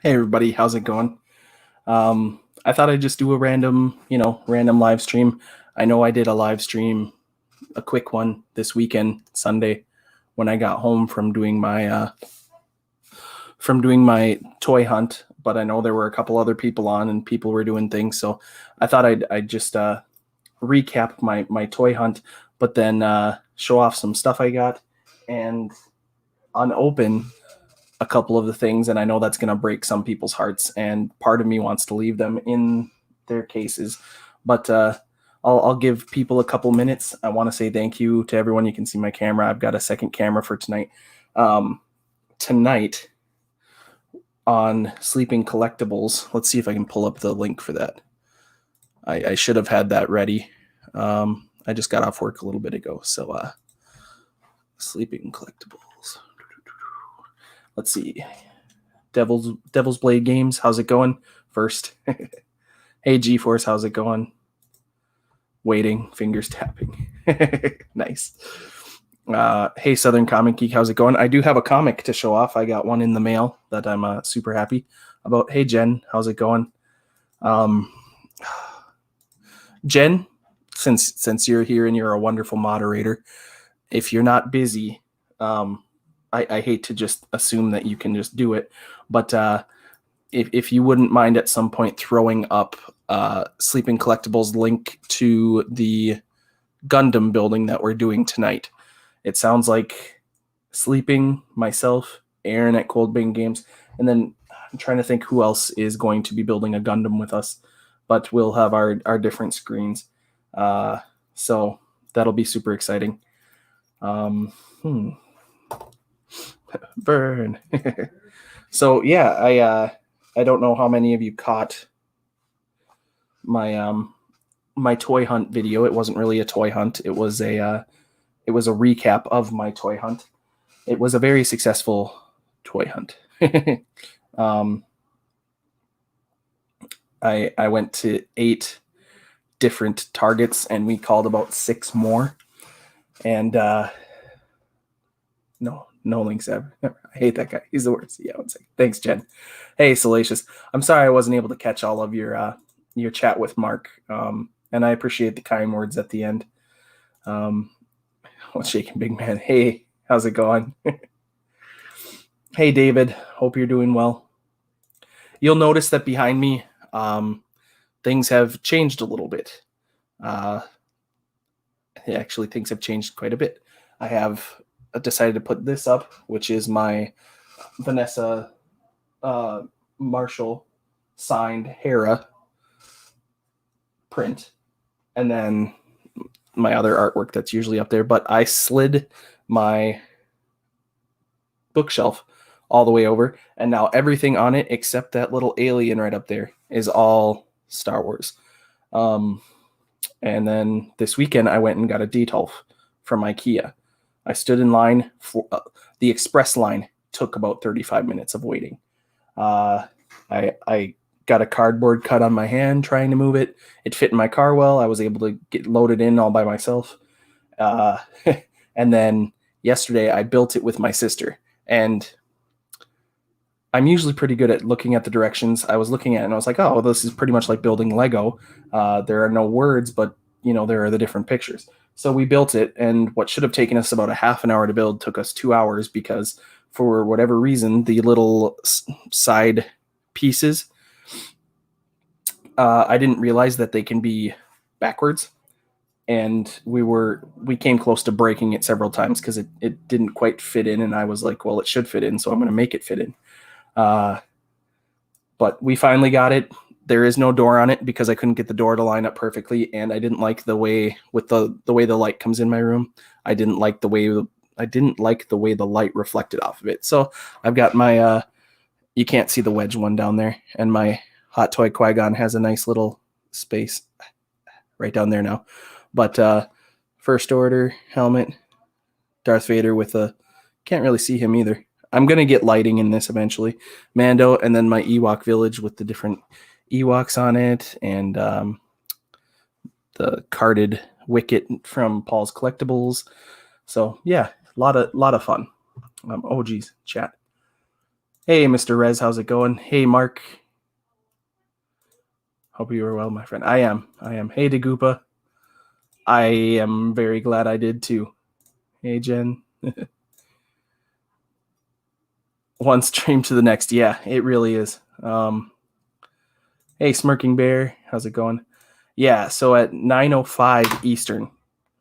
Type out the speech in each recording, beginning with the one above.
Hey everybody, how's it going? I thought I'd just do a random live stream. I know I did a live stream, a quick one this weekend, Sunday, when I got home from doing my toy hunt. But I know there were a couple other people on, and people were doing things, so I thought I'd just recap my toy hunt, but then show off some stuff I got and unopen a couple of the things. And I know that's going to break some people's hearts, and part of me wants to leave them in their cases, but I'll give people a couple minutes. I want to say thank you to everyone. You can see my camera. I've got a second camera for tonight. Tonight on Sleeping Collectibles, let's see if I can pull up the link for that. I should have had that ready. I just got off work a little bit ago, so Sleeping Collectibles. Let's see. Devil's Blade Games, how's it going? First. Hey, Gforce, how's it going? Waiting, fingers tapping. Nice. Hey, Southern Comic Geek, how's it going? I do have a comic to show off. I got one in the mail that I'm super happy about. Hey, Jen, how's it going? Jen, since you're here and you're a wonderful moderator, if you're not busy, I hate to just assume that you can just do it, but if you wouldn't mind at some point throwing up Sleeping Collectibles link to the Gundam building that we're doing tonight. It sounds like Sleeping, myself, Aaron at Cold Bang Games, and then I'm trying to think who else is going to be building a Gundam with us, but we'll have our different screens. So that'll be super exciting. Burn. So yeah, I don't know how many of you caught my my toy hunt video. It wasn't really a toy hunt. It was a recap of my toy hunt. It was a very successful toy hunt. I went to 8 different targets, and we called about 6 more. And no links ever. I hate that guy. He's the worst. Yeah, one second. Thanks, Jen. Hey, Salacious. I'm sorry I wasn't able to catch all of your chat with Mark. And I appreciate the kind words at the end. What's shaking, big man? Hey, how's it going? Hey, David. Hope you're doing well. You'll notice that behind me, things have changed a little bit. Actually, things have changed quite a bit. I have decided to put this up, which is my Vanessa Marshall signed Hera print, and then my other artwork that's usually up there. But I slid my bookshelf all the way over, and now everything on it except that little alien right up there is all Star Wars. And then this weekend I went and got a Detolf from IKEA. I stood in line for the express line. Took about 35 minutes of waiting. I got a cardboard cut on my hand trying to move it. It fit in my car well. I was able to get loaded in all by myself. And then yesterday I built it with my sister. And I'm usually pretty good at looking at the directions. I was looking at it and I was like, oh, this is pretty much like building Lego. There are no words, but there are the different pictures. So we built it, and what should have taken us about a half an hour to build took us 2 hours because for whatever reason, the little side pieces, I didn't realize that they can be backwards. And we came close to breaking it several times because it didn't quite fit in. And I was like, well, it should fit in, so I'm going to make it fit in. But we finally got it. There is no door on it because I couldn't get the door to line up perfectly, and I didn't like the way with the way the light comes in my room. I didn't like the way the light reflected off of it. So I've got my you can't see the wedge one down there, and my Hot Toy Qui-Gon has a nice little space right down there now. But First Order helmet, Darth Vader with a can't really see him either. I'm gonna get lighting in this eventually. Mando, and then my Ewok village with the different Ewoks on it, and the carded Wicket from Paul's Collectibles. So yeah, a lot of fun. Oh geez, chat. Hey, Mr. Rez, how's it going? Hey, Mark. Hope you are well, my friend. I am. Hey, Dagoopa. I am very glad I did too. Hey, Jen. One stream to the next. Yeah, it really is. Hey, Smirking Bear. How's it going? Yeah, so at 9:05 Eastern.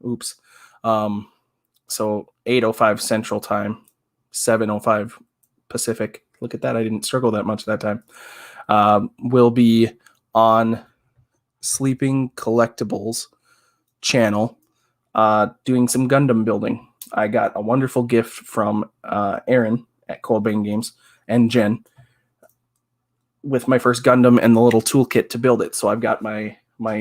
Oops. So 8:05 Central Time, 7:05 Pacific. Look at that. I didn't struggle that much that time. Will be on Sleeping Collectibles channel doing some Gundam building. I got a wonderful gift from Aaron at Coldbane Games and Jen with my first Gundam and the little toolkit to build it. So I've got my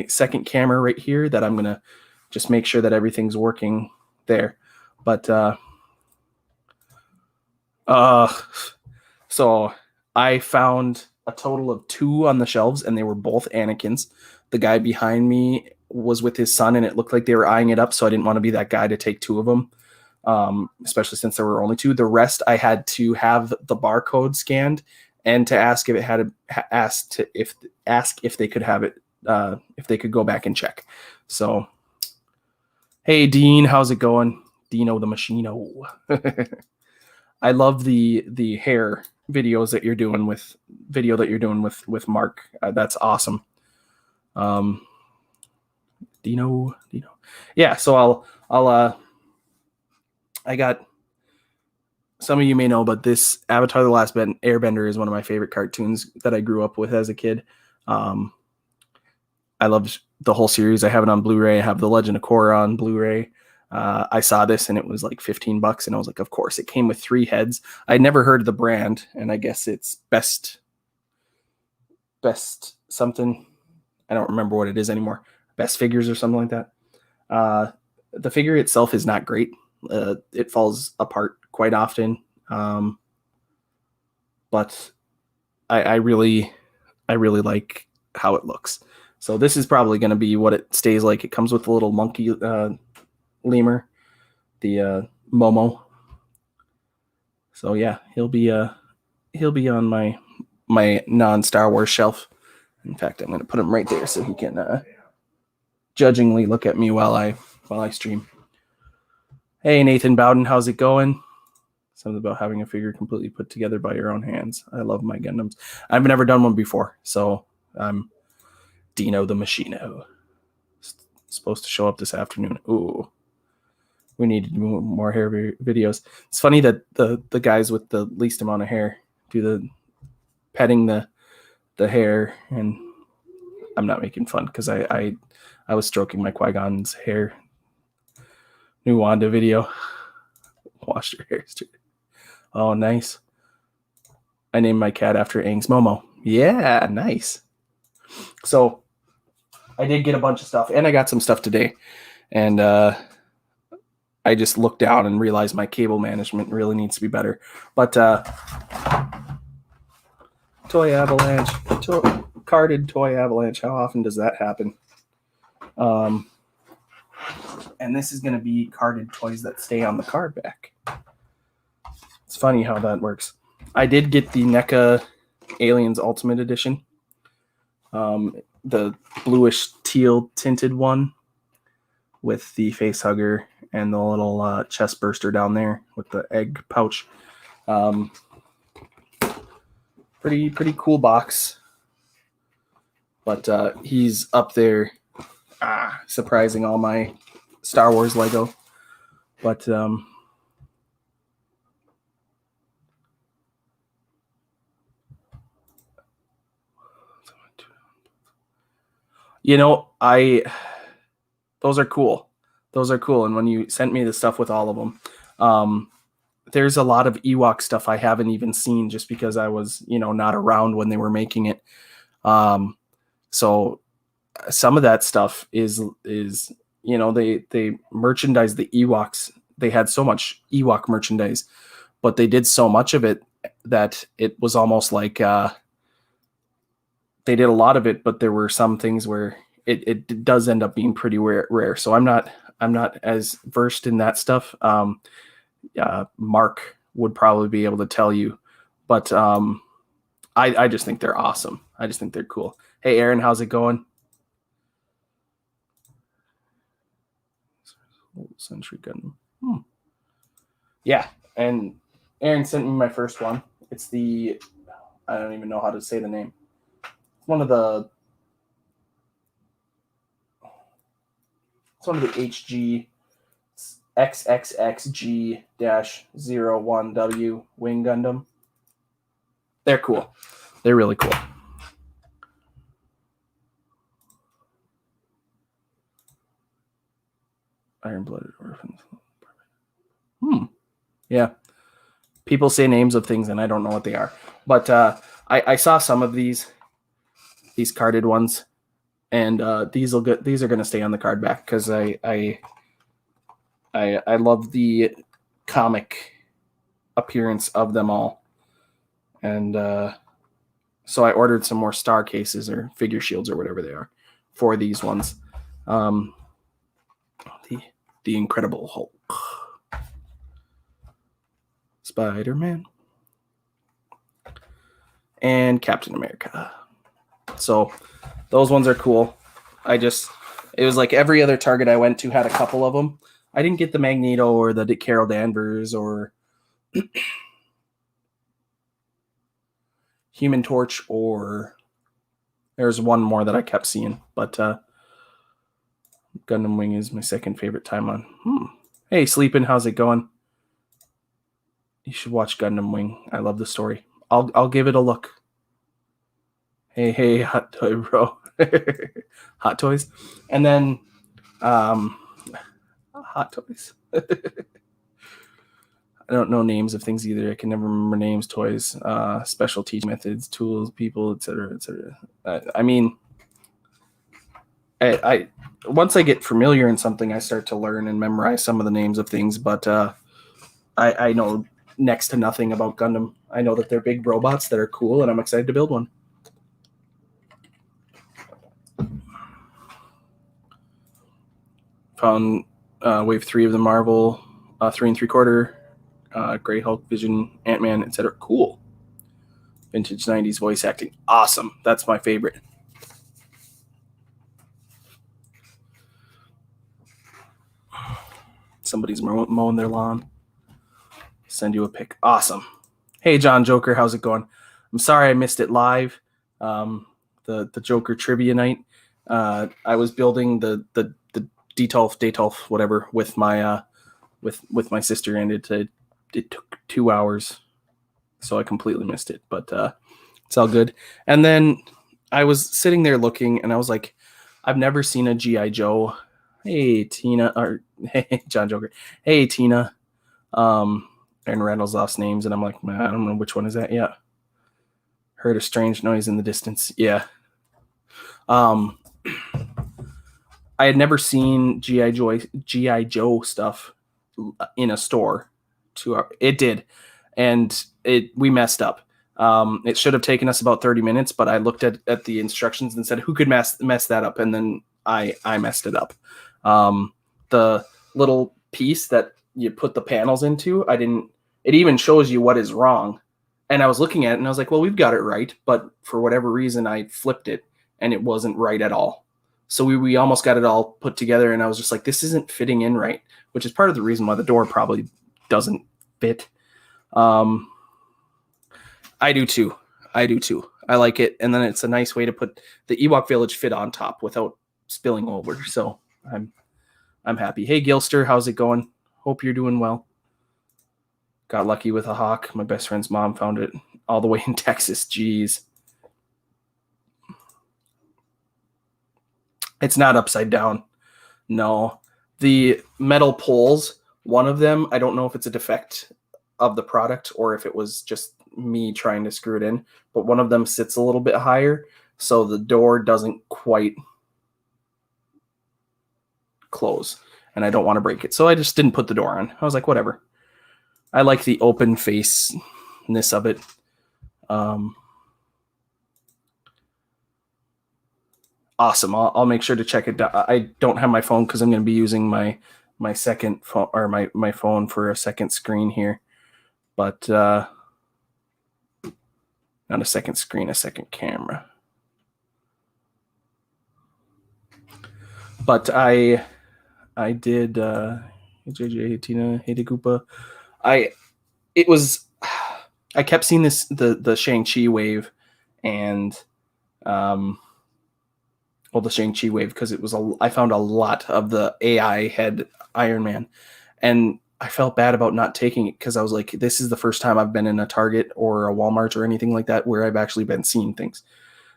second camera right here that I'm gonna just make sure that everything's working there. But so I found a total of 2 on the shelves, and they were both Anakins. The guy behind me was with his son, and it looked like they were eyeing it up, so I didn't want to be that guy to take 2 of them, especially since there were only 2. The rest I had to have the barcode scanned and to ask if it had ask if they could have it, if they could go back and check. So, hey Dean, how's it going? Dino the Machino. I love the hair videos that you're doing with Mark. That's awesome. Dino. Yeah, so I got, some of you may know, but this Avatar: The Last Airbender is one of my favorite cartoons that I grew up with as a kid. I loved the whole series. I have it on Blu-ray. I have The Legend of Korra on Blu-ray. I saw this and it was like $15, and I was like, of course. It came with 3 heads. I'd never heard of the brand, and I guess it's best something. I don't remember what it is anymore. Best Figures or something like that. The figure itself is not great. It falls apart quite often. But I really like how it looks. So this is probably going to be what it stays like. It comes with a little monkey lemur, the Momo. So yeah, he'll be on my non-Star Wars shelf. In fact, I'm going to put him right there so he can judgingly look at me while I stream. Hey Nathan Bowden, how's it going? Something about having a figure completely put together by your own hands. I love my Gundams. I've never done one before, so I'm Dino the Machino. Supposed to show up this afternoon. Ooh. We need to do more hair videos. It's funny that the guys with the least amount of hair do the petting the hair, and I'm not making fun because I was stroking my Qui-Gon's hair. New Wanda video. Washed her hair straight. Oh, nice. I named my cat after Aang's Momo. Yeah, nice. So I did get a bunch of stuff, and I got some stuff today, and I just looked down and realized my cable management really needs to be better. But toy avalanche, carded toy avalanche. How often does that happen? And this is going to be carded toys that stay on the card back. It's funny how that works. I did get the NECA Aliens Ultimate Edition, the bluish teal tinted one with the face hugger and the little chest burster down there with the egg pouch. Pretty cool box. But he's up there surprising all my Star Wars Lego. But you know, those are cool. And when you sent me the stuff with all of them, there's a lot of Ewok stuff I haven't even seen just because I was, not around when they were making it. So some of that stuff is they merchandise the Ewoks. They had so much Ewok merchandise, but they did so much of it that it was almost like they did a lot of it, but there were some things where it does end up being pretty rare. So I'm not as versed in that stuff. Mark would probably be able to tell you But I just think they're awesome. I just think they're cool. Hey, Aaron, how's it going? Century Gundam. Yeah, and Aaron sent me my first one. It's the, I don't even know how to say the name. One of the, it's one of the HG XXXG-01W Wing Gundam. They're cool. They're really cool. Iron-blooded orphans. Yeah. People say names of things and I don't know what they are. But I saw some of these carded ones, and these are going to stay on the card back because I love the comic appearance of them all. And so I ordered some more star cases or figure shields or whatever they are for these ones. The Incredible Hulk. Spider-Man. And Captain America. So those ones are cool. It was like every other Target I went to had a couple of them. I didn't get the Magneto or the Carol Danvers or Human Torch, or there's one more that I kept seeing, but Gundam Wing is my second favorite time on. Hey, Sleepin', how's it going? You should watch Gundam Wing. I love the story. I'll give it a look. Hey, Hot Toy Bro. Hot Toys. And then Hot Toys. I don't know names of things either. I can never remember names, toys, special teaching methods, tools, people, etc., etc. I mean, I once I get familiar in something, I start to learn and memorize some of the names of things, but I know next to nothing about Gundam. I know that they're big robots that are cool, and I'm excited to build one. Found Wave 3 of the Marvel, 3 3/4, Grey Hulk, Vision, Ant-Man, etc. Cool. Vintage 90s voice acting. Awesome. That's my favorite. Somebody's mowing their lawn. Send you a pic. Awesome. Hey, John Joker, how's it going? I'm sorry I missed it live. The Joker trivia night. I was building the Detolf, whatever, with my with my sister, and it took 2 hours, so I completely missed it. But it's all good. And then I was sitting there looking, and I was like, I've never seen a G.I. Joe. Hey, Tina, or hey, John Joker. Hey, Tina. Aaron Randall's last names, and I'm like, man, I don't know which one is that. Yeah. Heard a strange noise in the distance. Yeah. I had never seen G.I. Joe stuff in a store. It did, and we messed up. It should have taken us about 30 minutes, but I looked at the instructions and said, who could mess that up? And then I messed it up. The little piece that you put the panels into, it even shows you what is wrong. And I was looking at it and I was like, well, we've got it right. But for whatever reason, I flipped it and it wasn't right at all. So we almost got it all put together. And I was just like, this isn't fitting in right, which is part of the reason why the door probably doesn't fit. I do too. I like it. And then it's a nice way to put the Ewok Village fit on top without spilling over. So I'm happy. Hey, Gilster, how's it going? Hope you're doing well. Got lucky with a hawk. My best friend's mom found it all the way in Texas. Jeez. It's not upside down. No. The metal poles, one of them, I don't know if it's a defect of the product or if it was just me trying to screw it in, but one of them sits a little bit higher, so the door doesn't quite close, and I don't want to break it. So I just didn't put the door on. I was like, whatever. I like the open face-ness of it. Awesome. I'll make sure to check it down. I don't have my phone because I'm going to be using my second phone, or my phone for a second screen here. But Not a second screen, a second camera. But I did JJ, Tina, Hated Koopa. I kept seeing the Shang-Chi wave and the Shang-Chi wave because I found a lot of the AI head Iron Man, and I felt bad about not taking it because I was like, this is the first time I've been in a Target or a Walmart or anything like that where I've actually been seeing things.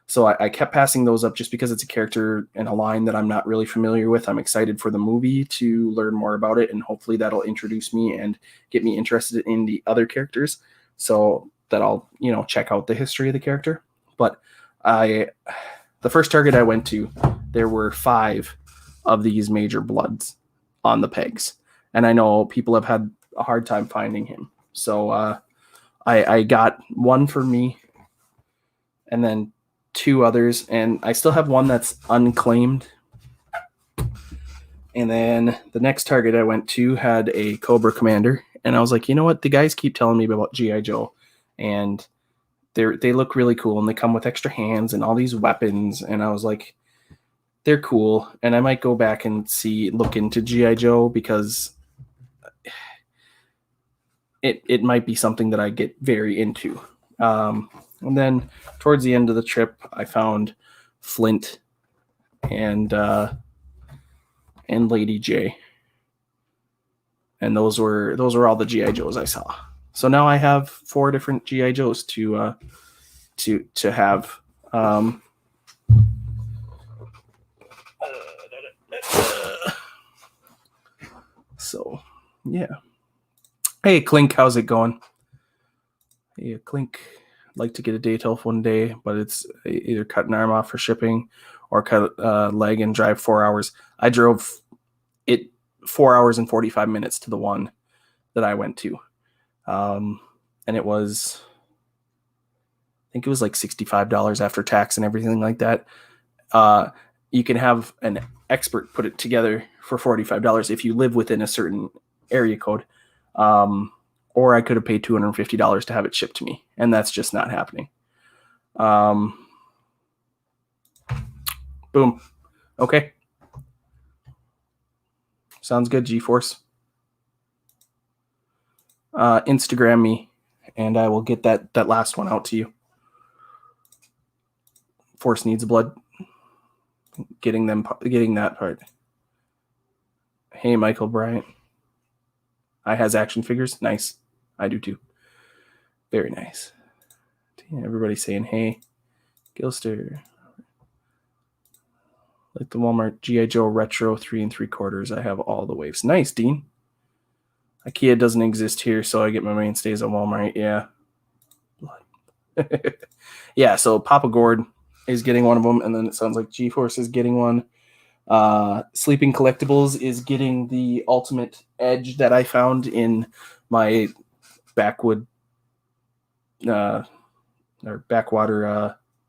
So I kept passing those up just because it's a character in a line that I'm not really familiar with. I'm excited for the movie to learn more about it, and hopefully that'll introduce me and get me interested in the other characters so that I'll, check out the history of the character. But the first Target I went to, there were 5 of these major bloods on the pegs. And I know people have had a hard time finding him. So I got one for me and then 2 others, and I still have one that's unclaimed. And then the next Target I went to had a Cobra Commander, and I was like, you know what? The guys keep telling me about G.I. Joe, and they look really cool, and they come with extra hands and all these weapons, and I was like, they're cool, and I might go back and look into G.I. Joe because it might be something that I get very into. And then towards the end of the trip, I found Flint and Lady J, and those were all the GI Joes I saw. So now I have 4 different GI Joes to have. So yeah. Hey Clink, how's it going? Hey Clink. Like to get a Detolf one day, but it's either cut an arm off for shipping or cut a leg and drive 4 hours. I drove it 4 hours and 45 minutes to the one that I went to. And it was, I think it was like $65 after tax and everything like that. You can have an expert put it together for $45 if you live within a certain area code. Or I could have paid $250 to have it shipped to me, and that's just not happening. Boom. Okay. Sounds good, G-Force. Instagram me, and I will get that last one out to you. Force needs blood. Getting that part. Hey, Michael Bryant. I has action figures. Nice. I do too. Very nice. Everybody saying hey. Gilster. Like the Walmart G.I. Joe Retro 3 3/4. I have all the waves. Nice, Dean. IKEA doesn't exist here, so I get my mainstays at Walmart. Yeah. Yeah, so Papa Gord is getting one of them, and then it sounds like G-Force is getting one. Sleeping Collectibles is getting the ultimate edge that I found in my backwater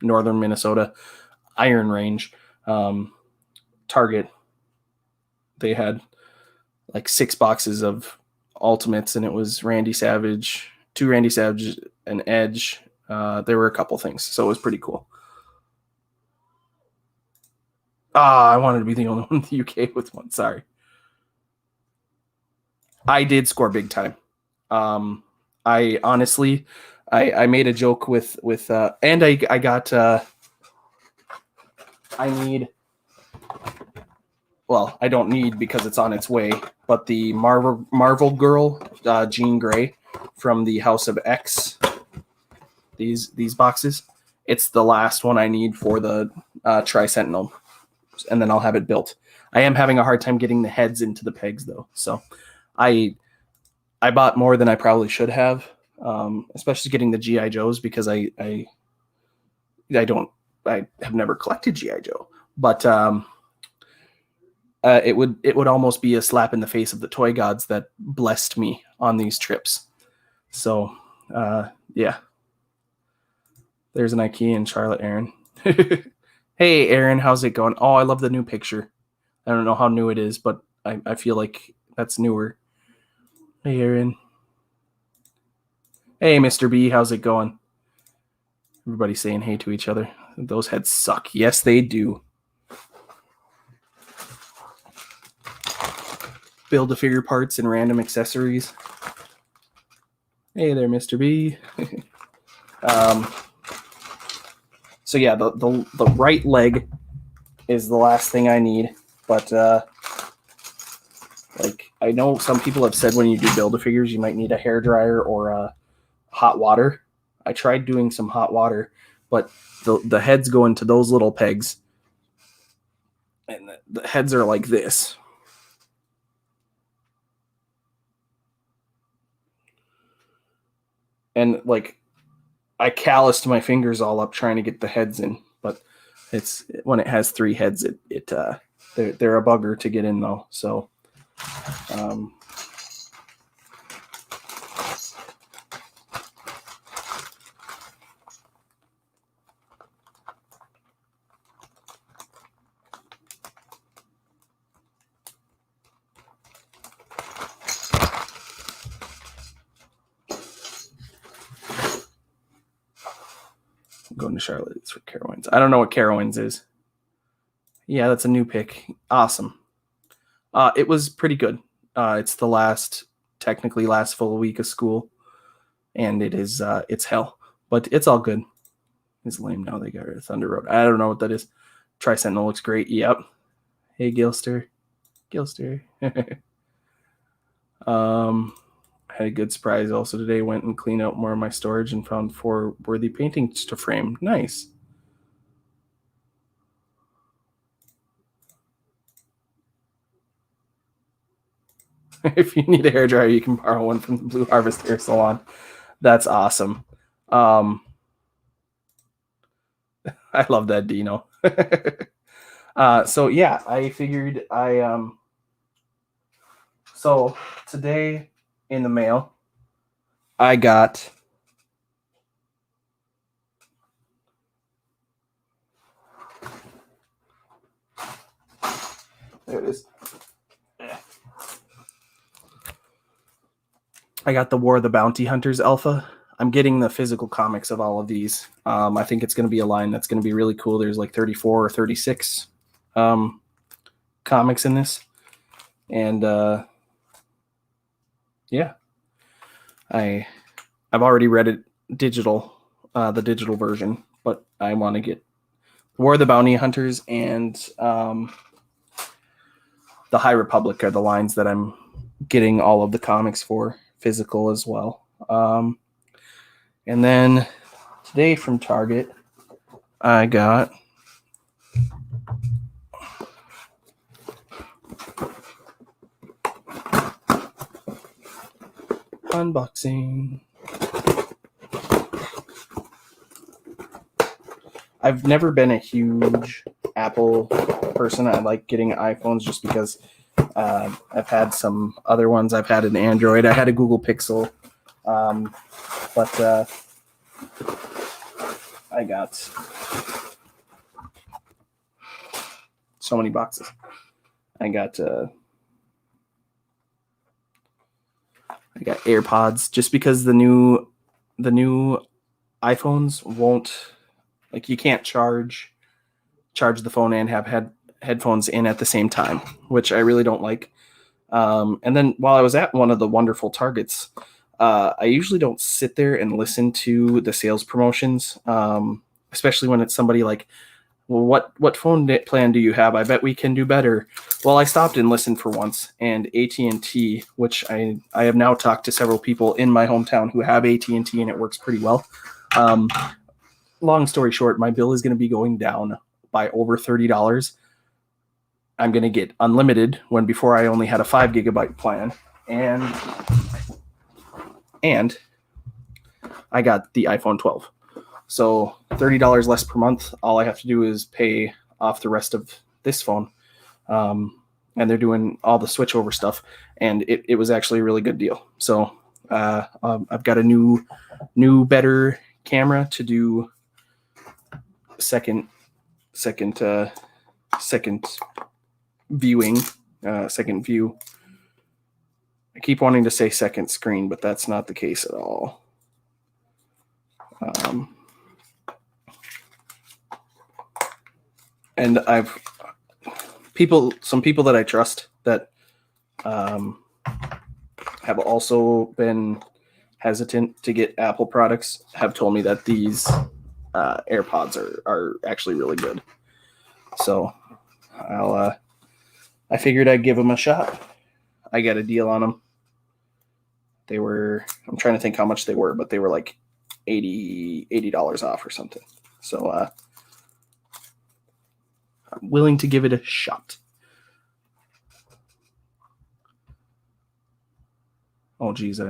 northern Minnesota iron range Target. They had like 6 boxes of ultimates, and it was Randy Savage, 2 Randy Savage, an Edge. There were a couple things, so it was pretty cool. I wanted to be the only one in the UK with one. Sorry. I did score big time. I honestly, I made a joke with and I got, I need, well, I don't need because it's on its way, but the Marvel Girl, Jean Grey from the House of X, these boxes, it's the last one I need for the Tri-Sentinel, and then I'll have it built. I am having a hard time getting the heads into the pegs though, so I bought more than I probably should have, especially getting the GI Joes because I have never collected GI Joe, but it would almost be a slap in the face of the toy gods that blessed me on these trips. So yeah, there's an IKEA in Charlotte, Aaron. Hey Aaron, how's it going? Oh, I love the new picture. I don't know how new it is, but I feel like that's newer. Hey Aaron. Hey Mr. B, how's it going? Everybody's saying hey to each other. Those heads suck. Yes, they do. Build-A-Figure parts and random accessories. Hey there, Mr. B. So yeah, the right leg is the last thing I need. But like I know some people have said when you do Build-A-Figures, you might need a hairdryer or hot water. I tried doing some hot water, but the heads go into those little pegs, and the heads are like this. And like I calloused my fingers all up trying to get the heads in, but it's when it has 3 heads, they're a bugger to get in though. So I'm going to Charlotte's for Carowinds. I don't know what Carowinds is. Yeah, that's a new pick. Awesome. It was pretty good. It's the technically last full week of school, and it's hell, but it's all good. It's lame now. They got Thunder Road. I don't know what that is. Tri-Sentinel looks great. Yep. Hey, Gilster. Had a good surprise also today. Went and cleaned out more of my storage and found 4 worthy paintings to frame. Nice. If you need a hairdryer, you can borrow one from the Blue Harvest Hair Salon. That's awesome. I love that, Dino. So yeah, I figured so today in the mail, I got there it is. I got the War of the Bounty Hunters Alpha. I'm getting the physical comics of all of these. I think it's going to be a line that's going to be really cool. There's like 34 or 36 comics in this. And yeah, I've already read it digital, the digital version, but I want to get War of the Bounty Hunters and the High Republic are the lines that I'm getting all of the comics for physical as well. And then today from Target, I got unboxing. I've never been a huge Apple person. I like getting iPhones just because I've had some other ones. I've had an Android. I had a Google Pixel. But I got so many boxes. I got AirPods just because the new iPhones won't, like, you can't charge the phone and have headphones in at the same time, which I really don't like. And then while I was at one of the wonderful Targets, I usually don't sit there and listen to the sales promotions, especially when it's somebody like, well, what phone plan do you have? I bet we can do better. Well, I stopped and listened for once, and AT&T, which I have now talked to several people in my hometown who have AT&T, and it works pretty well. Long story short, my bill is going to be going down by over $30. I'm going to get unlimited when before I only had a 5 gigabyte plan, and I got the iPhone 12. So $30 less per month. All I have to do is pay off the rest of this phone. And they're doing all the switchover stuff. And it was actually a really good deal. So I've got a new, better camera to do second viewing, second view. I keep wanting to say second screen, but that's not the case at all. And I've some people that I trust that have also been hesitant to get Apple products have told me that these AirPods are actually really good. So I figured I'd give them a shot. I got a deal on them. They were, I'm trying to think how much they were, but they were like $80 off or something. So I'm willing to give it a shot. Oh, geez.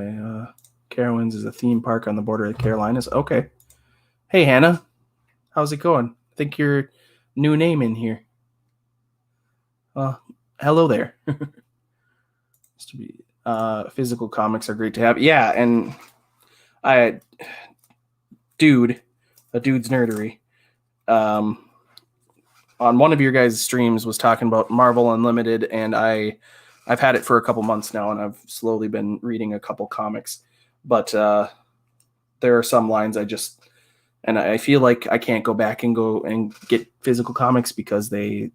Carowinds is a theme park on the border of the Carolinas. Okay. Hey, Hannah. How's it going? I think your new name in here. Hello there. Physical comics are great to have. Yeah, and a dude's nerdery. On one of your guys' streams was talking about Marvel Unlimited, and I've had it for a couple months now, and I've slowly been reading a couple comics. But there are some lines and I feel like I can't go back and go and get physical comics because they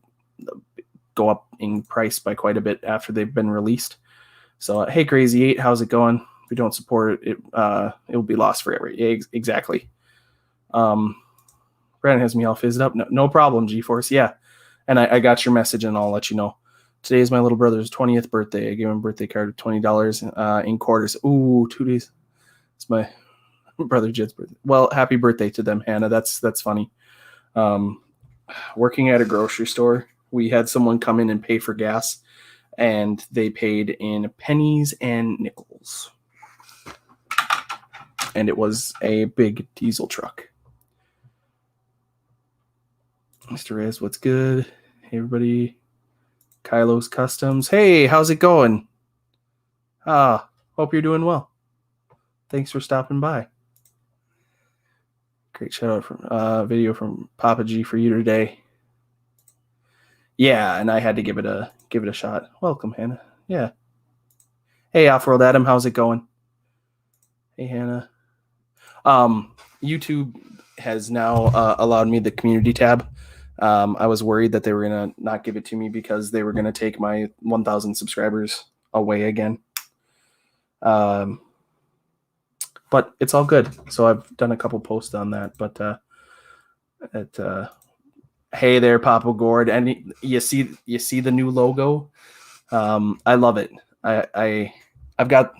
go up in price by quite a bit after they've been released. So, hey, CraZee-Eight, how's it going? If you don't support it, it will be lost forever. Exactly. Brandon has me all fizzed up. No problem, G-Force. Yeah. And I got your message, and I'll let you know. Today is my little brother's 20th birthday. I gave him a birthday card of $20 in quarters. Ooh, 2 days. It's my brother Jed's birthday. Well, happy birthday to them, Hannah. That's funny. Working at a grocery store, we had someone come in and pay for gas, and they paid in pennies and nickels. And it was a big diesel truck. Mr. Rez, what's good? Hey, everybody. Kylo's Customs. Hey, how's it going? Hope you're doing well. Thanks for stopping by. Great shout out from video from Papa G for you today. Yeah, and I had to give it a shot. Welcome, Hannah. Yeah. Hey, Off-Road Adam, how's it going? Hey, Hannah. YouTube has now allowed me the community tab. I was worried that they were gonna not give it to me because they were gonna take my 1,000 subscribers away again. But it's all good. So I've done a couple posts on that. But hey there, Papa Gord, and you see the new logo. I love it. I've got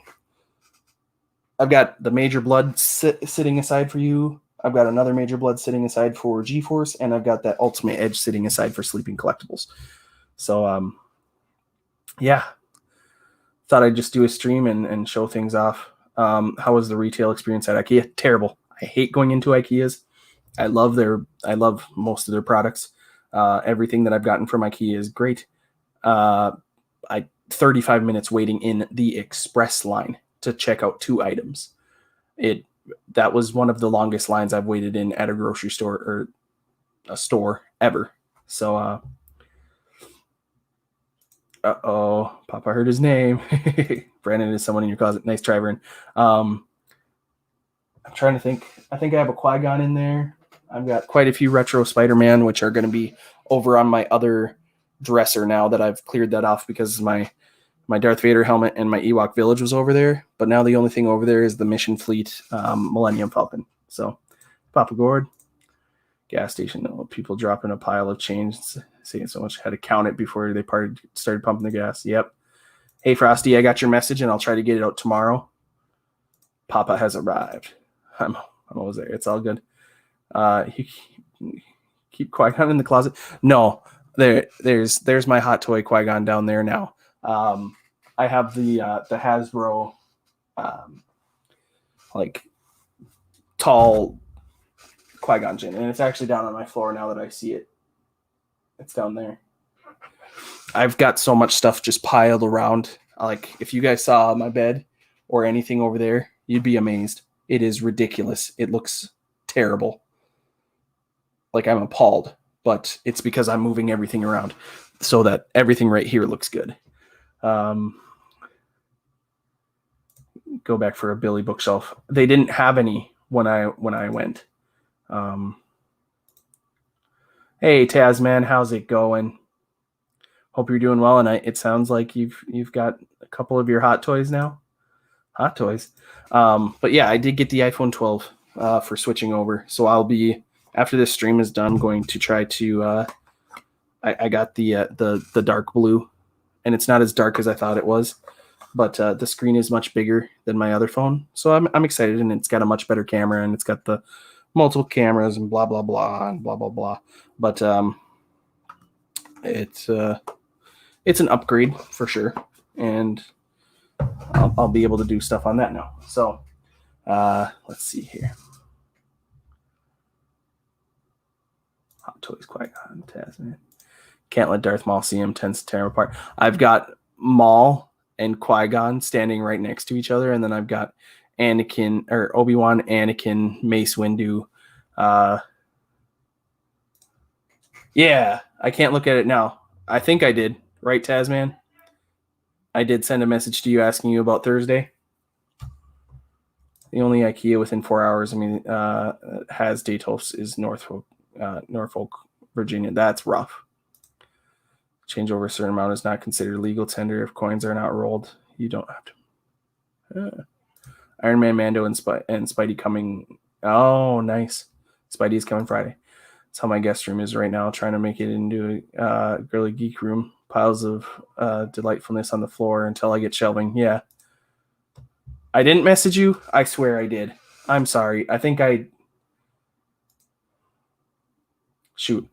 the Major Blood sitting aside for you. I've got another Major Blood sitting aside for G-Force, and I've got that Ultimate Edge sitting aside for Sleeping Collectibles. So yeah, thought I'd just do a stream and show things off. How was the retail experience at IKEA? Terrible. I hate going into IKEAs. I love most of their products. Everything that I've gotten from IKEA is great. 35 minutes waiting in the express line to check out 2 items. That was one of the longest lines I've waited in at a grocery store or a store ever. So, Papa heard his name. Brandon is someone in your closet. Nice try, Vern. I'm trying to think. I think I have a Qui-Gon in there. I've got quite a few retro Spider-Man, which are going to be over on my other dresser now that I've cleared that off because my Darth Vader helmet and my Ewok Village was over there. But now the only thing over there is the Mission Fleet Millennium Falcon. So, Papa Gord. Gas station. People dropping a pile of change. Saying so much. Had to count it before they started pumping the gas. Yep. Hey, Frosty, I got your message, and I'll try to get it out tomorrow. Papa has arrived. I'm always there. It's all good. Keep Qui-Gon in the closet. No, there's my hot toy Qui-Gon down there now. I have the Hasbro like tall Qui-Gon Jinn, and it's actually down on my floor now that I see it. It's down there. I've got so much stuff just piled around. Like, if you guys saw my bed or anything over there, you'd be amazed. It is ridiculous. It looks terrible. Like, I'm appalled, but it's because I'm moving everything around so that everything right here looks good. Go back for a Billy bookshelf. They didn't have any when I went. Hey Tazman, how's it going? Hope you're doing well, and it sounds like you've got a couple of your hot toys now. Hot toys. But yeah, I did get the iPhone 12 for switching over, so I'll be, after this stream is done, going to try to. I got the dark blue, and it's not as dark as I thought it was, but the screen is much bigger than my other phone, so I'm excited, and it's got a much better camera, and it's got the multiple cameras and blah blah blah and blah blah blah. But it's an upgrade for sure, and I'll be able to do stuff on that now. So let's see here. Hot Toys Qui-Gon Tazman. Can't let Darth Maul see him, tends to tear him apart. I've got Maul and Qui-Gon standing right next to each other, and then I've got Anakin or Obi-Wan, Anakin, Mace Windu. Yeah, I can't look at it now. I think I did, right, Tazman? I did send a message to you asking you about Thursday. The only IKEA within 4 hours, has Detolf's is Norfolk, Virginia. That's rough. Change over a certain amount is not considered legal tender if coins are not rolled. You don't have to. Iron Man, Mando, and Spidey coming. Oh, nice. Spidey is coming Friday. That's how my guest room is right now, trying to make it into a girly geek room. Piles of delightfulness on the floor until I get shelving. Yeah. I didn't message you. I swear I did. I'm sorry. I think shoot.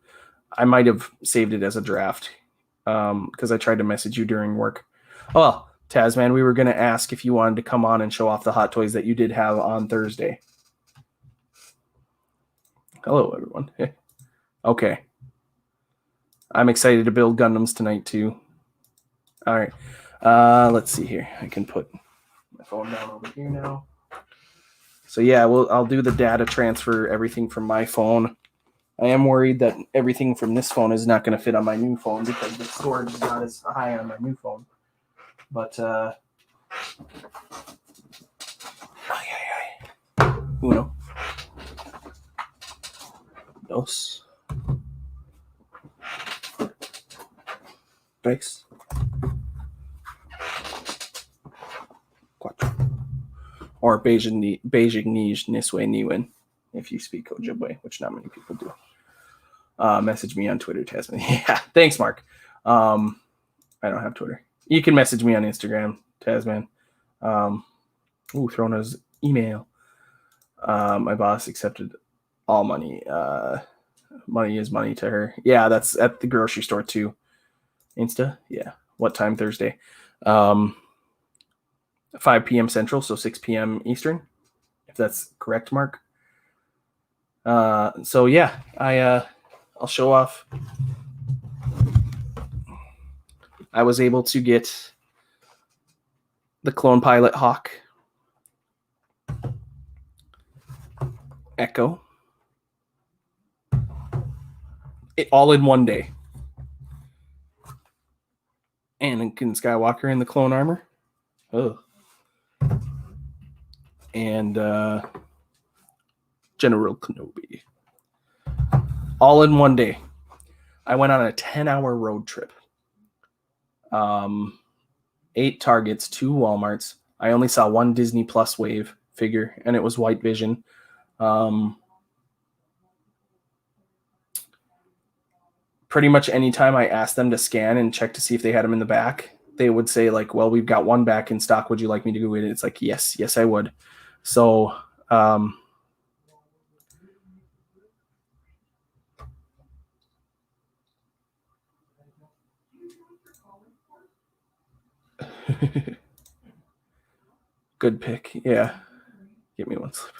I might have saved it as a draft because I tried to message you during work. Oh, well, Tazman, we were going to ask if you wanted to come on and show off the hot toys that you did have on Thursday. Hello, everyone. Okay. I'm excited to build Gundams tonight, too. All right. Let's see here. I can put my phone down over here now. So yeah, I'll do the data transfer, everything from my phone. I am worried that everything from this phone is not going to fit on my new phone because the storage is not as high on my new phone. But uno, dos, tres, cuatro. Or Beijing Niswe Niwen, if you speak Ojibwe, which not many people do. Message me on Twitter, Tazman. Yeah, thanks, Mark. I don't have Twitter. You can message me on Instagram, Tazman. Throwing his email. My boss accepted all money. Money is money to her. Yeah, that's at the grocery store too. Insta? Yeah. What time Thursday? 5 p.m. Central, so 6 p.m. Eastern, if that's correct, Mark. So yeah, I'll show off. I was able to get the Clone Pilot Hawk, Echo, it all in one day. Anakin Skywalker in the clone armor. Oh. And General Kenobi. All in one day. I went on a 10-hour road trip. 8 Targets, 2 Walmarts. I only saw one Disney Plus Wave figure, and it was White Vision. Pretty much anytime I asked them to scan and check to see if they had them in the back, they would say, like, well, we've got one back in stock. Would you like me to go in? It's like, yes, I would. So, good pick. Yeah. Give me one slip.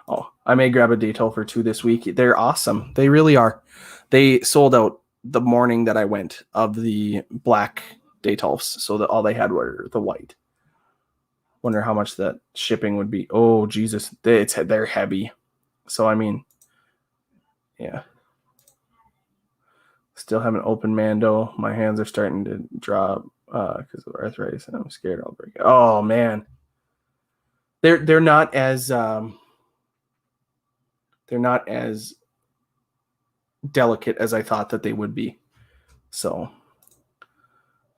Oh, I may grab a Detolf for 2 this week. They're awesome. They really are. They sold out the morning that I went of the black Detolfs, so that all they had were the white. Wonder how much that shipping would be. Oh, Jesus. They're heavy. So, I mean, yeah. Still haven't opened Mando. My hands are starting to drop because of arthritis, and I'm scared I'll break it. Oh, man. They're not as delicate as I thought that they would be. So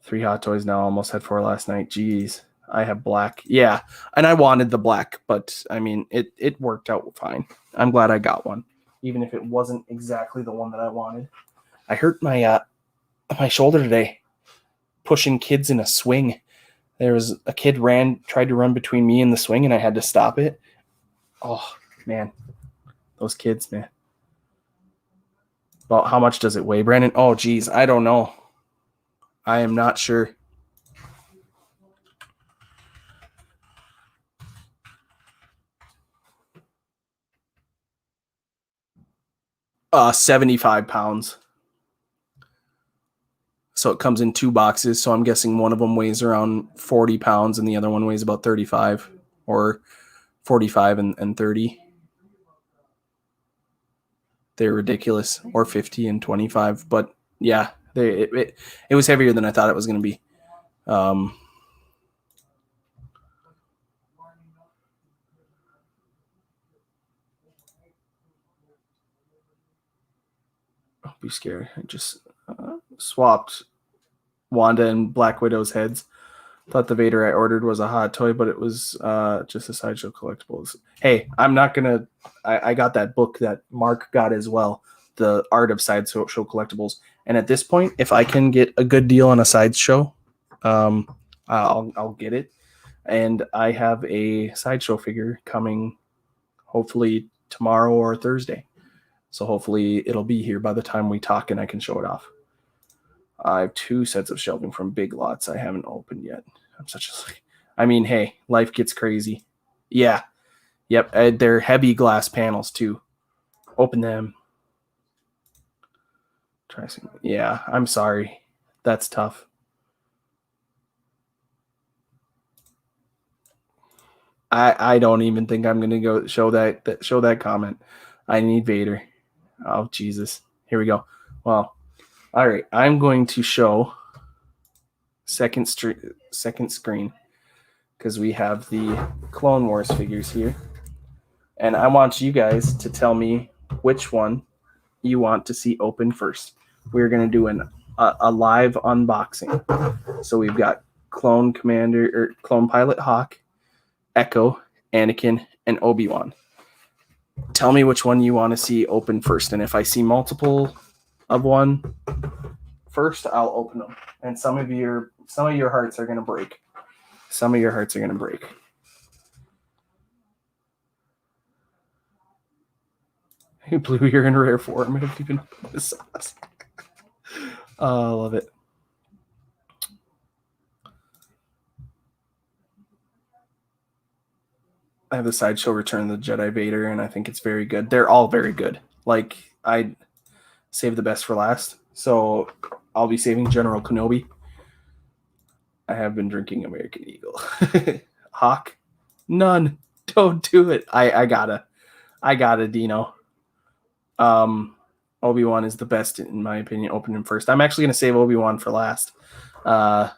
3 Hot Toys now, almost had 4 last night. Jeez, I have black. Yeah, and I wanted the black, but I mean, it worked out fine. I'm glad I got one, even if it wasn't exactly the one that I wanted. I hurt my my shoulder today pushing kids in a swing. There was a kid tried to run between me and the swing, and I had to stop it. Oh, man. Those kids, man. Well, how much does it weigh, Brandon? Oh, geez. I don't know. I am not sure. Uh, 75 pounds. So it comes in 2 boxes. So I'm guessing one of them weighs around 40 pounds and the other one weighs about 35 or 45 and 30. They're ridiculous. Or 50 and 25. But yeah, it was heavier than I thought it was going to be. I'll be scared. I just swapped Wanda and Black Widow's heads. Thought the Vader I ordered was a hot toy, but it was just a Sideshow Collectibles. Hey, I'm not gonna. I got that book that Mark got as well, the Art of Sideshow Collectibles. And at this point, if I can get a good deal on a Sideshow, I'll get it. And I have a Sideshow figure coming, hopefully tomorrow or Thursday. So hopefully it'll be here by the time we talk and I can show it off. I have 2 sets of shelving from Big Lots I haven't opened yet. I'm such a... I mean, hey, life gets crazy. Yeah. Yep, they're heavy glass panels, too. Open them. Try some... Yeah, I'm sorry. That's tough. I don't even think I'm going to go show that comment. I need Vader. Oh, Jesus. Here we go. Well, all right. I'm going to show second screen because we have the Clone Wars figures here. And I want you guys to tell me which one you want to see open first. We're going to do a live unboxing. So we've got Clone Pilot Hawk, Echo, Anakin, and Obi-Wan. Tell me which one you want to see open first. And if I see multiple of one first, I'll open them. And some of your hearts are going to break. Some of your hearts are going to break. Blue, you're in rare form. I haven't even the sauce. Oh, I love it. I have the Sideshow Return of the Jedi Vader, and I think it's very good. They're all very good. Like, I saved the best for last. So I'll be saving General Kenobi. I have been drinking American Eagle. Hawk? None. Don't do it. I gotta, Dino. Obi-Wan is the best, in my opinion. Open him first. I'm actually going to save Obi-Wan for last. Been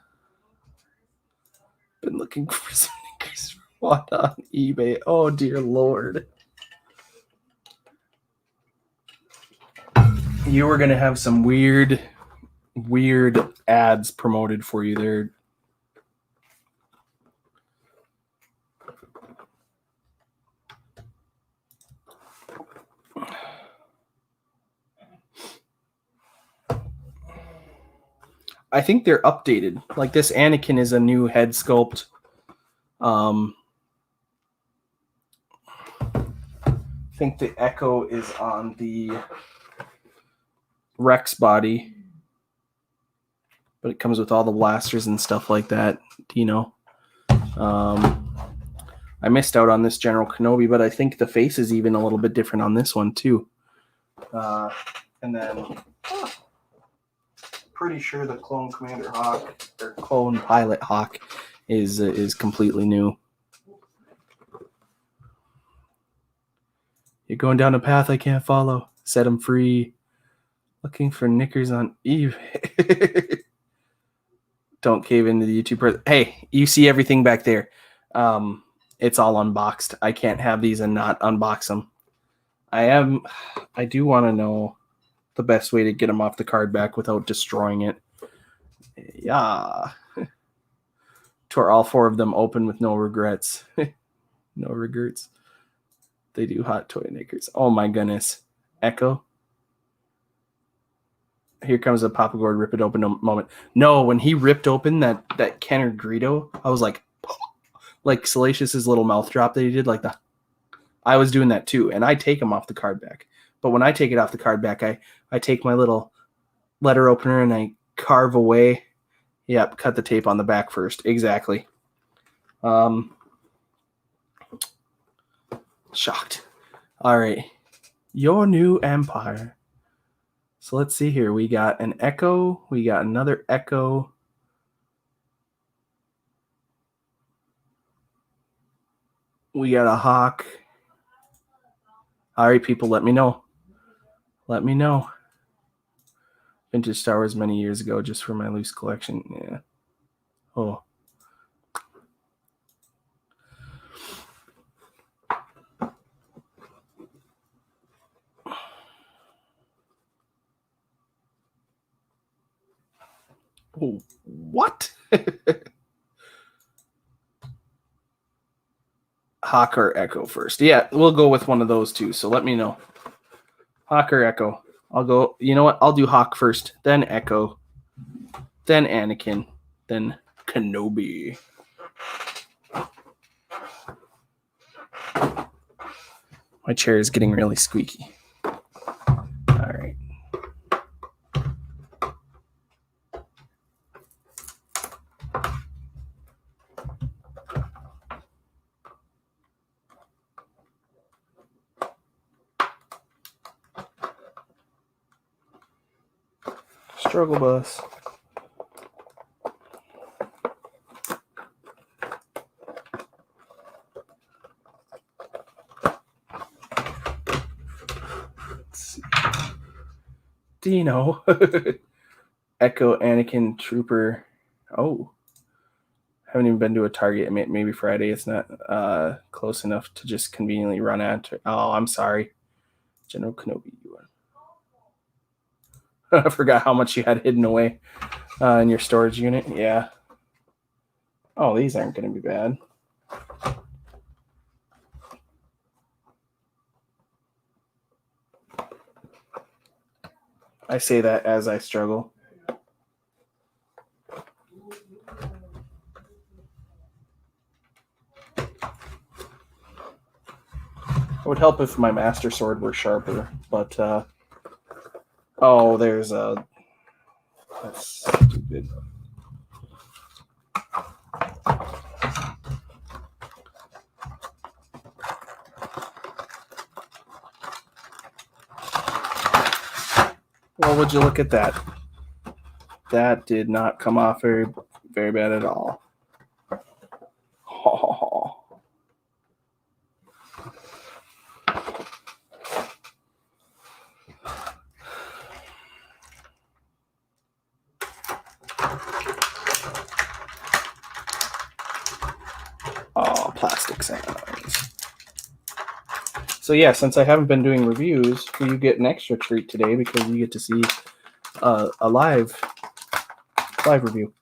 looking for some sneakers on eBay. Oh, dear Lord. You were going to have some weird ads promoted for you there. I think they're updated. Like this Anakin is a new head sculpt. I think the Echo is on the Rex body, but it comes with all the blasters and stuff like that. You know, I missed out on this General Kenobi, but I think the face is even a little bit different on this one too. And then pretty sure the Clone Commander Hawk or Clone Pilot Hawk is completely new. You're going down a path I can't follow. Set him free. Looking for knickers on eBay. Don't cave into the YouTube. Hey, you see everything back there. It's all unboxed. I can't have these and not unbox them. I do want to know the best way to get them off the card back without destroying it. Yeah. Tore all 4 of them open with no regrets. No regrets. They do hot toy knickers. Oh my goodness. Echo. Here comes a Papa Gord rip it open moment. No, when he ripped open that Kenner Greedo, I was like Salacious's little mouth drop that he did, like I was doing that too, and I take him off the card back. But when I take it off the card back, I take my little letter opener and I carve away. Yep, cut the tape on the back first. Exactly. Shocked. All right. Your new empire. So let's see here. We got an Echo. We got another Echo. We got a Hawk. All right, people, let me know. Let me know. Vintage Star Wars many years ago, just for my loose collection. Yeah. Oh. Oh, what? Hawk or Echo first. Yeah, we'll go with one of those two. So let me know. Hawk or Echo. I'll go. You know what? I'll do Hawk first, then Echo, then Anakin, then Kenobi. My chair is getting really squeaky. All right. Struggle bus. Let's see. Dino. Echo, Anakin, Trooper. Oh. Haven't even been to a Target. Maybe Friday. It's not close enough to just conveniently run at. Oh, I'm sorry. General Kenobi. I forgot how much you had hidden away in your storage unit. Yeah. Oh, these aren't going to be bad. I say that as I struggle. It would help if my Master Sword were sharper, but oh, there's a. That's stupid. Well, would you look at that? That did not come off very, very bad at all. Oh. Oh, plastic sounds. So yeah, since I haven't been doing reviews, you get an extra treat today because you get to see a live review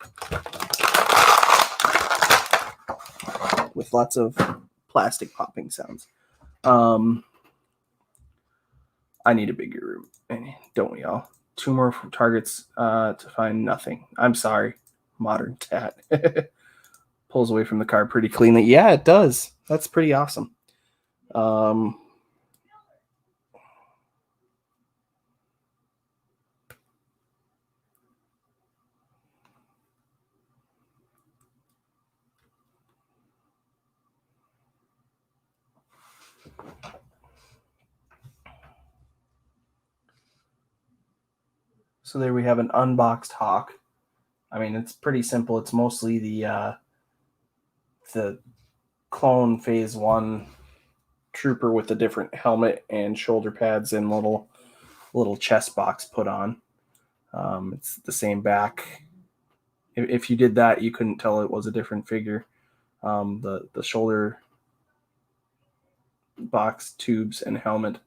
with lots of plastic popping sounds. I need a bigger room, don't we all? 2 more targets to find nothing. I'm sorry, modern tat. Pulls away from the car pretty cleanly. Yeah, it does. That's pretty awesome. So there we have an unboxed Hawk. I mean, it's pretty simple. It's mostly the clone phase 1 trooper with a different helmet and shoulder pads and little chest box put on. It's the same back. If you did that, you couldn't tell it was a different figure. The shoulder box, tubes, and helmet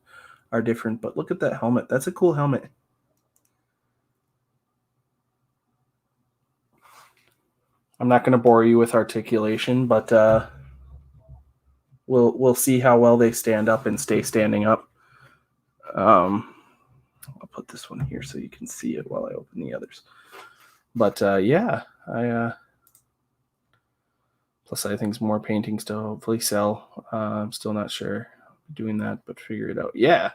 are different, but look at that helmet. That's a cool helmet. I'm not going to bore you with articulation, but we'll see how well they stand up and stay standing up. I'll put this one here so you can see it while I open the others. But yeah, plus I think more paintings to hopefully sell. I'm still not sure doing that, but figure it out. Yeah.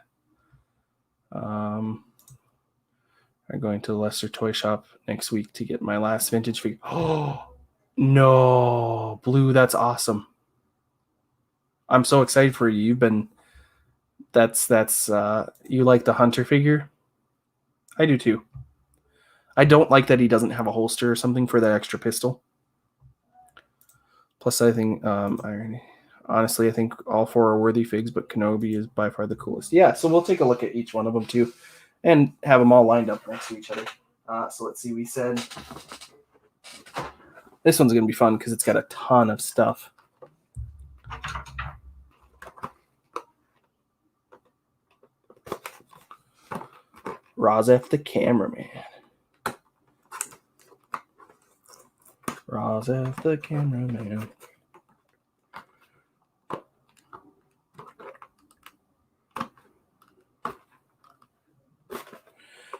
I'm going to the Leicester Toy Shop next week to get my last vintage figure. Oh no, Blue, that's awesome. I'm so excited for you. You've been that's you like the Hunter figure? I do too. I don't like that he doesn't have a holster or something for that extra pistol. Plus, I think honestly, I think all four are worthy figs, but Kenobi is by far the coolest. Yeah, so we'll take a look at each one of them too, and have them all lined up next to each other. So let's see. We said this one's gonna be fun because it's got a ton of stuff. Rozef the cameraman. Rozef the cameraman.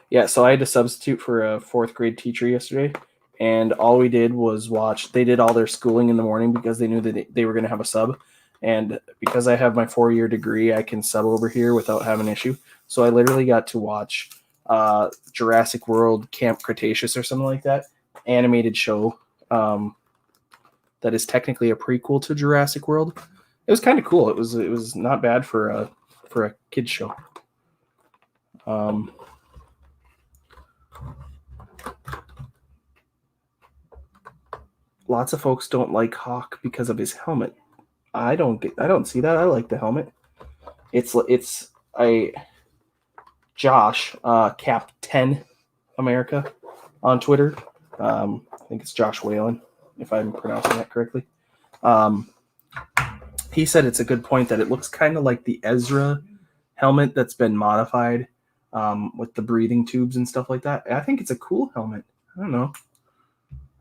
Yeah, so I had to substitute for a fourth grade teacher yesterday, and all we did was watch. They did all their schooling in the morning because they knew that they were going to have a sub. And because I have my 4-year degree, I can sub over here without having an issue. So I literally got to watch Jurassic World Camp Cretaceous or something like that, animated show that is technically a prequel to Jurassic World. It was kind of cool. It was not bad for a kids show. Lots of folks don't like Hawk because of his helmet. I don't see that. I like the helmet. Josh Cap 10 America on Twitter. I think it's Josh Whalen, if I'm pronouncing that correctly. He said it's a good point that it looks kind of like the Ezra helmet that's been modified with the breathing tubes and stuff like that. I think it's a cool helmet. I don't know.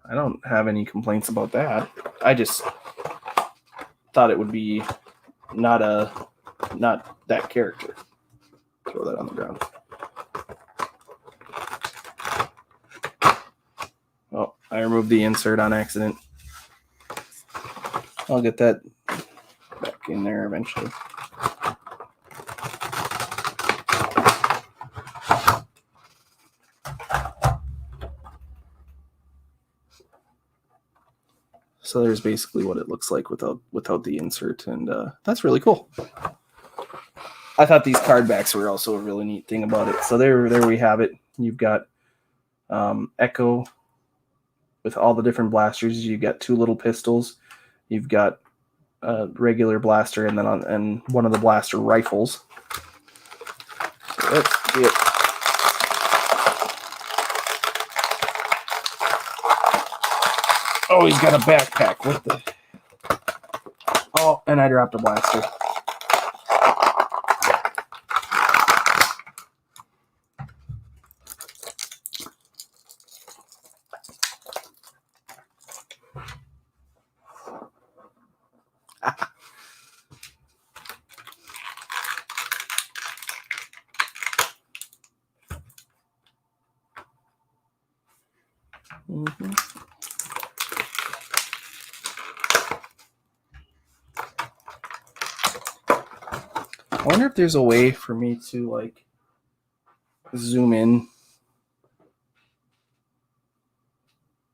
I don't have any complaints about that. I just thought it would be not that character. Throw that on the ground. Oh, I removed the insert on accident. I'll get that back in there eventually. So there's basically what it looks like without the insert, and that's really cool. I thought these card backs were also a really neat thing about it. So there we have it. You've got Echo with all the different blasters. You've got 2 little pistols. You've got a regular blaster, and then one of the blaster rifles. So let's see it. Oh, he's got a backpack with the. Oh, and I dropped a blaster. Mm-hmm. I wonder if there's a way for me to like zoom in.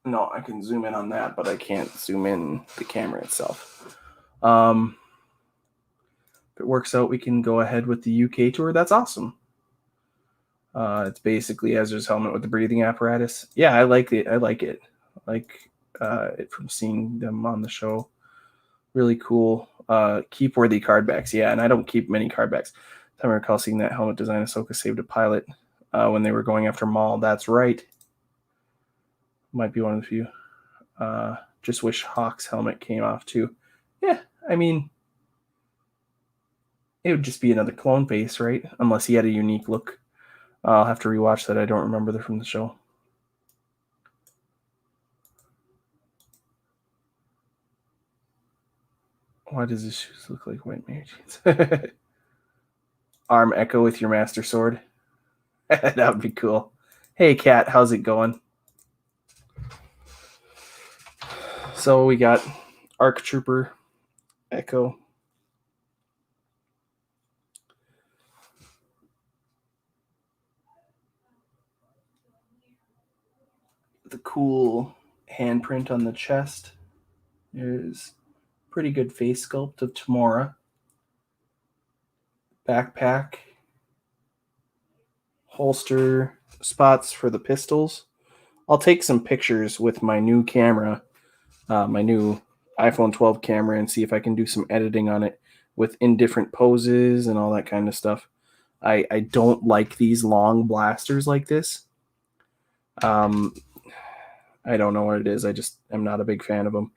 No, I can zoom in on that, but I can't zoom in the camera itself. If it works out, we can go ahead with the UK tour. That's awesome. It's basically Ezra's helmet with the breathing apparatus. Yeah, I like it. I like it. It from seeing them on the show. Really cool. Keep worthy card backs. Yeah, and I don't keep many card backs. I recall seeing that helmet design Ahsoka saved a pilot when they were going after Maul. That's right. Might be one of the few. Just wish Hawk's helmet came off too. Yeah, I mean, it would just be another clone face, right? Unless he had a unique look. I'll have to rewatch that. I don't remember from the show. Why does his shoes look like white Mary Jane's? Arm Echo with your Master Sword. That would be cool. Hey, Cat, how's it going? So we got Arc Trooper Echo. The cool handprint on the chest. There's pretty good face sculpt of Tamora. Backpack. Holster spots for the pistols. I'll take some pictures with my new camera, my new iPhone 12 camera, and see if I can do some editing on it with in different poses and all that kind of stuff. I don't like these long blasters like this. I don't know what it is. I just am not a big fan of them.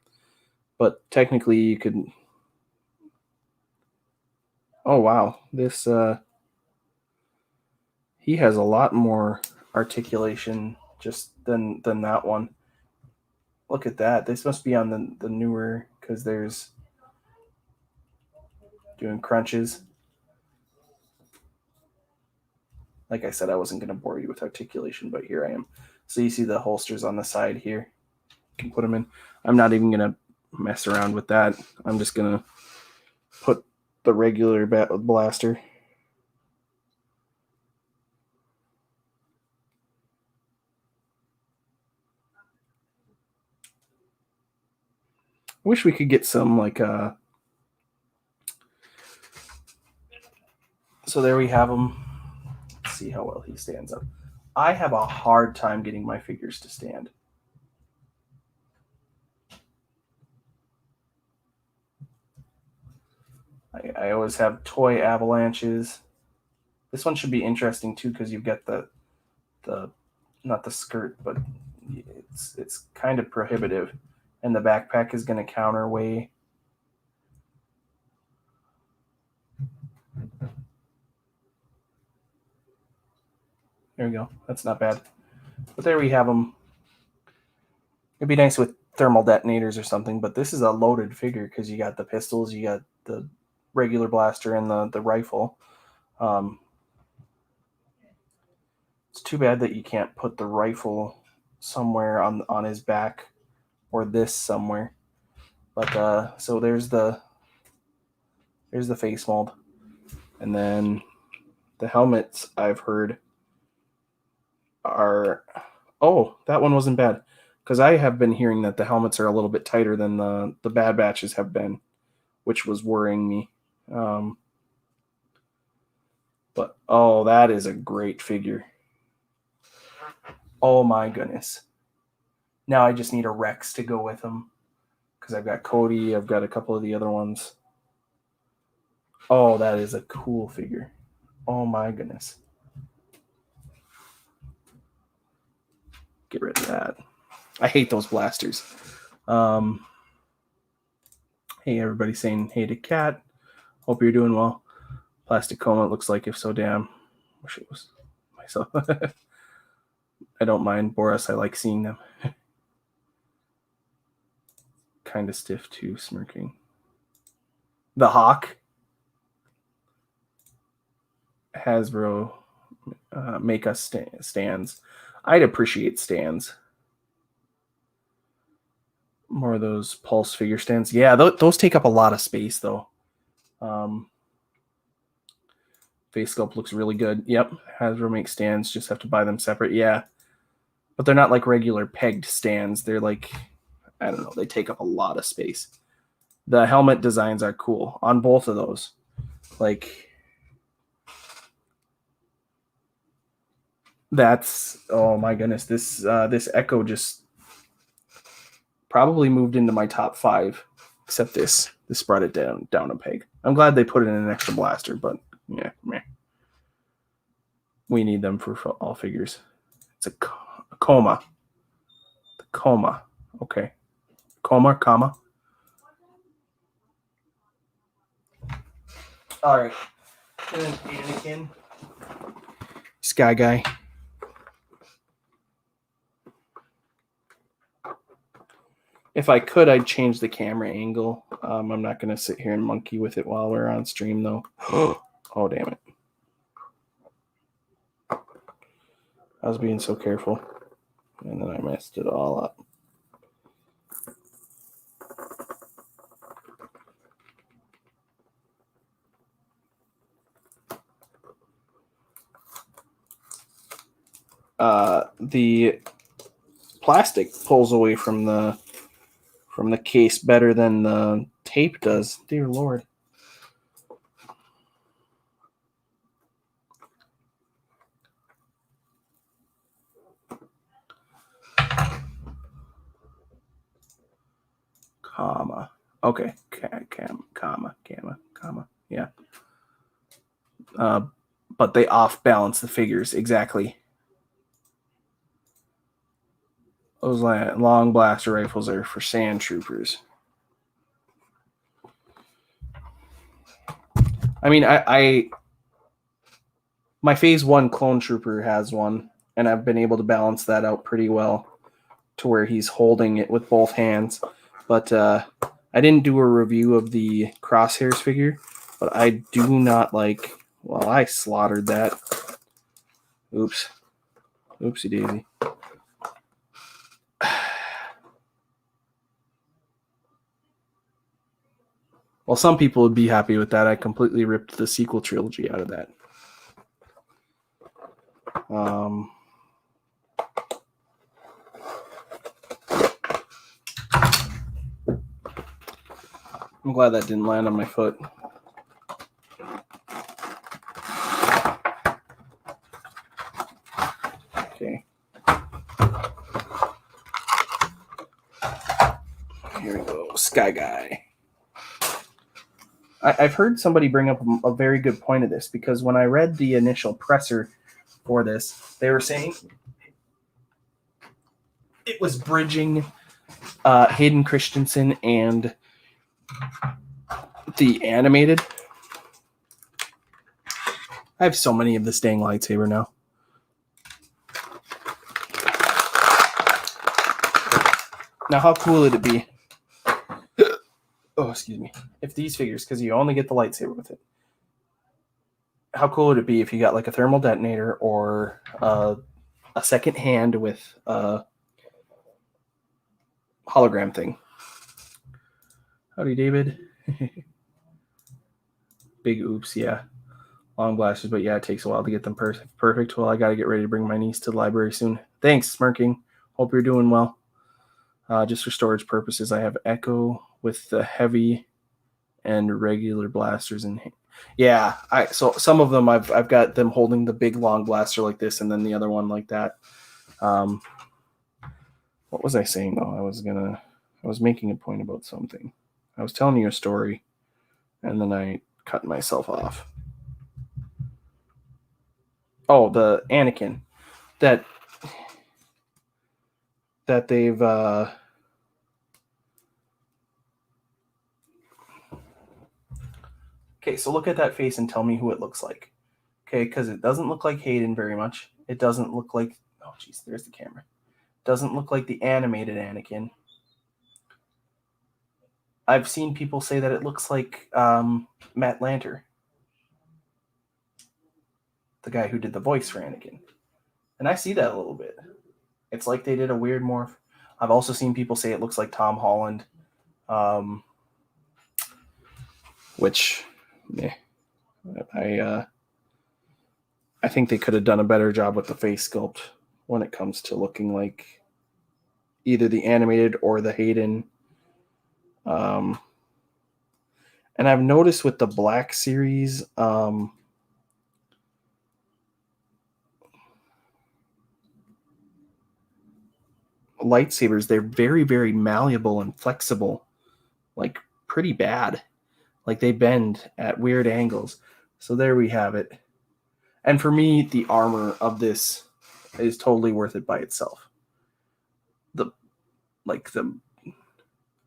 But technically you could... Oh, wow. This, he has a lot more articulation just than that one. Look at that. This must be on the newer, because there's doing crunches. Like I said, I wasn't going to bore you with articulation, but here I am. So you see the holsters on the side here. You can put them in. I'm not even going to mess around with that. I'm just going to put the regular blaster. Wish we could get some like so there we have him. Let's see how well he stands up. I have a hard time getting my figures to stand. I always have toy avalanches. This one should be interesting too, because you've got the not the skirt, but it's kind of prohibitive, and the backpack is going to counter way. There we go. That's not bad. But there we have them. It'd be nice with thermal detonators or something, but this is a loaded figure because you got the pistols, you got the regular blaster, and the rifle. It's too bad that you can't put the rifle somewhere on his back, or this somewhere. But so there's the face mold, and then the helmets I've heard are, oh, that one wasn't bad, because I have been hearing that the helmets are a little bit tighter than the Bad Batches have been, which was worrying me. But oh, that is a great figure. Oh my goodness. Now I just need a Rex to go with him, because I've got Cody, I've got a couple of the other ones. Oh, that is a cool figure. Oh my goodness. Get rid of that. I hate those blasters. Hey, everybody saying hey to Cat. Hope you're doing well. Plastic Coma, it looks like, if so, damn. Wish it was myself. I don't mind Boris. I like seeing them. Kind of stiff too, Smirking. The Hawk. Hasbro make us stands. I'd appreciate stands. More of those Pulse figure stands. Yeah, those take up a lot of space, though. Face sculpt looks really good. Yep, Hasbro makes stands. Just have to buy them separate. Yeah, but they're not like regular pegged stands. They're like, I don't know, they take up a lot of space. The helmet designs are cool on both of those. Like, that's, oh my goodness, this Echo just probably moved into my top 5, except this brought it down a peg. I'm glad they put it in an extra blaster, but yeah, meh. We need them for all figures. It's a coma. The coma. Okay. Coma, comma. All right. And then Anakin. Sky Guy. If I could, I'd change the camera angle I'm not going to sit here and monkey with it while we're on stream, though. Oh, damn it. I was being so careful, and then I messed it all up. The plastic pulls away from the case better than the tape does. Dear Lord. Comma. Okay. Comma. Yeah. But they off balance the figures exactly. Those long blaster rifles are for sand troopers. I mean, my phase 1 clone trooper has one, and I've been able to balance that out pretty well to where he's holding it with both hands. But I didn't do a review of the Crosshairs figure, but I do not like... Well, I slaughtered that. Oops. Oopsie daisy. Well, some people would be happy with that. I completely ripped the sequel trilogy out of that. I'm glad that didn't land on my foot. Okay. Here we go. Sky Guy. I've heard somebody bring up a very good point of this, because when I read the initial presser for this, they were saying it was bridging Hayden Christensen and the animated. I have so many of this dang lightsaber now. Now, how cool would it be? Oh, excuse me. If these figures, because you only get the lightsaber with it, how cool would it be if you got like a thermal detonator or a second hand with a hologram thing? Howdy, David. Big oops, yeah. Long blasters, but yeah, it takes a while to get them perfect. Well, I got to get ready to bring my niece to the library soon. Thanks, Smirking. Hope you're doing well. Just for storage purposes, I have Echo with the heavy and regular blasters in. Yeah, so some of them I've got them holding the big long blaster like this, and then the other one like that. What was I saying though? I was making a point about something. I was telling you a story, and then I cut myself off. Oh, the Anakin that they've okay, so look at that face and tell me who it looks like. Okay, because it doesn't look like Hayden very much. It doesn't look like... Oh, jeez, there's the camera. Doesn't look like the animated Anakin. I've seen people say that it looks like Matt Lanter, the guy who did the voice for Anakin. And I see that a little bit. It's like they did a weird morph. I've also seen people say it looks like Tom Holland, which... I think they could have done a better job with the face sculpt when it comes to looking like either the animated or the Hayden. And I've noticed with the Black Series, lightsabers, they're very, very malleable and flexible, like pretty bad. Like they bend at weird angles. So there we have it. And for me, the armor of this is totally worth it by itself. The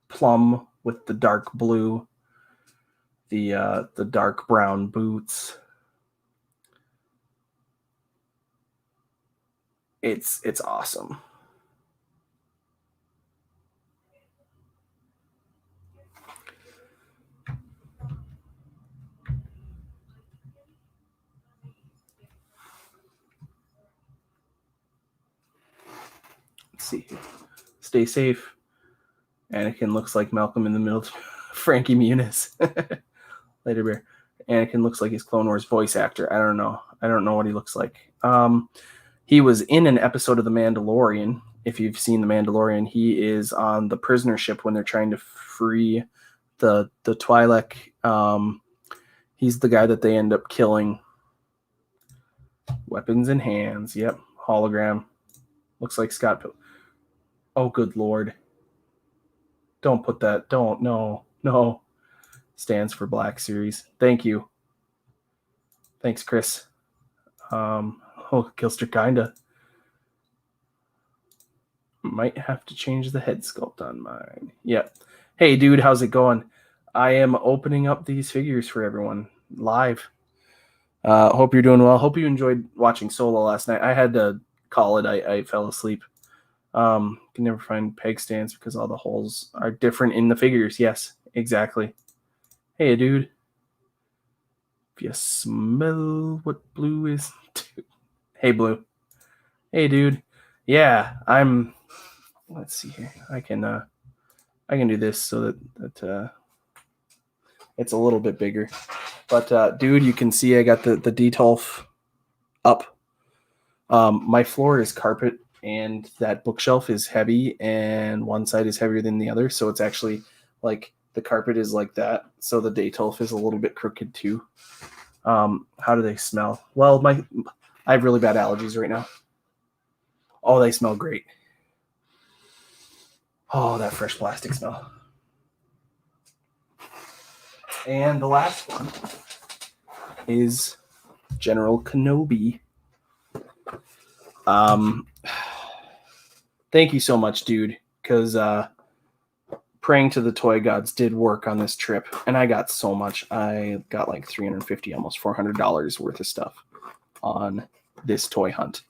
plum with the dark blue, the dark brown boots. It's awesome. see. Stay safe. Anakin looks like Malcolm in the Middle. Frankie Muniz. Later Bear. Anakin looks like his Clone Wars voice actor. I don't know what he looks like. He was in an episode of The Mandalorian. If you've seen The Mandalorian, he is on the prisoner ship when they're trying to free the Twi'lek. He's the guy that they end up killing. Weapons in hands. Yep. Hologram. Looks like Scott Pilgrim. Oh, good Lord. Don't put that. Don't. No. Stands for Black Series. Thank you. Thanks, Chris. Kilster kinda. Might have to change the head sculpt on mine. Yep. Hey, dude, how's it going? I am opening up these figures for everyone live. Hope you're doing well. Hope you enjoyed watching Solo last night. I had to call it. I fell asleep. Can never find peg stands because all the holes are different in the figures. Yes, exactly. Hey, dude. If you smell what blue is... Hey, Blue. Hey, dude. Yeah, I'm... Let's see here. I can do this so that it's a little bit bigger. But, dude, you can see I got the Detolf up. My floor is carpet, and that bookshelf is heavy, and one side is heavier than the other. So it's actually like the carpet is like that. So the Detolf is a little bit crooked too. How do they smell? Well, I have really bad allergies right now. Oh, they smell great. Oh, that fresh plastic smell. And the last one is General Kenobi. Thank you so much, dude, because praying to the toy gods did work on this trip, and I got so much. I got like $350, almost $400 worth of stuff on this toy hunt.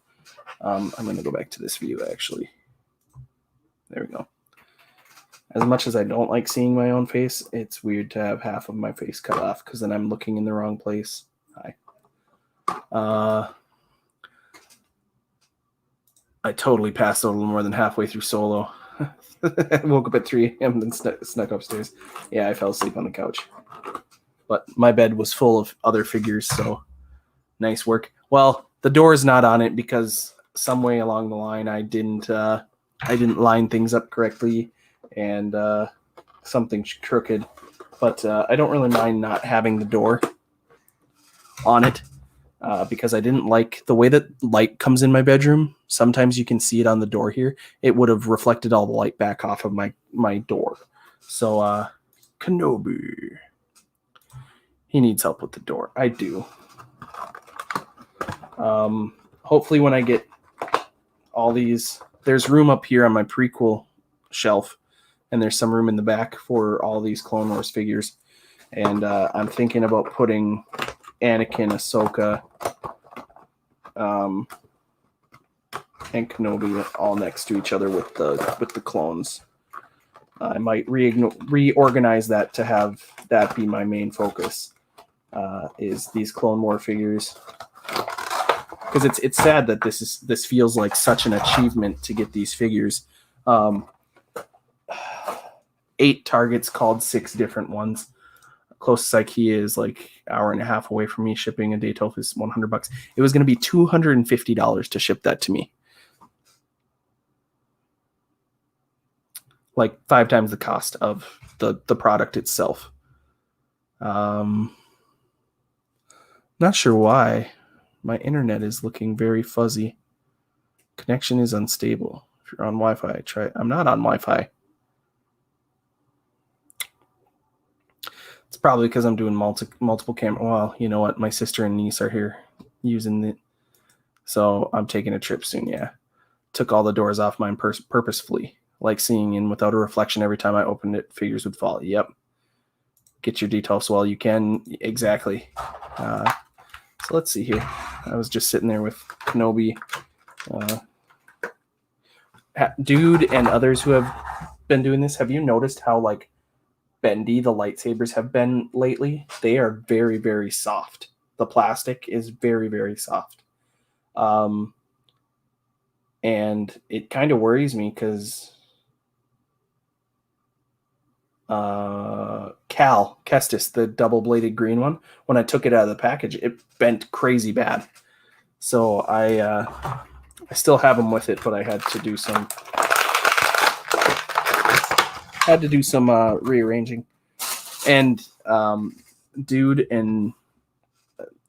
I'm going to go back to this view, actually. There we go. As much as I don't like seeing my own face, it's weird to have half of my face cut off because then I'm looking in the wrong place. Hi. I totally passed out a little more than halfway through Solo. I woke up at 3 a.m. and then snuck upstairs. Yeah, I fell asleep on the couch. But my bed was full of other figures, so nice work. Well, the door is not on it because some way along the line I didn't line things up correctly, and something's crooked. But I don't really mind not having the door on it. Because I didn't like the way that light comes in my bedroom. Sometimes you can see it on the door here. It would have reflected all the light back off of my door. So, Kenobi. He needs help with the door. I do. Hopefully when I get all these... There's room up here on my prequel shelf, and there's some room in the back for all these Clone Wars figures. And I'm thinking about putting Anakin, Ahsoka, and Kenobi all next to each other with the clones. I might reorganize that to have that be my main focus. Is these Clone War figures, because it's sad that this feels like such an achievement to get these figures. 8 targets called 6 different ones. Closest IKEA is like hour and a half away from me. Shipping a Detolf is $100. It was going to be $250 to ship that to me. Like 5 times the cost of the product itself. Not sure why. My internet is looking very fuzzy. Connection is unstable. If you're on Wi-Fi, try it. I'm not on Wi-Fi. It's probably because I'm doing multiple camera. Well, you know what? My sister and niece are here using it. So I'm taking a trip soon, yeah. Took all the doors off mine purposefully. Like seeing in without a reflection every time I opened it, figures would fall. Yep. Get your Detolfs while you can. Exactly. So let's see here. I was just sitting there with Kenobi. Dude and others who have been doing this, have you noticed how, like, bendy the lightsabers have been lately? They are very, very soft. The plastic is very, very soft. And it kind of worries me because Kestis, the double-bladed green one, when I took it out of the package, it bent crazy bad. So I still have them with it, but I had to do some rearranging. And Dude and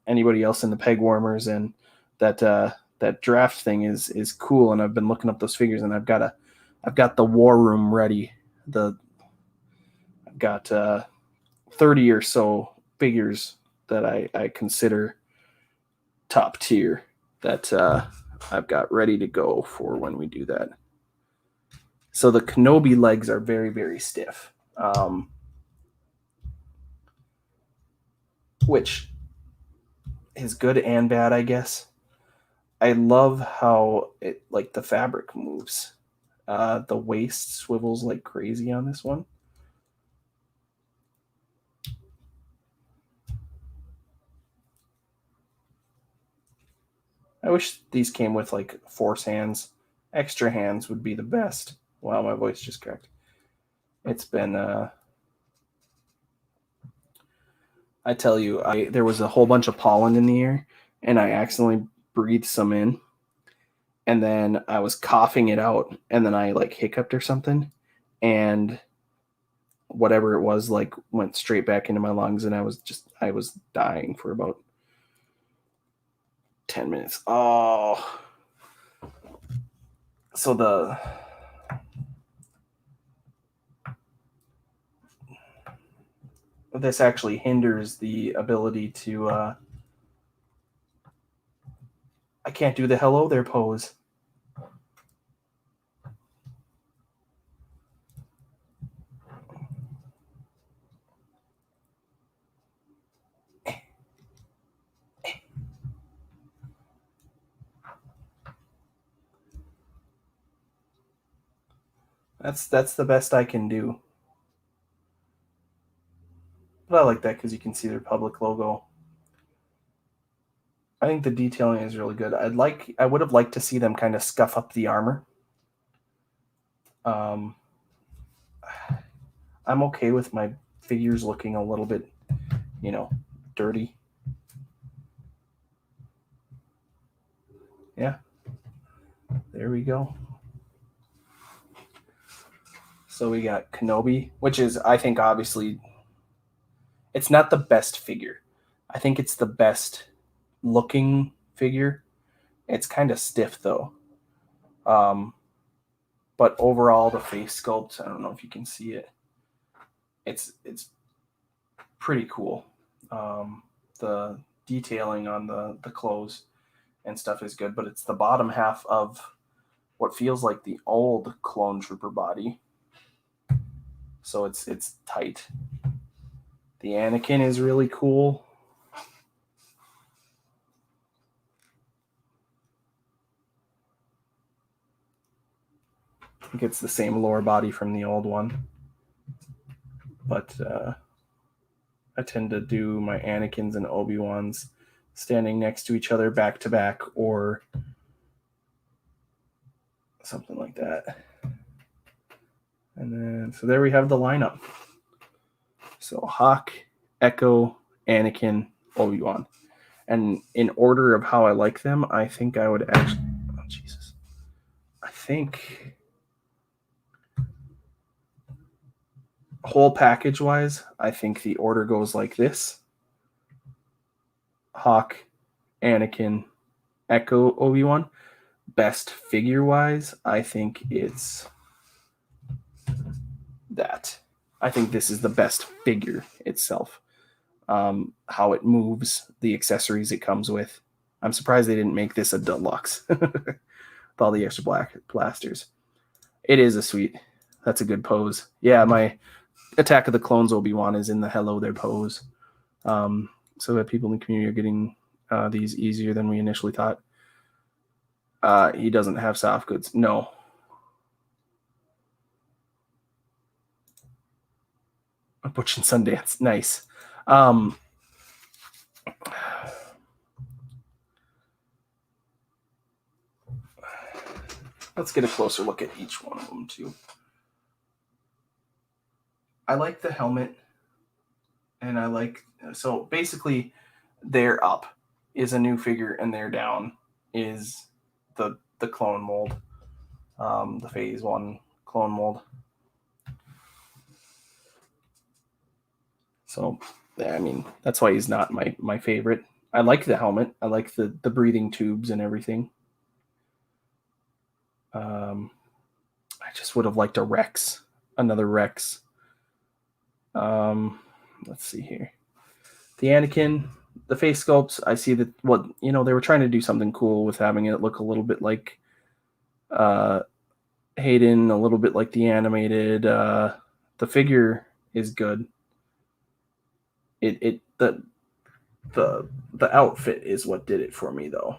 anybody else in the peg warmers and that draft thing is cool. And I've been looking up those figures, and I've got the war room ready. I've got 30 or so figures that I consider top tier that I've got ready to go for when we do that. So the Kenobi legs are very, very stiff, which is good and bad, I guess. I love how it like the fabric moves. The waist swivels like crazy on this one. I wish these came with like force hands. Extra hands would be the best. Wow, my voice just cracked. It's been I tell you, there was a whole bunch of pollen in the air, and I accidentally breathed some in, and then I was coughing it out, and then I like hiccuped or something, and whatever it was like went straight back into my lungs, and I was dying for about 10 minutes. Oh, so this actually hinders the ability to I can't do the hello there pose. That's the best I can do. But I like that because you can see their public logo. I think the detailing is really good. I would have liked to see them kind of scuff up the armor. I'm okay with my figures looking a little bit, dirty. Yeah. There we go. So we got Kenobi, which is, I think, obviously, it's not the best figure. I think it's the best looking figure. It's kind of stiff, though. But overall, the face sculpt, I don't know if you can see it. It's pretty cool. The detailing on the clothes and stuff is good, but it's the bottom half of what feels like the old clone trooper body. So it's tight. The Anakin is really cool. I think it's the same lower body from the old one. But I tend to do my Anakins and Obi-Wans standing next to each other back to back or something like that. And then, so there we have the lineup. So Hawk, Echo, Anakin, Obi-Wan. And in order of how I like them, I think I would actually... Oh, Jesus. I think... whole package-wise, I think the order goes like this. Hawk, Anakin, Echo, Obi-Wan. Best figure-wise, I think it's that. I think this is the best figure itself. How it moves, the accessories it comes with. I'm surprised they didn't make this a deluxe with all the extra black blasters. It is a sweet. That's a good pose. Yeah, my Attack of the Clones Obi-Wan is in the hello there pose. So that people in the community are getting these easier than we initially thought. He doesn't have soft goods. No. Butch and Sundance. Nice. Let's get a closer look at each one of them too. I like the helmet, and I like, so basically their up is a new figure and their down is the clone mold, the phase 1 clone mold. So I mean, that's why he's not my favorite. I like the helmet. I like the breathing tubes and everything. I just would have liked a Rex, another Rex. Let's see here. The Anakin, the face sculpts, I see that what they were trying to do something cool with having it look a little bit like Hayden, a little bit like the animated. The figure is good. The outfit is what did it for me, though.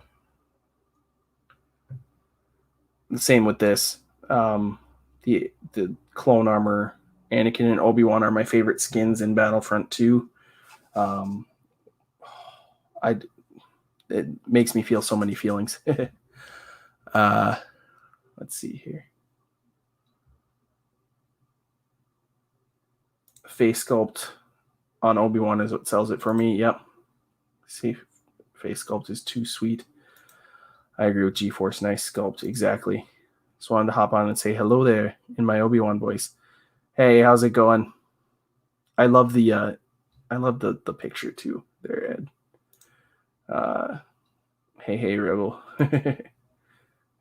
The same with this. The clone armor, Anakin and Obi-Wan are my favorite skins in Battlefront 2. It makes me feel so many feelings. Let's see here. Face sculpt on Obi-Wan is what sells it for me. Yep. See, face sculpt is too sweet. I agree with G-Force. Nice sculpt. Exactly. Just wanted to hop on and say hello there in my Obi-Wan voice. Hey, how's it going? I love the picture too there, Ed. Hey, Rebel.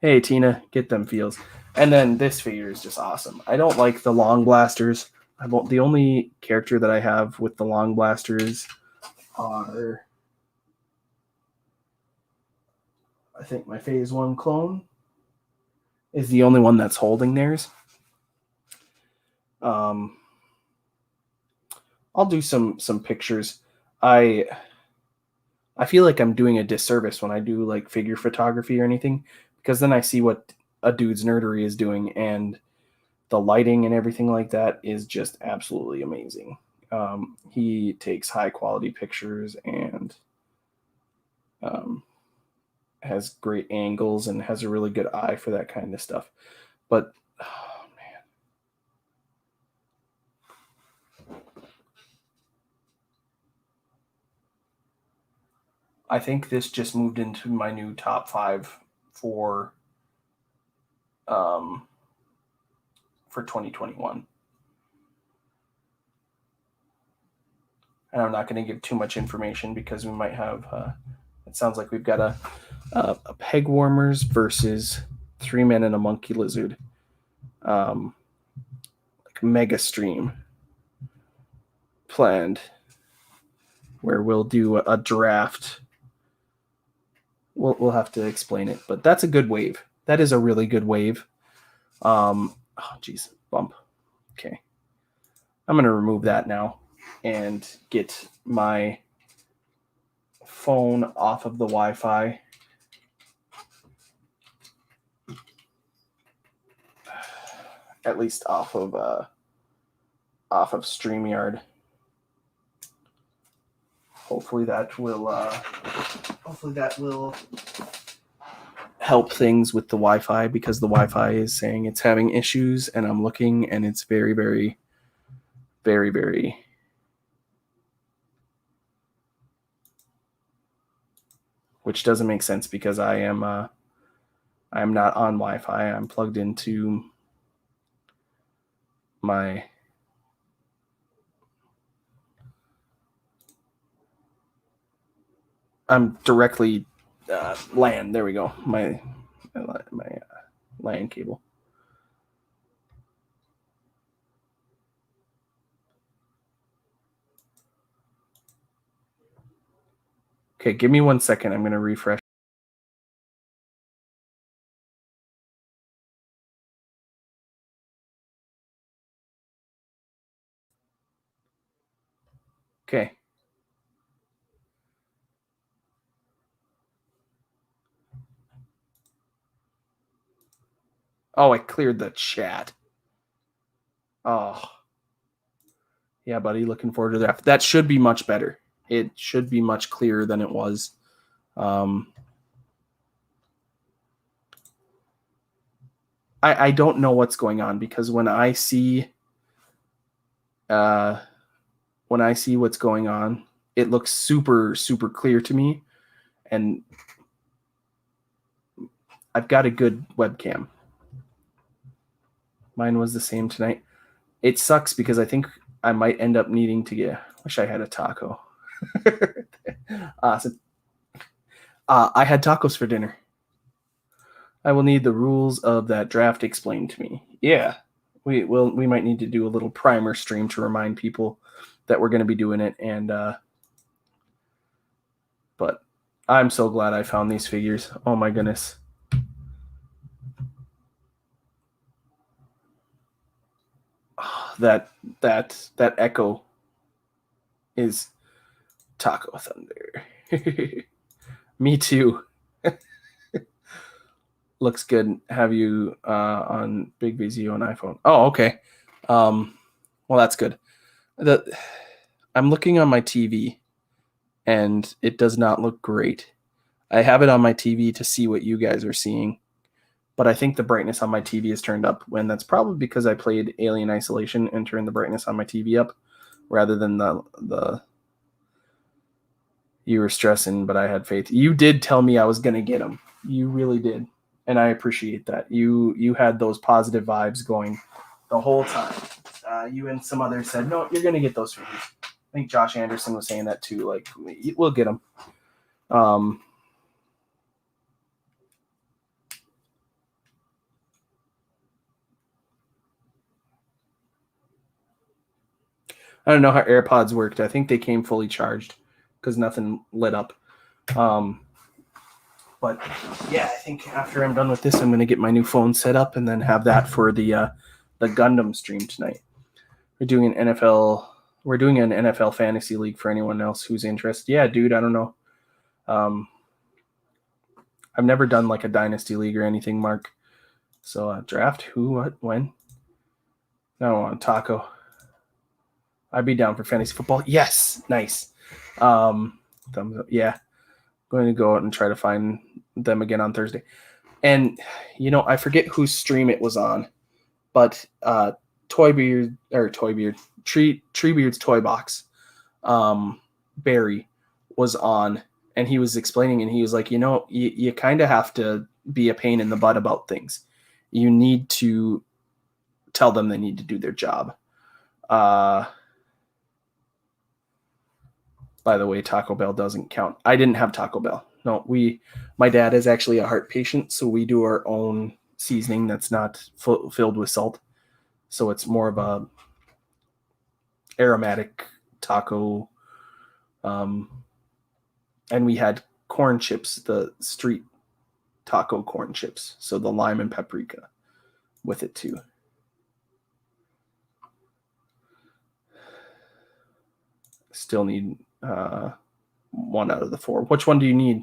Hey, Tina, get them feels. And then this figure is just awesome. I don't like the long blasters. The only character that I have with the long blasters are, I think my phase 1 clone is the only one that's holding theirs. I'll do some pictures. I feel like I'm doing a disservice when I do like figure photography or anything, because then I see what a dude's nerdery is doing, and the lighting and everything like that is just absolutely amazing. He takes high quality pictures and has great angles and has a really good eye for that kind of stuff. But oh man, I think this just moved into my new top 5 for 2021. And I'm not going to give too much information because we might have. It sounds like we've got a Peg Warmers versus 3 Men and a Monkey Lizard, like mega stream planned, where we'll do a draft. We'll have to explain it, but that's a good wave. That is a really good wave. Oh, geez, bump. Okay, I'm going to remove that now and get my phone off of the Wi-Fi. At least off of StreamYard. Hopefully that will help things with the Wi-Fi, because the Wi-Fi is saying it's having issues, and I'm looking and it's very, very, very, very which doesn't make sense because I'm not on Wi-Fi. I'm plugged into my I'm directly LAN. There we go. My LAN cable. Okay, give me 1 second. I'm going to refresh. Okay. Oh, I cleared the chat. Oh. Yeah, buddy. Looking forward to that. That should be much better. It should be much clearer than it was. I don't know what's going on, because when I see what's going on, it looks super, super clear to me. And I've got a good webcam. Mine was the same tonight. It sucks because I think I might end up needing to get. Wish I had a taco. I had tacos for dinner. I will need the rules of that draft explained to me. Yeah, we might need to do a little primer stream to remind people that we're going to be doing it. And but I'm so glad I found these figures. Oh my goodness. Oh, that echo is Taco Thunder. Me too. Looks good. Have you on Big VZO on iPhone? Oh, okay. Well, that's good. I'm looking on my TV, and it does not look great. I have it on my TV to see what you guys are seeing, but I think the brightness on my TV is turned up, when that's probably because I played Alien Isolation and turned the brightness on my TV up, rather than the you were stressing, but I had faith. You did tell me I was going to get them. You really did. And I appreciate that. You had those positive vibes going the whole time. You and some others said, no, you're going to get those figures. I think Josh Anderson was saying that too. Like, we'll get them. I don't know how AirPods worked. I think they came fully charged because nothing lit up. But yeah, I think after I'm done with this, I'm going to get my new phone set up and then have that for the Gundam stream tonight. We're doing an NFL fantasy league for anyone else who's interested. Yeah, dude, I don't know. I've never done like a dynasty league or anything, Mark. So draft, who, what, when? I don't want taco. I'd be down for fantasy football. Yes, nice. Thumbs up. Yeah, going to go out and try to find them again on Thursday. And I forget whose stream it was on, but Treebeard's Toy Box, Barry was on, and he was explaining, and he was like, you kind of have to be a pain in the butt about things. You need to tell them they need to do their job. By the way, Taco Bell doesn't count. I didn't have Taco Bell. No, my dad is actually a heart patient, so we do our own seasoning that's not filled with salt. So it's more of a aromatic taco. And we had corn chips, the street taco corn chips. So the lime and paprika with it too. Still need 1 out of the 4. Which one do you need?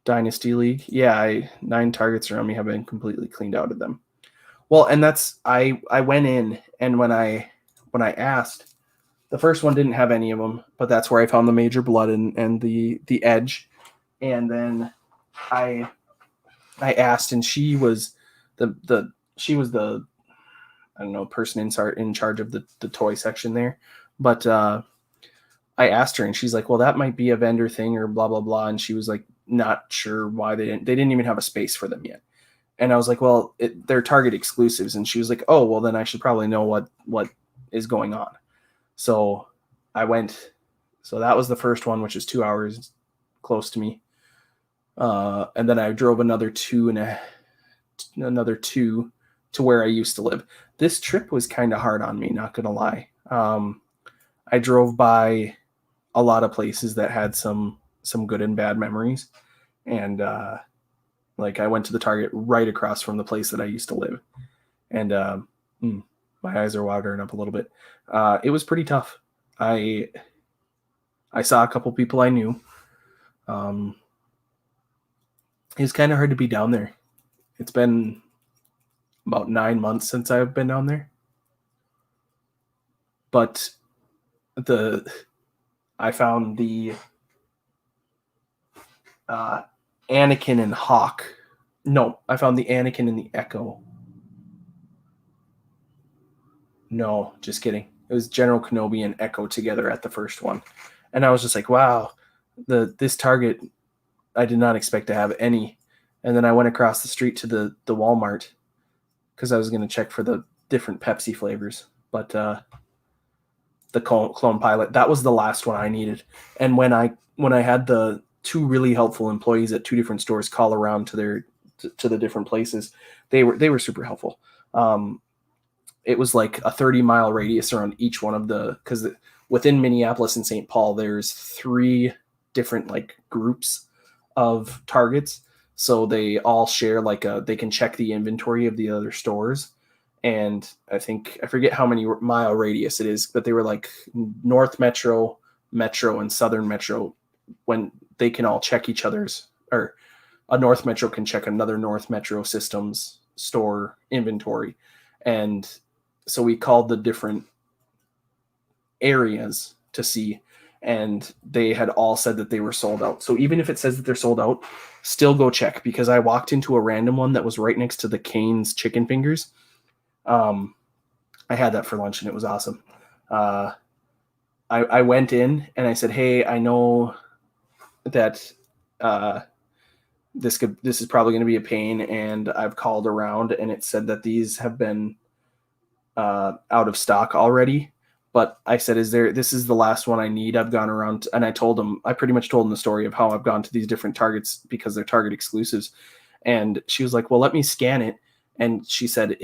Dynasty League? Yeah, 9 targets around me have been completely cleaned out of them. Well, and that's I went in, and when I asked, the first one didn't have any of them, but that's where I found the Major Blood and the Edge. And then I asked, and she was the I don't know, person in charge of the toy section there, but I asked her, and she's like, well, that might be a vendor thing or blah, blah, blah. And she was like, not sure why they didn't even have a space for them yet. And I was like, well, they're Target exclusives. And she was like, oh, well, then I should probably know what is going on. So I went, so that was the first one, which is 2 hours close to me. And then I drove another two to where I used to live. This trip was kind of hard on me, not going to lie. I drove by a lot of places that had some good and bad memories. And like I went to the Target right across from the place that I used to live. And my eyes are watering up a little bit. It was pretty tough. I saw a couple people I knew. It was kind of hard to be down there. It's been about 9 months since I've been down there. But I found the Anakin and Hawk No, I found the Anakin and the Echo. No, just kidding. It was General Kenobi and Echo together at the first one. And I was just like, wow, this Target, I did not expect to have any. And then I went across the street to the Walmart because I was going to check for the different Pepsi flavors. But the Clone Pilot, that was the last one I needed. And when I had the two really helpful employees at two different stores call around to the different places, they were super helpful. It was like a 30-mile radius around each one of because within Minneapolis and St. Paul, there's 3 different like groups of Targets. So they all share they can check the inventory of the other stores. And I forget how many mile radius it is, but they were like North Metro, Metro, and Southern Metro, when they can all check each other's, or a North Metro can check another North Metro Systems store inventory. And so we called the different areas to see, and they had all said that they were sold out. So even if it says that they're sold out, still go check, because I walked into a random one that was right next to the Cane's chicken fingers. I had that for lunch and it was awesome. I went in and I said, hey, I know that this is probably going to be a pain, and I've called around and it said that these have been out of stock already. But I said, this is the last one I need. I've gone around, and I pretty much told them the story of how I've gone to these different Targets because they're Target exclusives. And she was like, well, let me scan it. And she said,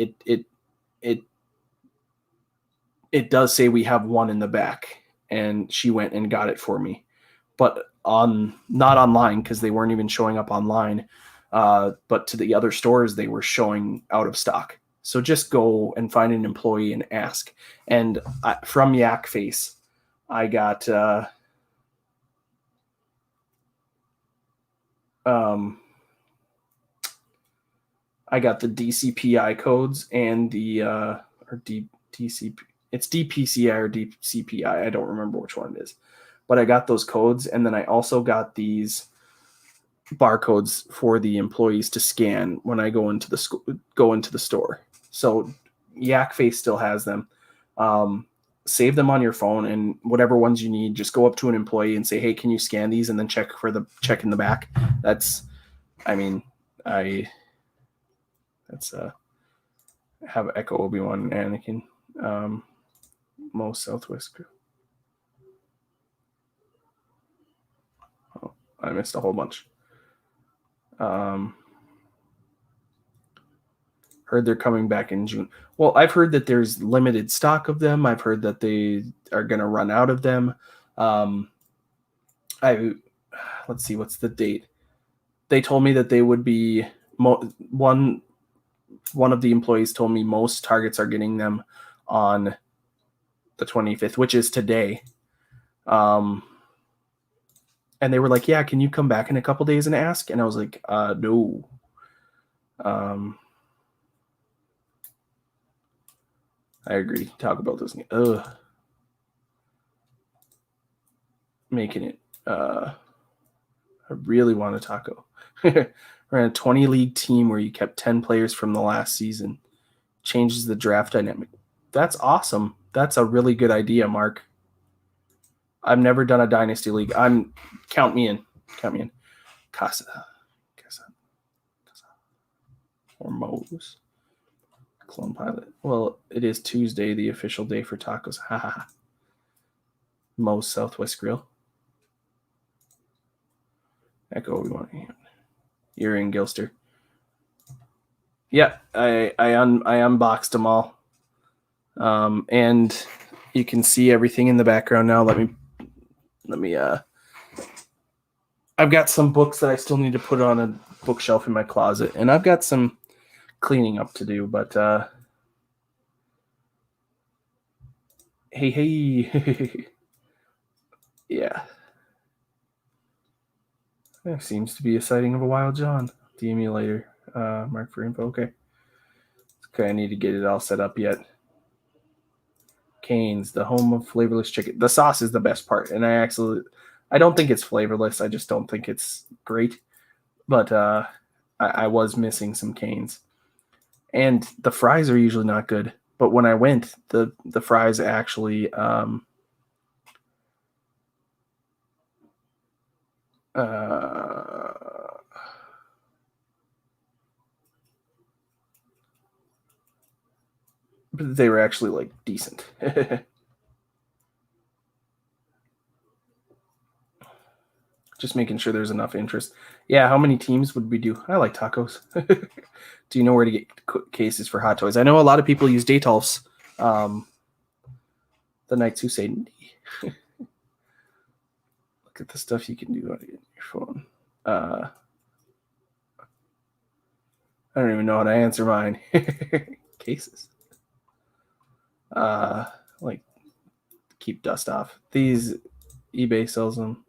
it does say we have one in the back. And she went and got it for me, but not online, because they weren't even showing up online. But to the other stores, they were showing out of stock. So just go and find an employee and ask. And from Yak Face, I got I got the DCPI codes and the or DCP. It's DPCI or DCPI. I don't remember which one it is, but I got those codes, and then I also got these barcodes for the employees to scan when I go into the store. So Yak Face still has them. Save them on your phone, and whatever ones you need, just go up to an employee and say, hey, can you scan these, and then check in the back. Have Echo, Obi-Wan, and Anakin. Most Southwest Grill. Oh, I missed a whole bunch. Heard they're coming back in June. Well, I've heard that there's limited stock of them. I've heard that they are going to run out of them. Let's see, what's the date? They told me that they would be one of the employees told me most Targets are getting them on the 25th, which is today. And they were like, yeah, can you come back in a couple days and ask? And I was like, no. I agree. Talk about this. Making it. I really want a taco. We're in a 20 league team where you kept 10 players from the last season. Changes the draft dynamic. That's awesome. That's a really good idea, Mark. I've never done a dynasty league. Count me in. Casa. Or Moe's. Clone Pilot. Well, it is Tuesday, the official day for tacos. Ha ha ha. Moe's Southwest Grill. Echo, we want to. You're in Gilster. Yeah, I unboxed them all. And you can see everything in the background now. Let me I've got some books that I still need to put on a bookshelf in my closet, and I've got some cleaning up to do, but hey. Yeah. There seems to be a sighting of a wild John. The emulator. Mark for info. Okay, I need to get it all set up yet. Cane's, the home of flavorless chicken. The sauce is the best part, and I don't think it's flavorless. I just don't think it's great. But I was missing some canes. And the fries are usually not good. But when I went, the fries actually they were actually like decent. Just making sure there's enough interest. Yeah, how many teams would we do? I like tacos. Do you know where to get cases for hot toys? I know a lot of people use Detolfs. The Knights who say look at the stuff you can do on your phone. I don't even know how to answer mine. Cases. Like keep dust off. These eBay sells them.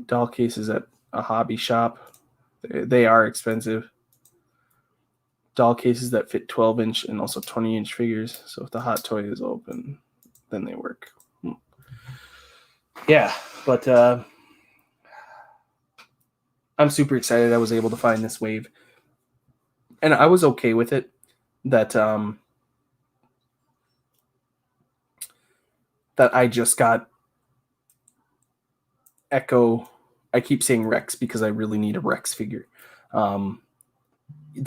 Doll cases at a hobby shop. They are expensive. Doll cases that fit 12-inch and also 20-inch figures. So if the hot toy is open, then they work. Yeah, but I'm super excited I was able to find this wave. And I was okay with it that that I just got Echo. I keep saying Rex because I really need a Rex figure. The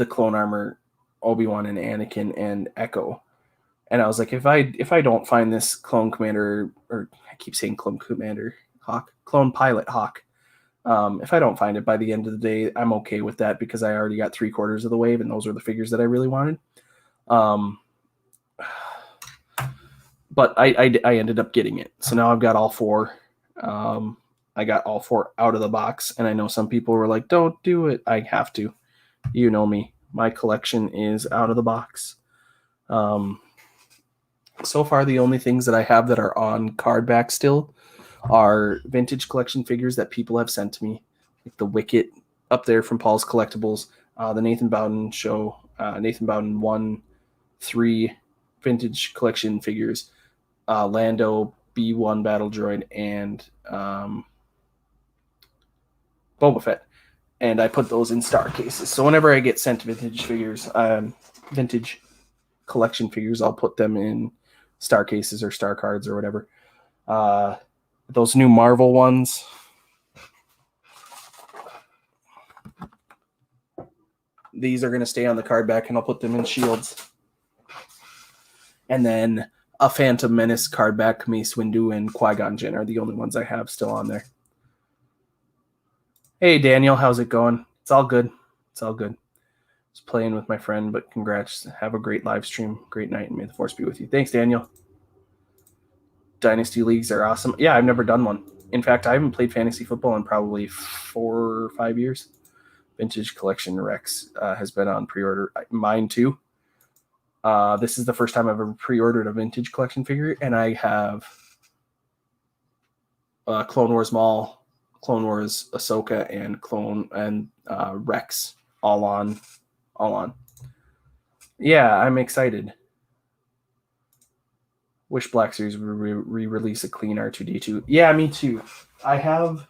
Clone Armor, Obi-Wan and Anakin and Echo. And I was like, if I don't find this Clone Commander, or I keep saying Clone Commander Hawk, Clone Pilot Hawk, if I don't find it by the end of the day, I'm okay with that because I already got 3/4 of the wave, and those were the figures that I really wanted. But I ended up getting it, so now I've got all four. I got all four out of the box, and I know some people were like, "Don't do it." I have to. You know me. My collection is out of the box. So far, the only things that I have that are on card back still are vintage collection figures that people have sent to me, like the Wicket up there from Paul's Collectibles, the Nathan Bowden show, Nathan Bowden 1-3 vintage collection figures, Lando, B1 Battle Droid, and Boba Fett. And I put those in star cases. So whenever I get sent vintage figures, vintage collection figures, I'll put them in star cases or star cards or whatever. Those new Marvel ones, these are going to stay on the card back, and I'll put them in shields. And then a Phantom Menace card back, Mace Windu and Qui-Gon Jinn are the only ones I have still on there. Hey, Daniel, how's it going? It's all good. It's all good. Just playing with my friend, but congrats. Have a great live stream. Great night, and may the force be with you. Thanks, Daniel. Dynasty leagues are awesome. Yeah, I've never done one. In fact, I haven't played fantasy football in probably 4 or 5 years. Vintage Collection Rex has been on pre-order. Mine too. This is the first time I've ever pre-ordered a vintage collection figure, and I have Clone Wars Maul, Clone Wars Ahsoka, and Rex all on. Yeah, I'm excited. Wish Black Series would re-release a clean R2-D2. Yeah, me too. I have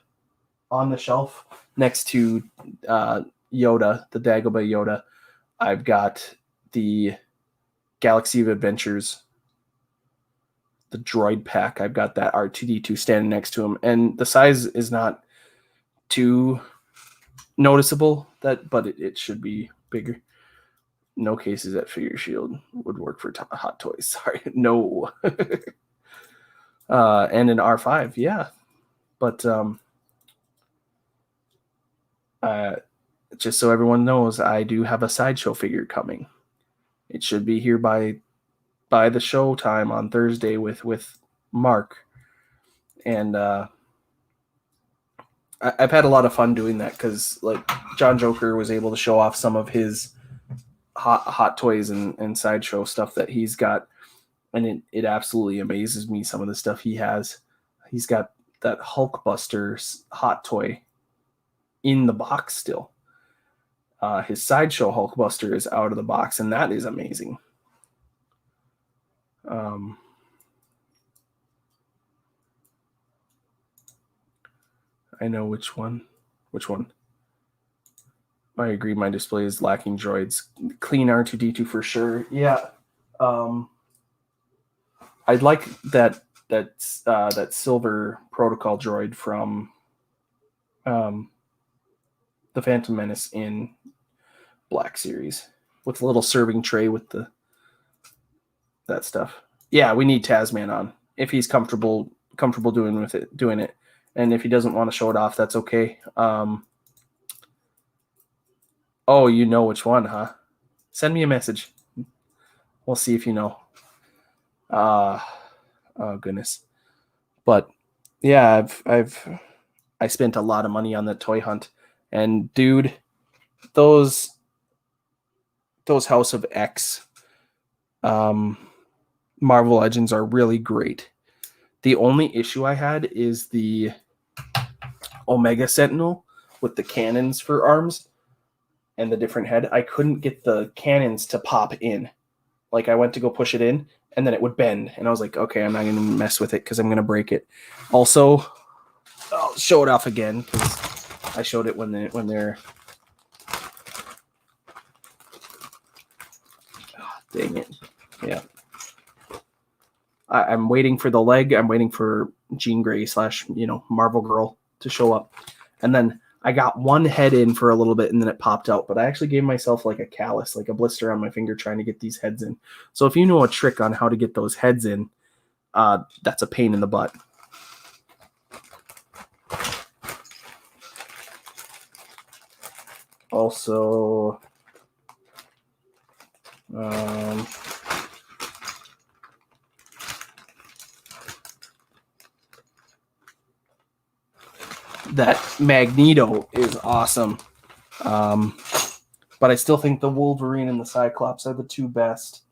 on the shelf next to Yoda, the Dagobah Yoda, I've got the Galaxy of Adventures, the droid pack. I've got that R2-D2 standing next to him, and the size is not too noticeable, but it should be bigger. No cases at Figure Shield would work for Hot Toys. Sorry, no. And an R5, yeah, but just so everyone knows, I do have a sideshow figure coming. It should be here by the show time on Thursday with Mark, and I've had a lot of fun doing that because like John Joker was able to show off some of his hot toys and sideshow stuff that he's got, and it absolutely amazes me some of the stuff he has. He's got that Hulkbuster hot toy in the box still. His sideshow Hulkbuster is out of the box, and that is amazing. I know which one. Which one? I agree. My display is lacking droids. Clean R2D2 for sure. Yeah. I'd like that silver protocol droid from the Phantom Menace in Black Series with a little serving tray with that stuff. Yeah, we need Tazman on if he's comfortable doing it, and if he doesn't want to show it off, that's okay. Oh, you know which one, huh? Send me a message. We'll see if you know. Oh goodness. But yeah, I spent a lot of money on that toy hunt, and dude, those House of X Marvel Legends are really great. The only issue I had is the Omega Sentinel with the cannons for arms and the different head. I couldn't get the cannons to pop in. Like, I went to go push it in, and then it would bend. And I was like, okay, I'm not going to mess with it because I'm going to break it. Also, I'll show it off again because I showed it when they're... Oh, dang it. Yeah. I'm waiting for the leg. I'm waiting for Jean Grey / Marvel Girl to show up. And then I got one head in for a little bit, and then it popped out. But I actually gave myself like a callus, like a blister on my finger trying to get these heads in. So if you know a trick on how to get those heads in, that's a pain in the butt. Also, that Magneto is awesome. But I still think the Wolverine and the Cyclops are the two best.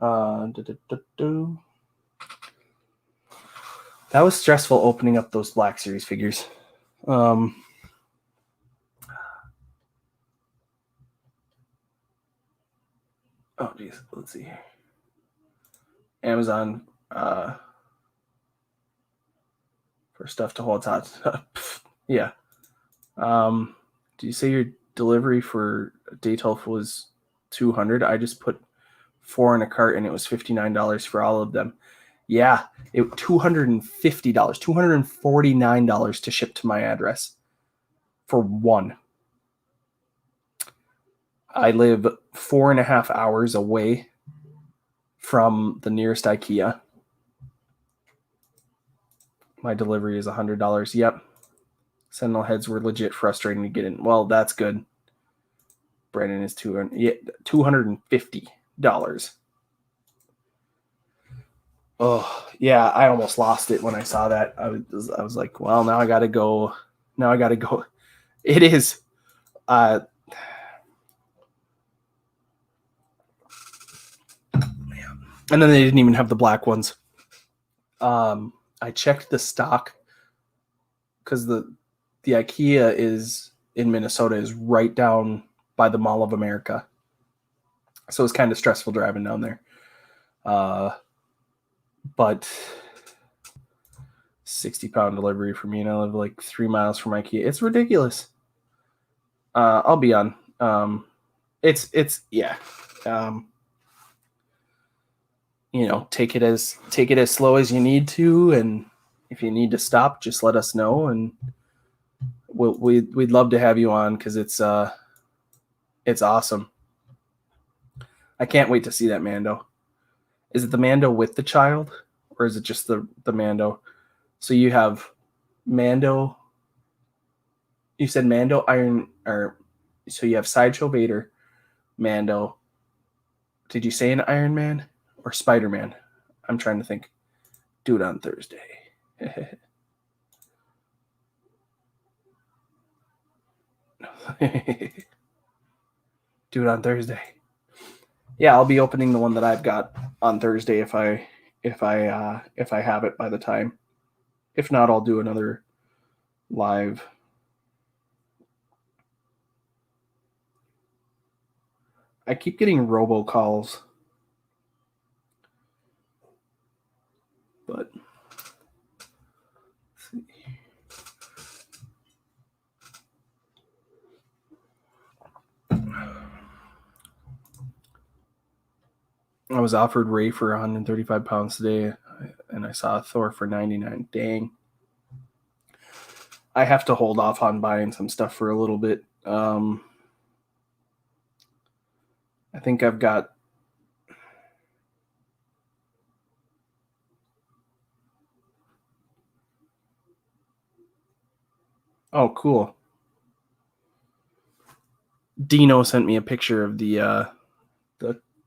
That was stressful opening up those Black Series figures. Oh, geez. Let's see here. Amazon for stuff to hold hot. Yeah. Do you say your delivery for Detolf was $200? I just put 4 in a cart and it was $59 for all of them. Yeah, it $250, $249 to ship to my address for one. I live 4.5 hours away from the nearest IKEA. My delivery is $100. Yep. Sentinel heads were legit frustrating to get in. Well, that's good. Brandon is $250. Oh, yeah, I almost lost it when I saw that. I was like, well, now I got to go. It is. And then they didn't even have the black ones. I checked the stock because the IKEA is in Minnesota is right down by the Mall of America. So it's kind of stressful driving down there. But 60-pound delivery for me, and I live like 3 miles from IKEA. It's ridiculous. I'll be on. It's yeah. Take it as slow as you need to, and if you need to stop, just let us know, and we'd love to have you on because it's awesome. I can't wait to see that Mando. Is it the Mando with the child, or is it just the Mando? So you have Mando. You said Mando so you have Sideshow Vader, Mando. Did you say an Iron Man or Spider-Man? I'm trying to think. Do it on Thursday. Do it on Thursday. Yeah, I'll be opening the one that I've got on Thursday if I have it by the time. If not, I'll do another live. I keep getting robocalls, but let's see. I was offered Ray for 135 pounds today, and I saw Thor for 99. Dang. I have to hold off on buying some stuff for a little bit. I think I've got... Oh, cool. Dino sent me a picture of the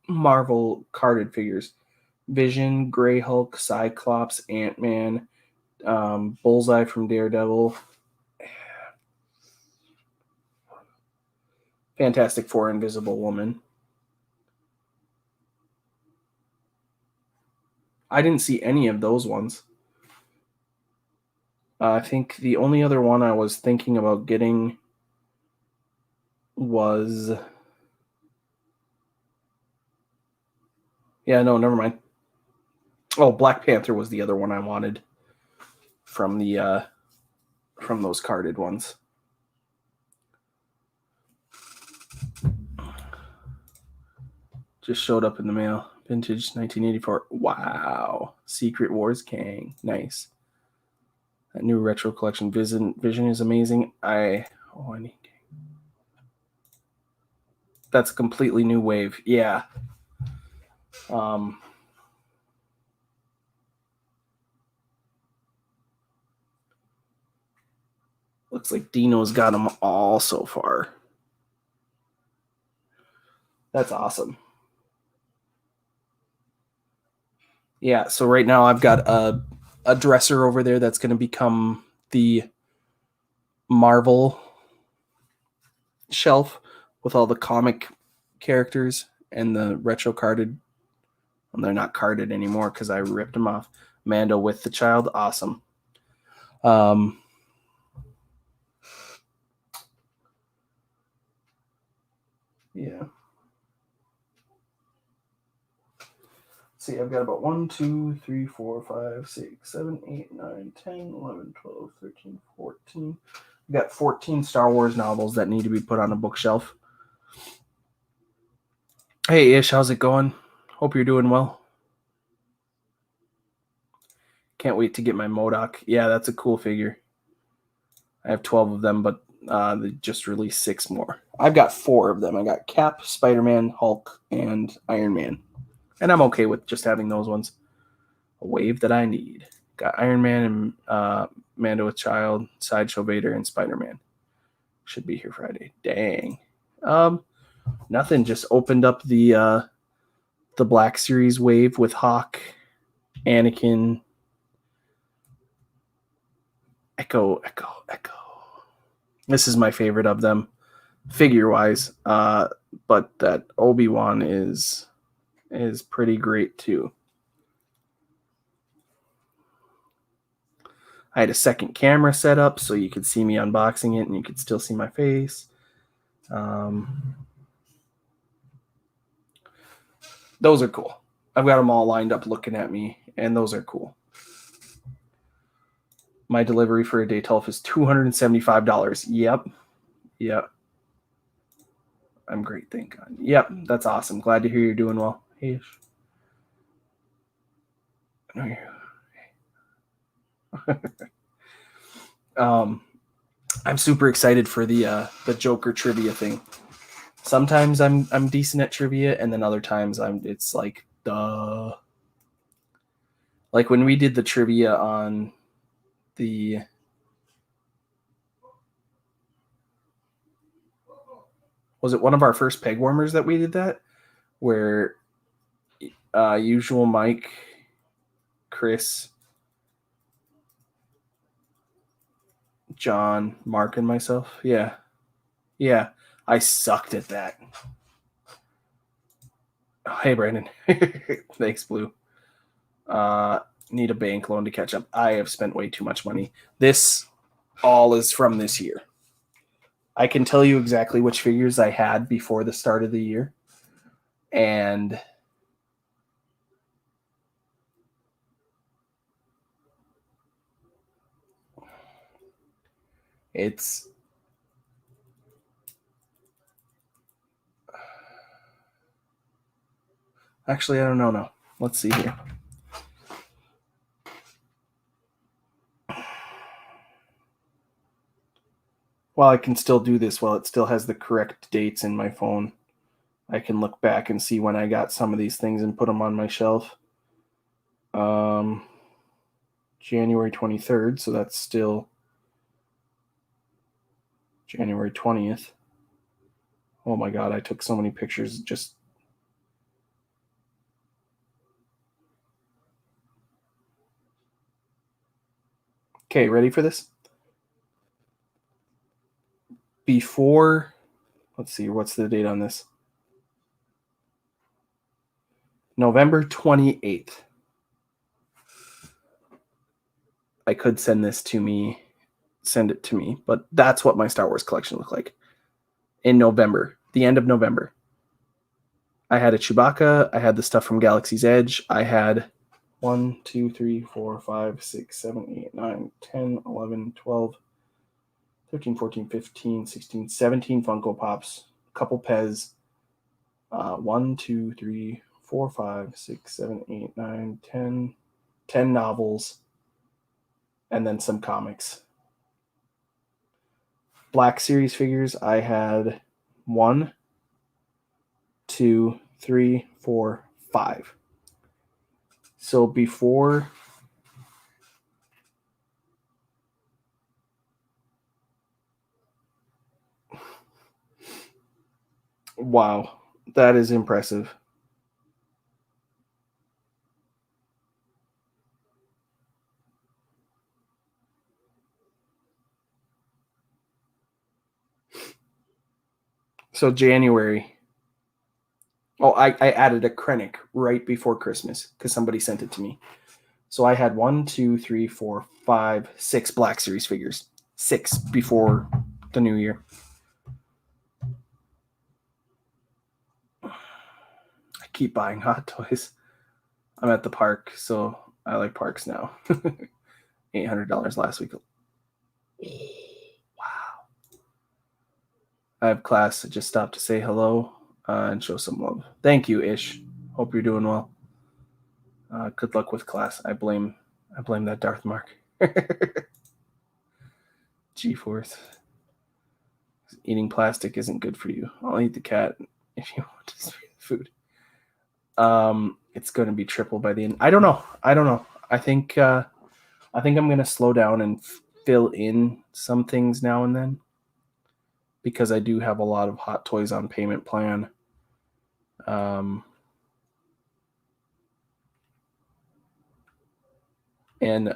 Marvel carded figures. Vision, Grey Hulk, Cyclops, Ant-Man, Bullseye from Daredevil, Fantastic Four, Invisible Woman. I didn't see any of those ones. I think the only other one I was thinking about getting was... Yeah, no, never mind. Oh, Black Panther was the other one I wanted from the from those carded ones. Just showed up in the mail. Vintage 1984. Wow. Secret Wars Kang. Nice. That new retro collection Vision is amazing. I need... That's a completely new wave. Yeah. Looks like Dino's got them all so far. That's awesome. Yeah, so right now I've got a dresser over there that's going to become the Marvel shelf with all the comic characters and the retro carded. Well, they're not carded anymore because I ripped them off. Mando with the child, awesome. Yeah. See, I've got about 1, 2, 3, 4, 5, 6, 7, 8, 9, 10, 11, 12, 13, 14. I've got 14 Star Wars novels that need to be put on a bookshelf. Hey, Ish, how's it going? Hope you're doing well. Can't wait to get my MODOK. Yeah, that's a cool figure. I have 12 of them, but they just released 6 more. I've got 4 of them. I got Cap, Spider-Man, Hulk, and Iron Man. And I'm okay with just having those ones. A wave that I need. Got Iron Man and Mando with Child, Sideshow Vader, and Spider-Man. Should be here Friday. Dang. Nothing. Just opened up the Black Series wave with Hawk, Anakin, Echo. This is my favorite of them, figure-wise. But that Obi-Wan is pretty great too. I had a second camera set up so you could see me unboxing it and you could still see my face. Those are cool. I've got them all lined up looking at me, and those are cool. My delivery for a Detolf is $275. Yep. I'm great, thank God. Yep, that's awesome. Glad to hear you're doing well. Hey. I'm super excited for the Joker trivia thing. Sometimes I'm decent at trivia, and then other times it's like duh. Like when we did the trivia on the was it one of our first peg warmers that we did that, where usual Mike, Chris, John, Mark, and myself. Yeah. I sucked at that. Oh, hey, Brandon. Thanks, Blue. Need a bank loan to catch up. I have spent way too much money. This all is from this year. I can tell you exactly which figures I had before the start of the year. And it's Actually, I don't know now. Let's see here. Well, I can still do this while it still has the correct dates in my phone. I can look back and see when I got some of these things and put them on my shelf. January 23rd, so that's still January 20th. Oh my god, I took so many pictures just... Okay, ready for this? Before, let's see, what's the date on this? November 28th. I could send it to me, but that's what my Star Wars collection looked like in November, the end of November. I had a Chewbacca, I had the stuff from Galaxy's Edge, I had 1, 2, 3, 4, 5, 6, 7, 8, 9, 10, 11, 12, 13, 14, 15, 16, 17 Funko Pops, a couple Pez, 1, 2, 3, 4, 5, 6, 7, 8, 9, 10 novels, and then some comics. Black Series figures, I had 1, 2, 3, 4, 5. So before... Wow, that is impressive. So January. Oh, I added a Krennic right before Christmas because somebody sent it to me. So I had 1, 2, 3, 4, 5, 6 Black Series figures. 6 before the new year. I keep buying Hot Toys. I'm at the park, so I like parks now. $800 last week. Wow. I have class. I just stopped to say hello and show some love. Thank you, Ish. Hope you're doing well. Good luck with class. I blame that Darth Mark. G-Force. Eating plastic isn't good for you. I'll eat the cat if you want to spray the food. It's going to be triple by the end. I don't know. I think I'm going to slow down and fill in some things now and then because I do have a lot of Hot Toys on payment plan. And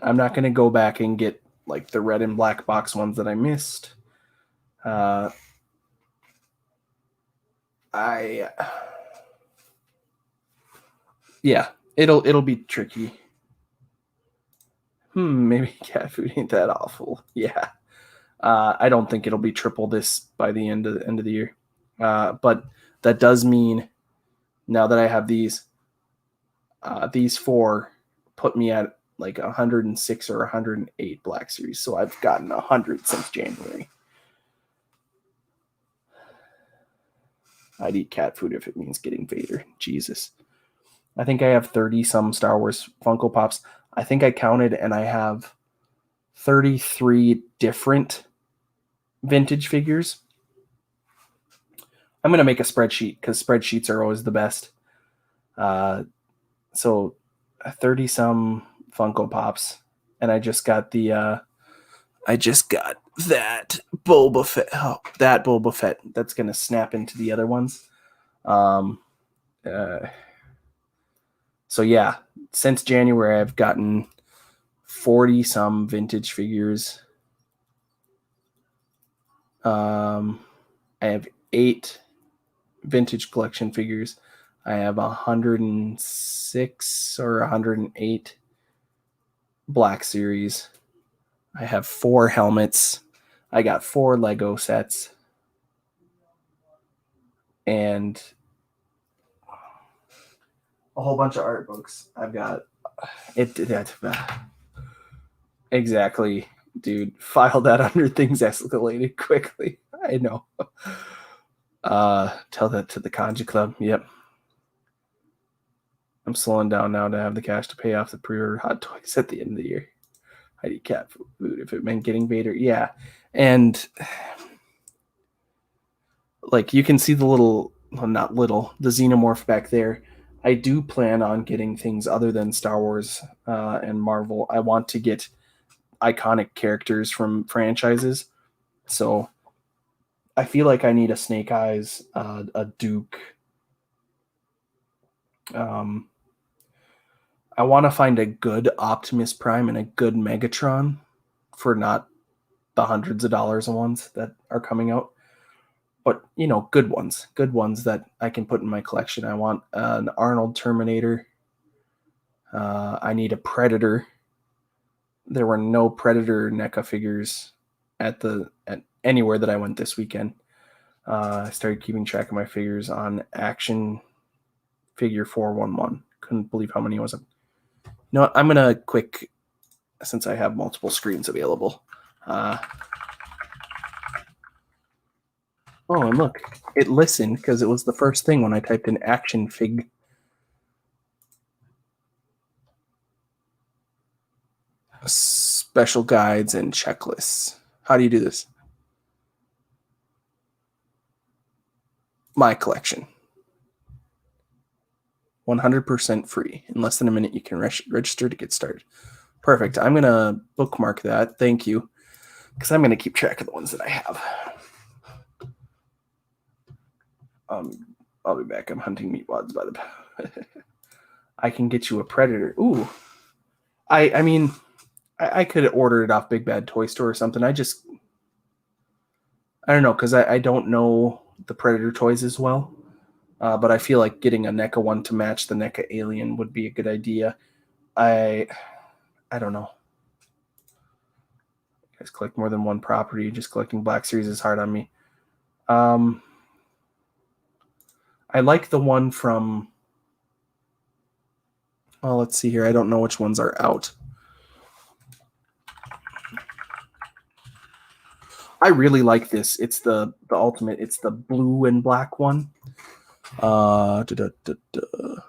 I'm not going to go back and get like the red and black box ones that I missed. Yeah, it'll be tricky. Maybe cat food ain't that awful. Yeah. I don't think it'll be triple this by the end of the year. But that does mean now that I have these 4 put me at like 106 or 108 Black Series. So I've gotten 100 since January. I'd eat cat food if it means getting Vader. Jesus. I think I have 30 some Star Wars Funko Pops. I think I counted and I have 33 different vintage figures. I'm going to make a spreadsheet because spreadsheets are always the best. So 30 some Funko Pops, and I just got that Boba Fett. Oh, that Boba Fett that's going to snap into the other ones. So yeah, since January I've gotten 40 some vintage figures. I have 8 vintage collection figures. I have 106 or 108 Black Series. I have 4 helmets. I got 4 Lego sets. And a whole bunch of art books. I've got it. Exactly, dude. File that under things escalated quickly. I know. Tell that to the Kanji Club. Yep. I'm slowing down now to have the cash to pay off the pre-order hot toys at the end of the year. I'd eat cat food if it meant getting Vader. Yeah. And like you can see the little, well, not little, the xenomorph back there. I do plan on getting things other than Star Wars and Marvel. I want to get iconic characters from franchises. So I feel like I need a Snake Eyes, a Duke. I want to find a good Optimus Prime and a good Megatron for not the hundreds of dollars of ones that are coming out. But, good ones that I can put in my collection. I want an Arnold Terminator. I need a Predator. There were no Predator NECA figures at anywhere that I went this weekend. I started keeping track of my figures on Action Figure 411. Couldn't believe how many it was. I'm going to since I have multiple screens available. Oh, and look, it listened because it was the first thing when I typed in Action Fig. Special guides and checklists. How do you do this? My collection. 100% free. In less than a minute, you can register to get started. Perfect. I'm going to bookmark that. Thank you. Because I'm going to keep track of the ones that I have. I'll be back. I'm hunting meat wads by the... I can get you a Predator. Ooh. I mean, I could order it off Big Bad Toy Store or something. I don't know, because I don't know the Predator toys as well. But I feel like getting a NECA one to match the NECA Alien would be a good idea. I don't know. You guys collect more than one property. Just collecting Black Series is hard on me. I like the one from... Oh, let's see here. I don't know which ones are out. I really like this. It's the ultimate. It's the blue and black one. The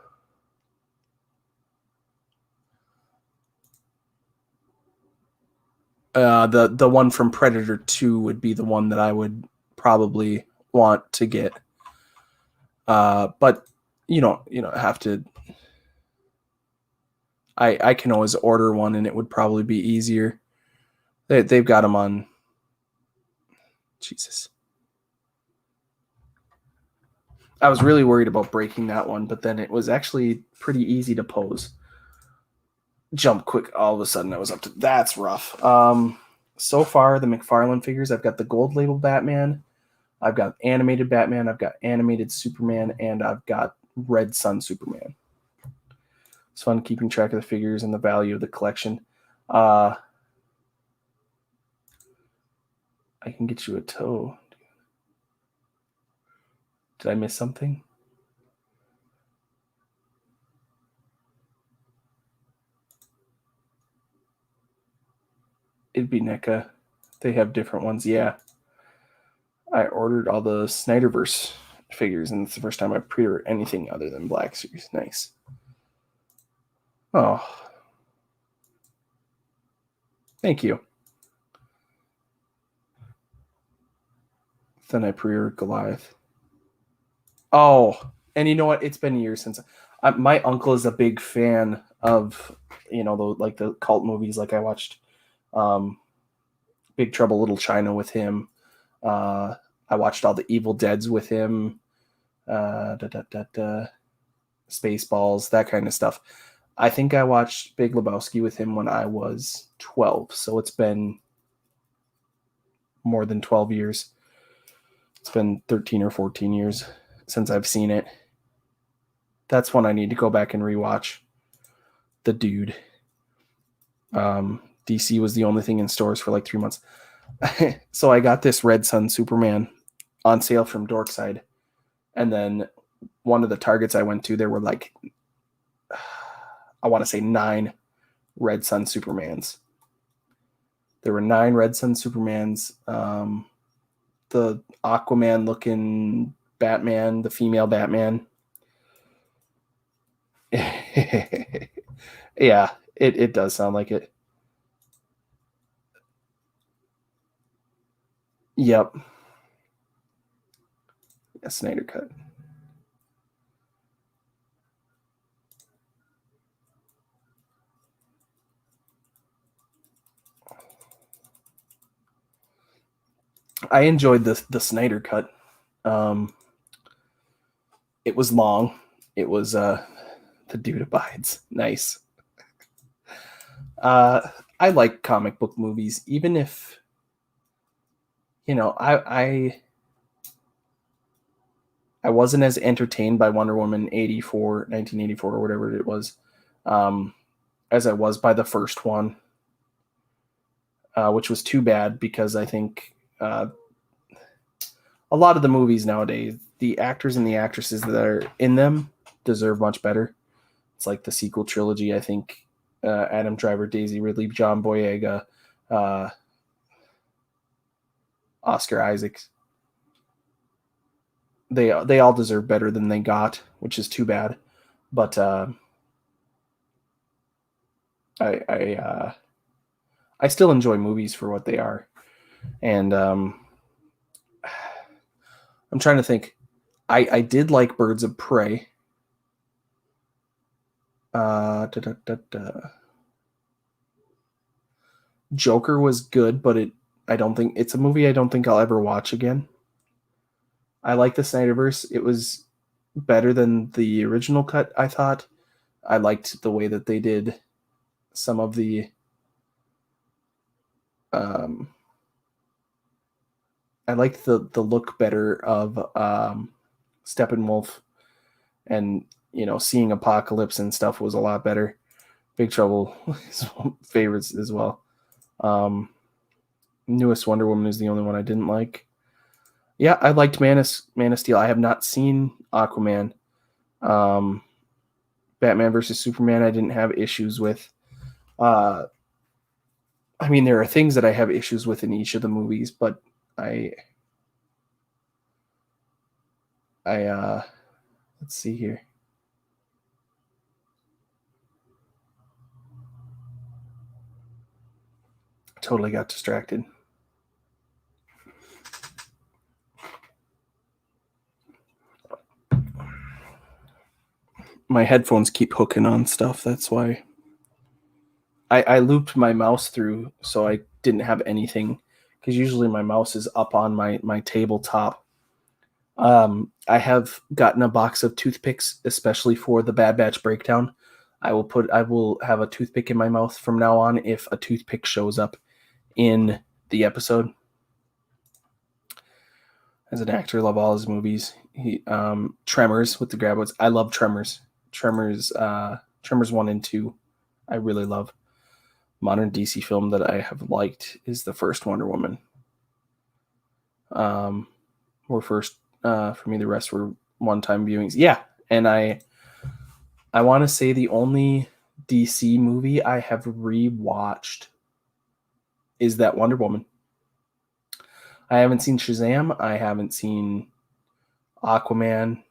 one from Predator 2 would be the one that I would probably want to get. But you don't have to. I can always order one, and it would probably be easier. They've got them on. Jesus. I was really worried about breaking that one, but then it was actually pretty easy to pose. Jump quick. All of a sudden, I was up to... That's rough. So far, the McFarlane figures, I've got the gold label Batman. I've got animated Batman. I've got animated Superman. And I've got Red Sun Superman. It's fun keeping track of the figures and the value of the collection. I can get you a toe. Did I miss something? It'd be NECA. They have different ones. Yeah. I ordered all the Snyderverse figures, and it's the first time I've pre-ordered anything other than Black Series. Nice. Oh. Thank you. Then I pre-ordered Goliath. Oh, and you know what? It's been years since... my uncle is a big fan of, the cult movies. Like I watched Big Trouble Little China with him. I watched all the Evil Deads with him. Spaceballs, that kind of stuff. I think I watched Big Lebowski with him when I was 12. So it's been more than 12 years. It's been 13 or 14 years since I've seen it. That's one I need to go back and rewatch. The Dude. DC was the only thing in stores for like 3 months. So I got this Red Sun Superman on sale from Dorkside. And then one of the Targets I went to, there were like, I want to say 9 Red Sun Supermans. There were 9 Red Sun Supermans. The Aquaman looking Batman, the female Batman. Yeah, it does sound like it. Yep. A Snyder Cut. I enjoyed the Snyder Cut. Um, it was long. It was the dude abides. Nice. Uh, I like comic book movies, even if I wasn't as entertained by Wonder Woman 1984 or whatever it was, um, as I was by the first one, which was too bad because I think a lot of the movies nowadays, the actors and the actresses that are in them deserve much better. It's like the sequel trilogy. I think Adam Driver, Daisy Ridley, John Boyega, uh, Oscar Isaacs. They all deserve better than they got, which is too bad. But I still enjoy movies for what they are, and I'm trying to think. I did like Birds of Prey. Da, da, da, da. Joker was good, but I don't think it's a movie I don't think I'll ever watch again. I like the Snyderverse. It was better than the original cut, I thought. I liked the way that they did some of the um I liked the look better of Steppenwolf, and seeing Apocalypse and stuff was a lot better. Big Trouble is favorites as well. Newest Wonder Woman is the only one I didn't like. Yeah, I liked Man of Steel. I have not seen Aquaman. Um, Batman versus Superman, I didn't have issues with. Uh, I mean, there are things that I have issues with in each of the movies, but I, let's see here. Totally got distracted. My headphones keep hooking on stuff. That's why I looped my mouse through so I didn't have anything, because usually my mouse is up on my tabletop. I have gotten a box of toothpicks, especially for the Bad Batch breakdown. I will have a toothpick in my mouth from now on if a toothpick shows up in the episode. As an actor, I love all his movies. Tremors with the Graboids. I love Tremors. Tremors 1 and 2. I really love. Modern DC film that I have liked is the first Wonder Woman. Were first for me. The rest were one-time viewings. Yeah, and I want to say the only DC movie I have rewatched is that Wonder Woman. I haven't seen Shazam. I haven't seen Aquaman.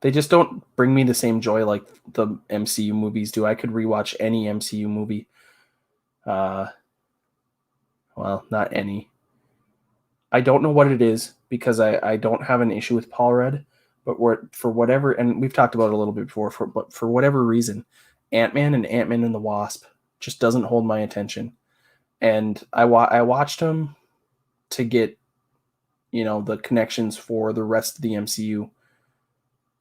They just don't bring me the same joy like the MCU movies do. I could rewatch any MCU movie. Well, not any. I don't know what it is, because I don't have an issue with Paul Rudd, but for whatever, and we've talked about it a little bit before, but for whatever reason, Ant-Man and Ant-Man and the Wasp just doesn't hold my attention. And I watched them to get the connections for the rest of the MCU,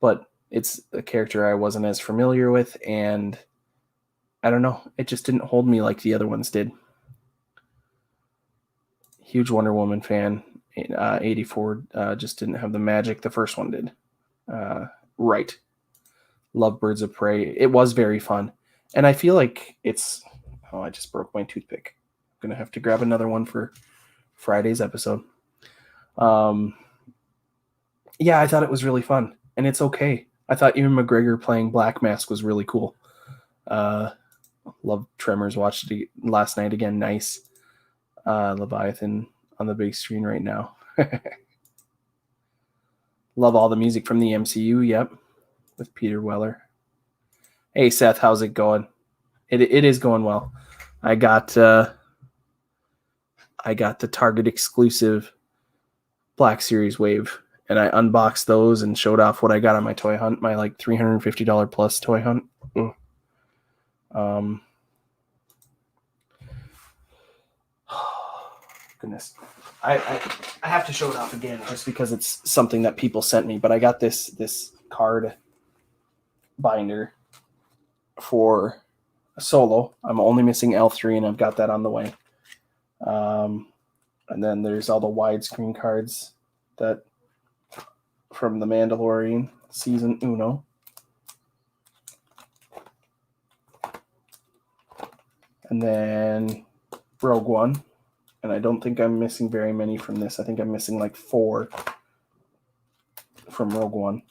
but it's a character I wasn't as familiar with, and I don't know, it just didn't hold me like the other ones did. Huge Wonder Woman fan. 84 just didn't have the magic the first one did. Right. Love Birds of Prey. It was very fun. And I feel like it's... Oh, I just broke my toothpick. I'm going to have to grab another one for Friday's episode. Yeah, I thought it was really fun. And it's okay. I thought Ewan McGregor playing Black Mask was really cool. Love Tremors. Watched it last night again. Nice. Leviathan on the big screen right now. Love all the music from the MCU. Yep, with Peter Weller. Hey Seth, how's it going? It is going well. I got the Target exclusive Black Series Wave, and I unboxed those and showed off what I got on my toy hunt, my like $350 plus toy hunt. Goodness, I have to show it off again just because it's something that people sent me. But I got this card binder for a solo. I'm only missing L3, and I've got that on the way. And then there's all the widescreen cards that from the Mandalorian season Uno. And then Rogue One. And I don't think I'm missing very many from this. I think I'm missing like 4 from Rogue One. 2,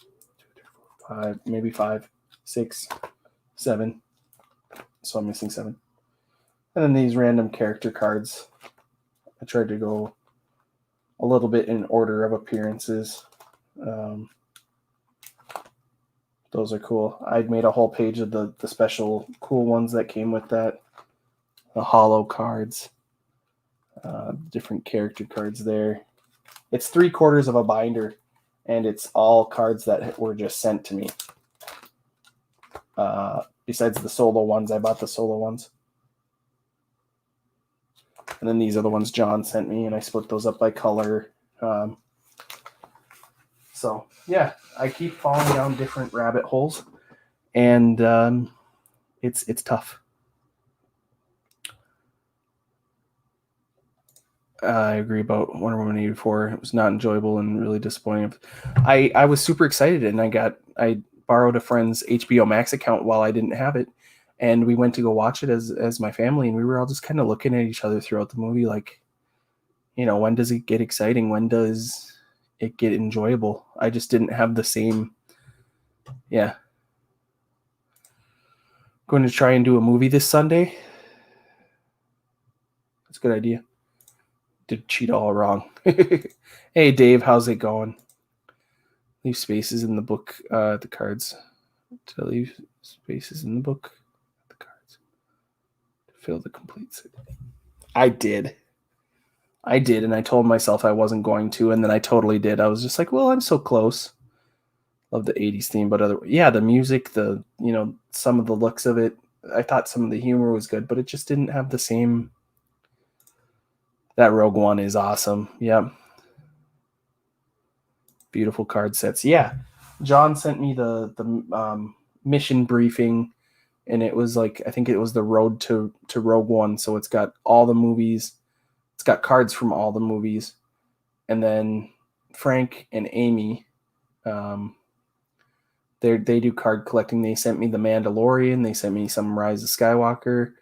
3, 4, 5, maybe 5, 6, 7. So I'm missing 7. And then these random character cards. I tried to go a little bit in order of appearances. Those are cool. I'd made a whole page of the special cool ones that came with that. The holo cards. Different character cards there. It's 3/4 of a binder, and it's all cards that were just sent to me. Besides the solo ones, I bought the solo ones. And then these are the ones John sent me, and I split those up by color. So, yeah, I keep falling down different rabbit holes, and it's tough. I agree about Wonder Woman 84. It was not enjoyable and really disappointing. I was super excited, and I borrowed a friend's HBO Max account while I didn't have it, and we went to go watch it as my family, and we were all just kind of looking at each other throughout the movie like, when does it get exciting? When does it get enjoyable? I just didn't have the same. Yeah. Going to try and do a movie this Sunday. That's a good idea. Did cheat all wrong. Hey Dave, how's it going? Leave spaces in the book, the cards. To leave spaces in the book, the cards. To fill the complete set. I did, and I told myself I wasn't going to, and then I totally did. I was just like, well, I'm so close. Love the 80s theme, but the music, some of the looks of it. I thought some of the humor was good, but it just didn't have the same. That Rogue One is awesome. Yeah. Beautiful card sets. Yeah. John sent me the mission briefing, and it was like, I think it was the road to Rogue One. So it's got all the movies. It's got cards from all the movies. And then Frank and Amy, they do card collecting. They sent me the Mandalorian. They sent me some Rise of Skywalker.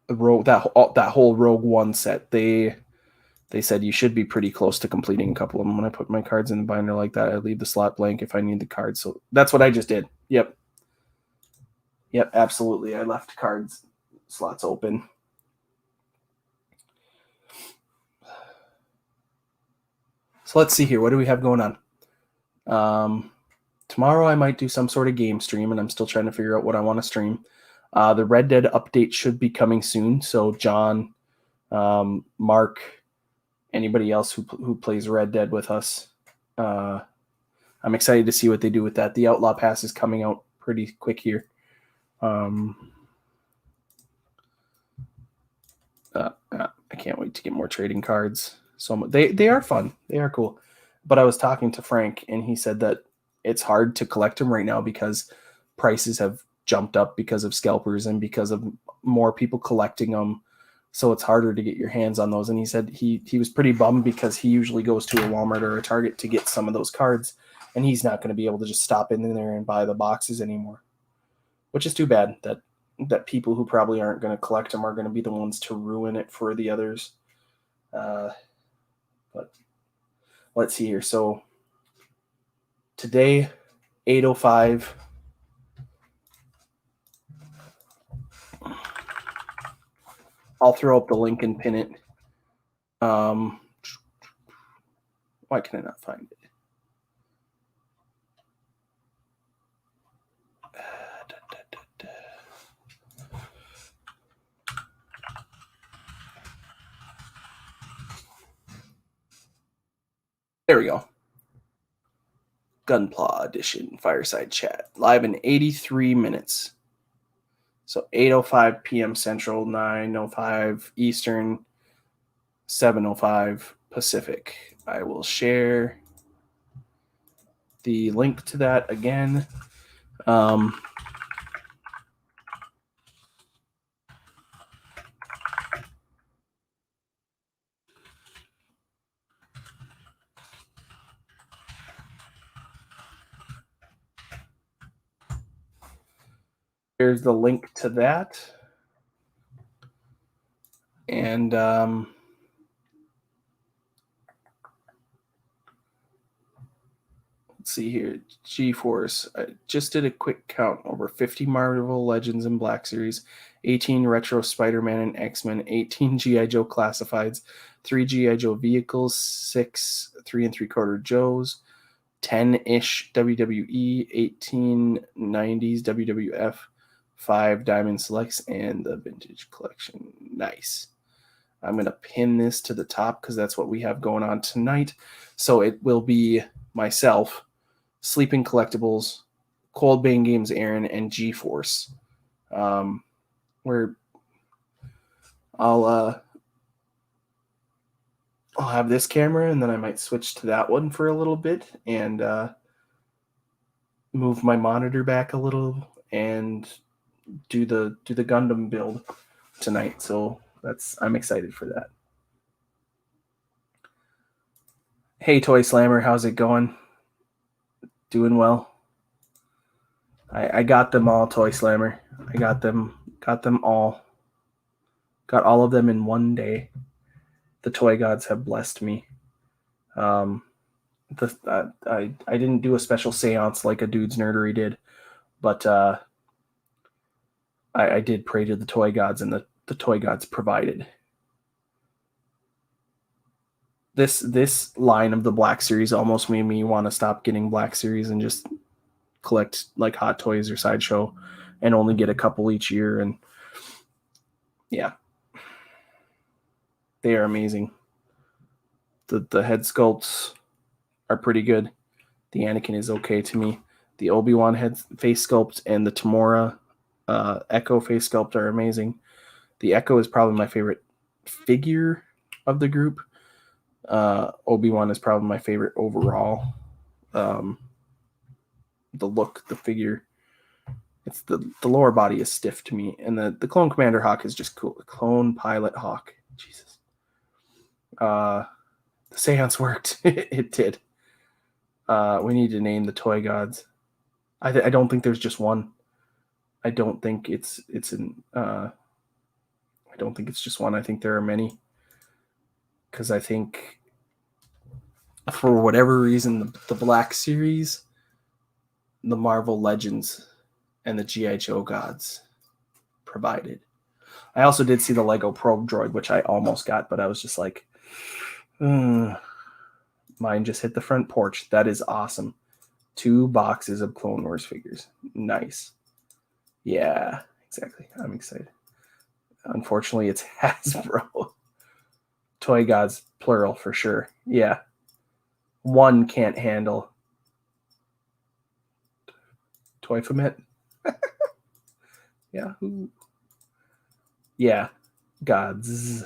That whole Rogue One set. They said you should be pretty close to completing a couple of them. When I put my cards in the binder like that, I leave the slot blank if I need the cards. So that's what I just did. Yep, absolutely. I left cards slots open. So let's see here. What do we have going on? Tomorrow I might do some sort of game stream, and I'm still trying to figure out what I want to stream. The Red Dead update should be coming soon. So John, Mark, anybody else who plays Red Dead with us, I'm excited to see what they do with that. The Outlaw Pass is coming out pretty quick here. I can't wait to get more trading cards. So they are fun. They are cool. But I was talking to Frank, and he said that it's hard to collect them right now because prices have jumped up because of scalpers and because of more people collecting them. So it's harder to get your hands on those. And he said he was pretty bummed because he usually goes to a Walmart or a Target to get some of those cards, and he's not going to be able to just stop in there and buy the boxes anymore, which is too bad that people who probably aren't going to collect them are going to be the ones to ruin it for the others. But let's see here. So today, 8:05. I'll throw up the link and pin it. Why can I not find it? There we go. Gunpla Edition Fireside Chat. Live in 83 minutes. So 8:05 p.m. Central, 9:05 Eastern, 7:05 Pacific. I will share the link to that again. Here's the link to that. And let's see here. GeForce. I just did a quick count. Over 50 Marvel Legends and Black Series, 18 Retro Spider-Man and X-Men, 18 G.I. Joe Classifieds, 3 G.I. Joe Vehicles, 6 3 3/4 Joes, 10-ish WWE, 18 90s WWF, 5 Diamond Selects, and the Vintage Collection. Nice. I'm going to pin this to the top because that's what we have going on tonight. So it will be myself, Sleeping Collectibles, Cold Bane Games Aaron, and GeForce. Where I'll have this camera, and then I might switch to that one for a little bit and move my monitor back a little and do the Gundam build tonight. So I'm excited for that. Hey, Toy Slammer, how's it going? Doing well. I got them all, Toy Slammer. I got them all. Got all of them in one day. The toy gods have blessed me. I didn't do a special seance like a dude's nerdery did, but I did pray to the toy gods, and the toy gods provided. This line of the Black Series almost made me want to stop getting Black Series and just collect like Hot Toys or Sideshow and only get a couple each year. And yeah, they are amazing. The head sculpts are pretty good. The Anakin is okay to me. The Obi-Wan head face sculpt and the Tamora Echo face sculpt are amazing. The Echo is probably my favorite figure of the group. Obi-Wan is probably my favorite overall. The look, the figure, it's the lower body is stiff to me, and the Clone Commander Hawk is just cool. The Clone Pilot Hawk, Jesus. The seance worked. It did. We need to name the toy gods. I don't think there's just one. I don't think it's I don't think it's just one. I think there are many. Because I think for whatever reason, the Black Series, the Marvel Legends, and the G.I. Joe gods provided. I also did see the Lego Probe Droid, which I almost got, but I was just like, mine just hit the front porch. That is awesome. 2 boxes of Clone Wars figures. Nice. Yeah, exactly. I'm excited. Unfortunately, it's Hasbro. Toy gods, plural for sure. Yeah. One can't handle. Toy Fomet. Yeah. Yeah. Gods.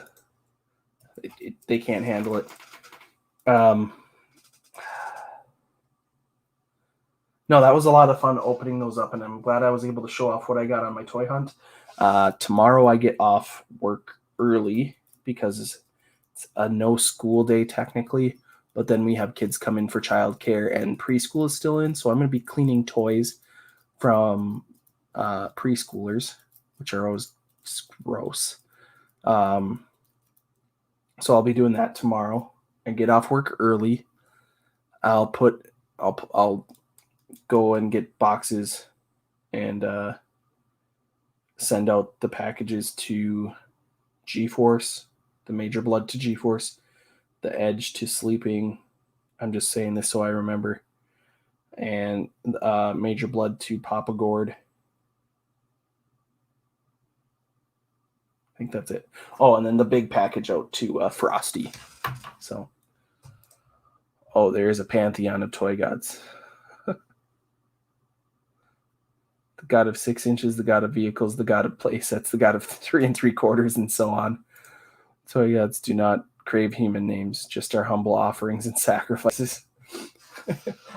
They can't handle it. No, that was a lot of fun opening those up, and I'm glad I was able to show off what I got on my toy hunt. Tomorrow I get off work early because it's a no school day technically, but then we have kids come in for childcare and preschool is still in, so I'm going to be cleaning toys from preschoolers, which are always gross. So I'll be doing that tomorrow and get off work early. I'll go and get boxes and send out the packages to GeForce, the Major Blood to GeForce, the Edge to Sleeping, I'm just saying this so I remember. And Major Blood to Papa Gord. I think that's it. Oh, and then the big package out to Frosty. So, oh, there's a pantheon of toy gods. The god of 6 inches, the god of vehicles, the god of playsets, the god of 3 3/4, and so on. Toy gods do not crave human names, just our humble offerings and sacrifices.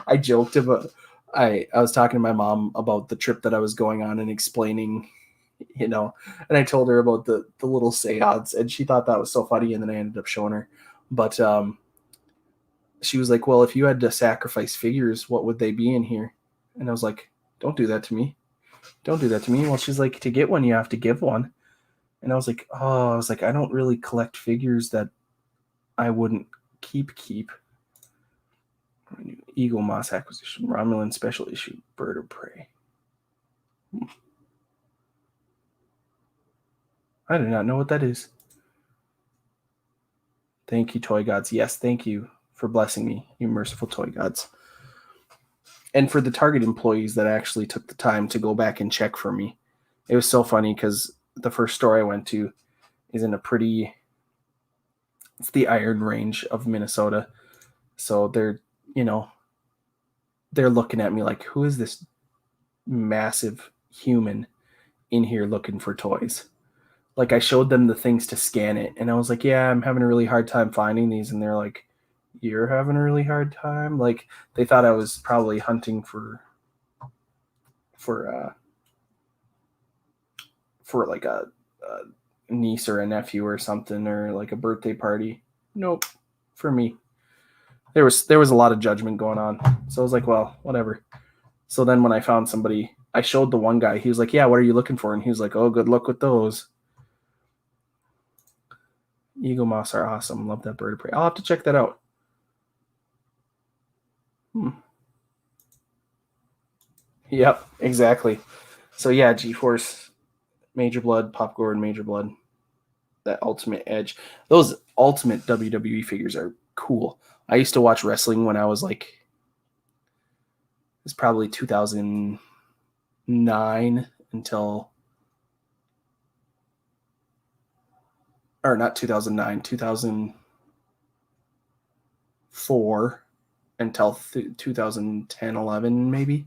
I joked about. I was talking to my mom about the trip that I was going on and explaining, and I told her about the little seance, and she thought that was so funny, and then I ended up showing her. But she was like, well, if you had to sacrifice figures, what would they be in here? And I was like, don't do that to me. Don't do that to me. Well, she's like, to get one, you have to give one. And I was like, I don't really collect figures that I wouldn't keep. Eagle Moss acquisition, Romulan special issue, Bird of Prey. I do not know what that is. Thank you, toy gods. Yes, thank you for blessing me, you merciful toy gods. And for the Target employees that actually took the time to go back and check for me. It was so funny because the first store I went to is in it's the Iron Range of Minnesota. So they're looking at me like, who is this massive human in here looking for toys? Like, I showed them the things to scan it, and I was like, yeah, I'm having a really hard time finding these. And they're like, you're having a really hard time? Like, they thought I was probably hunting for like a niece or a nephew or something, or like a birthday party. Nope, for me. There was a lot of judgment going on. So I was like, well, whatever. So then when I found somebody, I showed the one guy. He was like, yeah, what are you looking for? And he was like, oh, good luck with those. Eagle Moss are awesome. Love that Bird of Prey. I'll have to check that out. Yep, exactly. So yeah, G-Force, Major Blood, Pop Gord, Major Blood, that Ultimate Edge. Those Ultimate WWE figures are cool. I used to watch wrestling when I was like, it's probably 2009 until, or not 2009, 2004 until 2010, 11 maybe.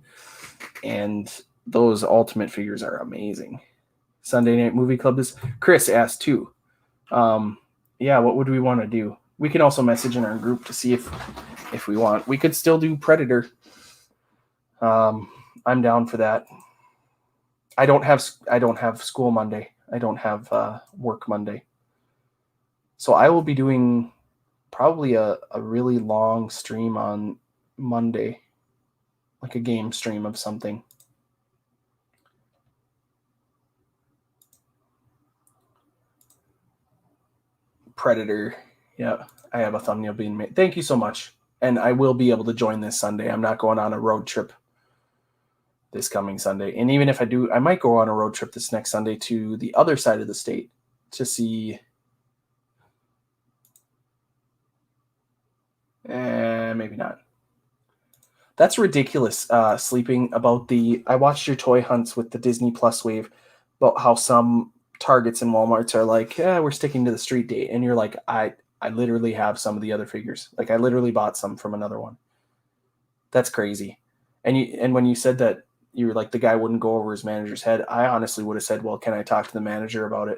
And those Ultimate figures are amazing. Sunday Night Movie Club is, Chris asked too. Yeah, what would we want to do? We can also message in our group to see if we want. We could still do Predator. I'm down for that. I don't have school Monday. I don't have work Monday. So I will be doing probably a really long stream on Monday, like a game stream of something. Predator. Yeah, I have a thumbnail being made. Thank you so much. And I will be able to join this Sunday. I'm not going on a road trip this coming Sunday. And even if I do, I might go on a road trip this next Sunday to the other side of the state to see. Maybe not. That's ridiculous, Sleeping, about I watched your toy hunts with the Disney Plus wave about how some Targets and Walmarts are like, yeah, we're sticking to the street date. And you're like, I literally have some of the other figures. Like, I literally bought some from another one. That's crazy. And when you said that you were like, the guy wouldn't go over his manager's head, I honestly would have said, well, can I talk to the manager about it?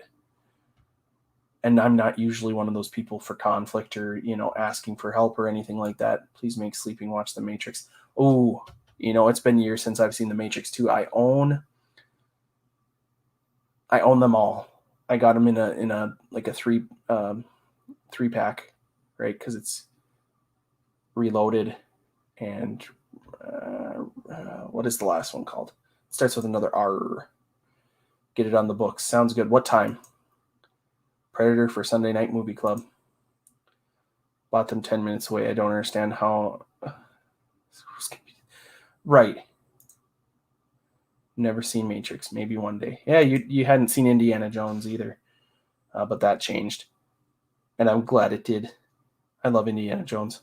And I'm not usually one of those people for conflict or, asking for help or anything like that. Please make Sleeping watch The Matrix. Oh, it's been years since I've seen The Matrix 2. I own them all. I got them in a like a three pack, right? Because it's Reloaded and what is the last one called? It starts with another R. Get it on the books. Sounds good. What time? Predator for Sunday Night Movie Club. Bought them 10 minutes away. I don't understand how. Right. Never seen Matrix. Maybe one day. Yeah, you hadn't seen Indiana Jones either. But that changed. And I'm glad it did. I love Indiana Jones.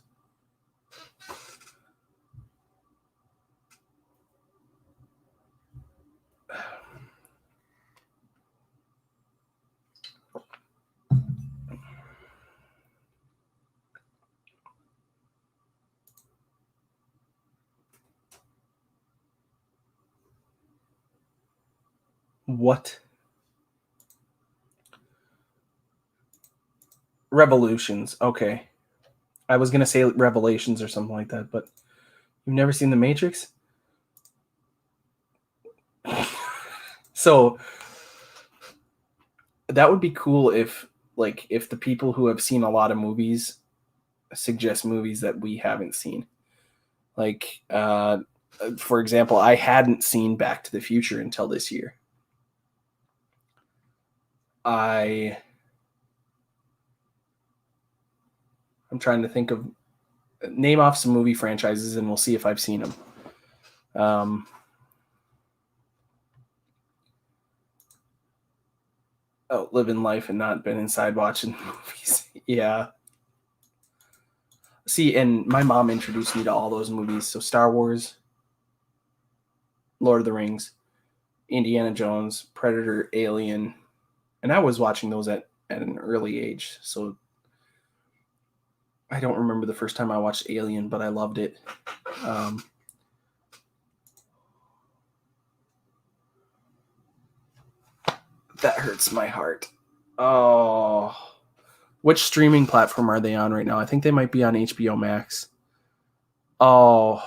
What? Revolutions. Okay. I was going to say Revelations or something like that, but you've never seen The Matrix? So that would be cool if the people who have seen a lot of movies suggest movies that we haven't seen. Like, for example, I hadn't seen Back to the Future until this year. I'm trying to think of name off some movie franchises, and we'll see if I've seen them. Living life and not been inside watching movies. Yeah. See, and my mom introduced me to all those movies. So Star Wars, Lord of the Rings, Indiana Jones, Predator, Alien. And I was watching those at an early age. So I don't remember the first time I watched Alien, but I loved it. That hurts my heart. Oh. Which streaming platform are they on right now? I think they might be on HBO Max. Oh.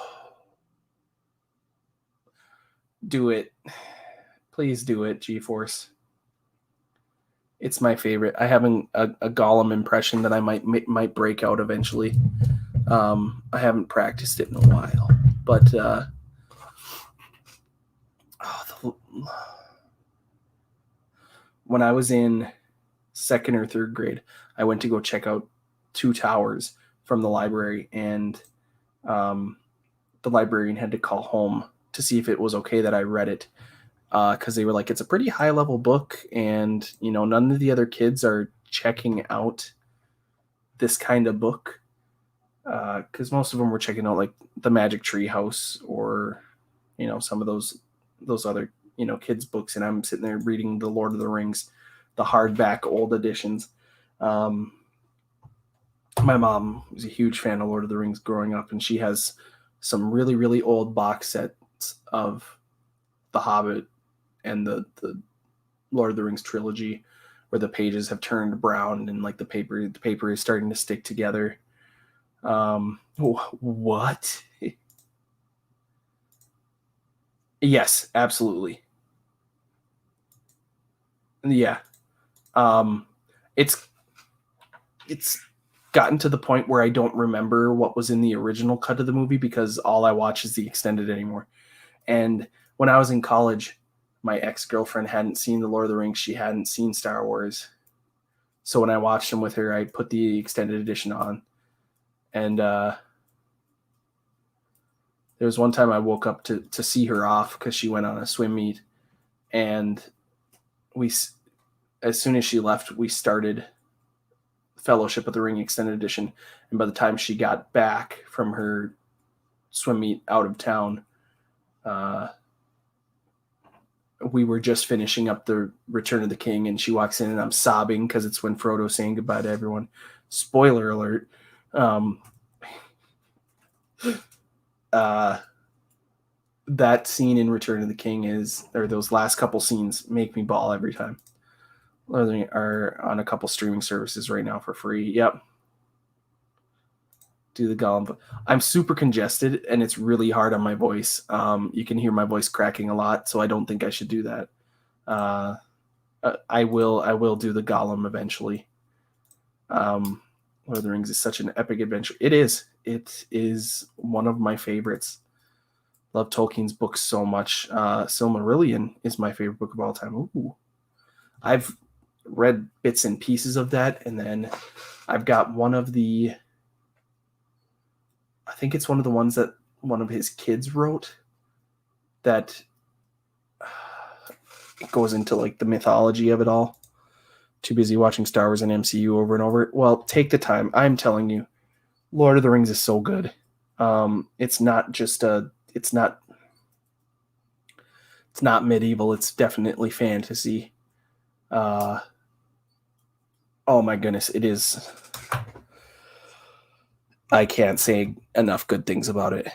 Do it. Please do it, GeForce. It's my favorite. I have a Gollum impression that I might break out eventually. I haven't practiced it in a while. But when I was in second or third grade, I went to go check out Two Towers from the library, and the librarian had to call home to see if it was okay that I read it, because they were like, it's a pretty high level book, and none of the other kids are checking out this kind of book, because most of them were checking out like the Magic Tree House or some of those other kids books, and I'm sitting there reading the Lord of the Rings, the hardback old editions. My mom was a huge fan of Lord of the Rings growing up, and she has some really, really old box sets of The Hobbit and the Lord of the Rings trilogy, where the pages have turned brown and like the paper is starting to stick together. What? Yes, absolutely. Yeah. It's gotten to the point where I don't remember what was in the original cut of the movie because all I watch is the extended anymore. And when I was in college, my ex-girlfriend hadn't seen the Lord of the Rings. She hadn't seen Star Wars. So when I watched them with her, I put the extended edition on. And there was one time I woke up to see her off because she went on a swim meet. And as soon as she left, we started Fellowship of the Ring extended edition. And by the time she got back from her swim meet out of town, we were just finishing up the Return of the King, and she walks in and I'm sobbing because it's when Frodo's saying goodbye to everyone. Spoiler alert. That scene in Return of the King those last couple scenes make me bawl every time. They are on a couple streaming services right now for free. Yep. Do the Gollum. I'm super congested and it's really hard on my voice. You can hear my voice cracking a lot, so I don't think I should do that. I will do the Gollum eventually. Lord of the Rings is such an epic adventure. It is. It is one of my favorites. Love Tolkien's books so much. Silmarillion is my favorite book of all time. Ooh. I've read bits and pieces of that, and then I've got I think it's one of the ones that one of his kids wrote that it goes into like the mythology of it all. Too busy watching Star Wars and MCU over and over. Well, take the time. I'm telling you, Lord of the Rings is so good. It's not just it's not medieval. It's definitely fantasy. Oh my goodness, it is. I can't say enough good things about it.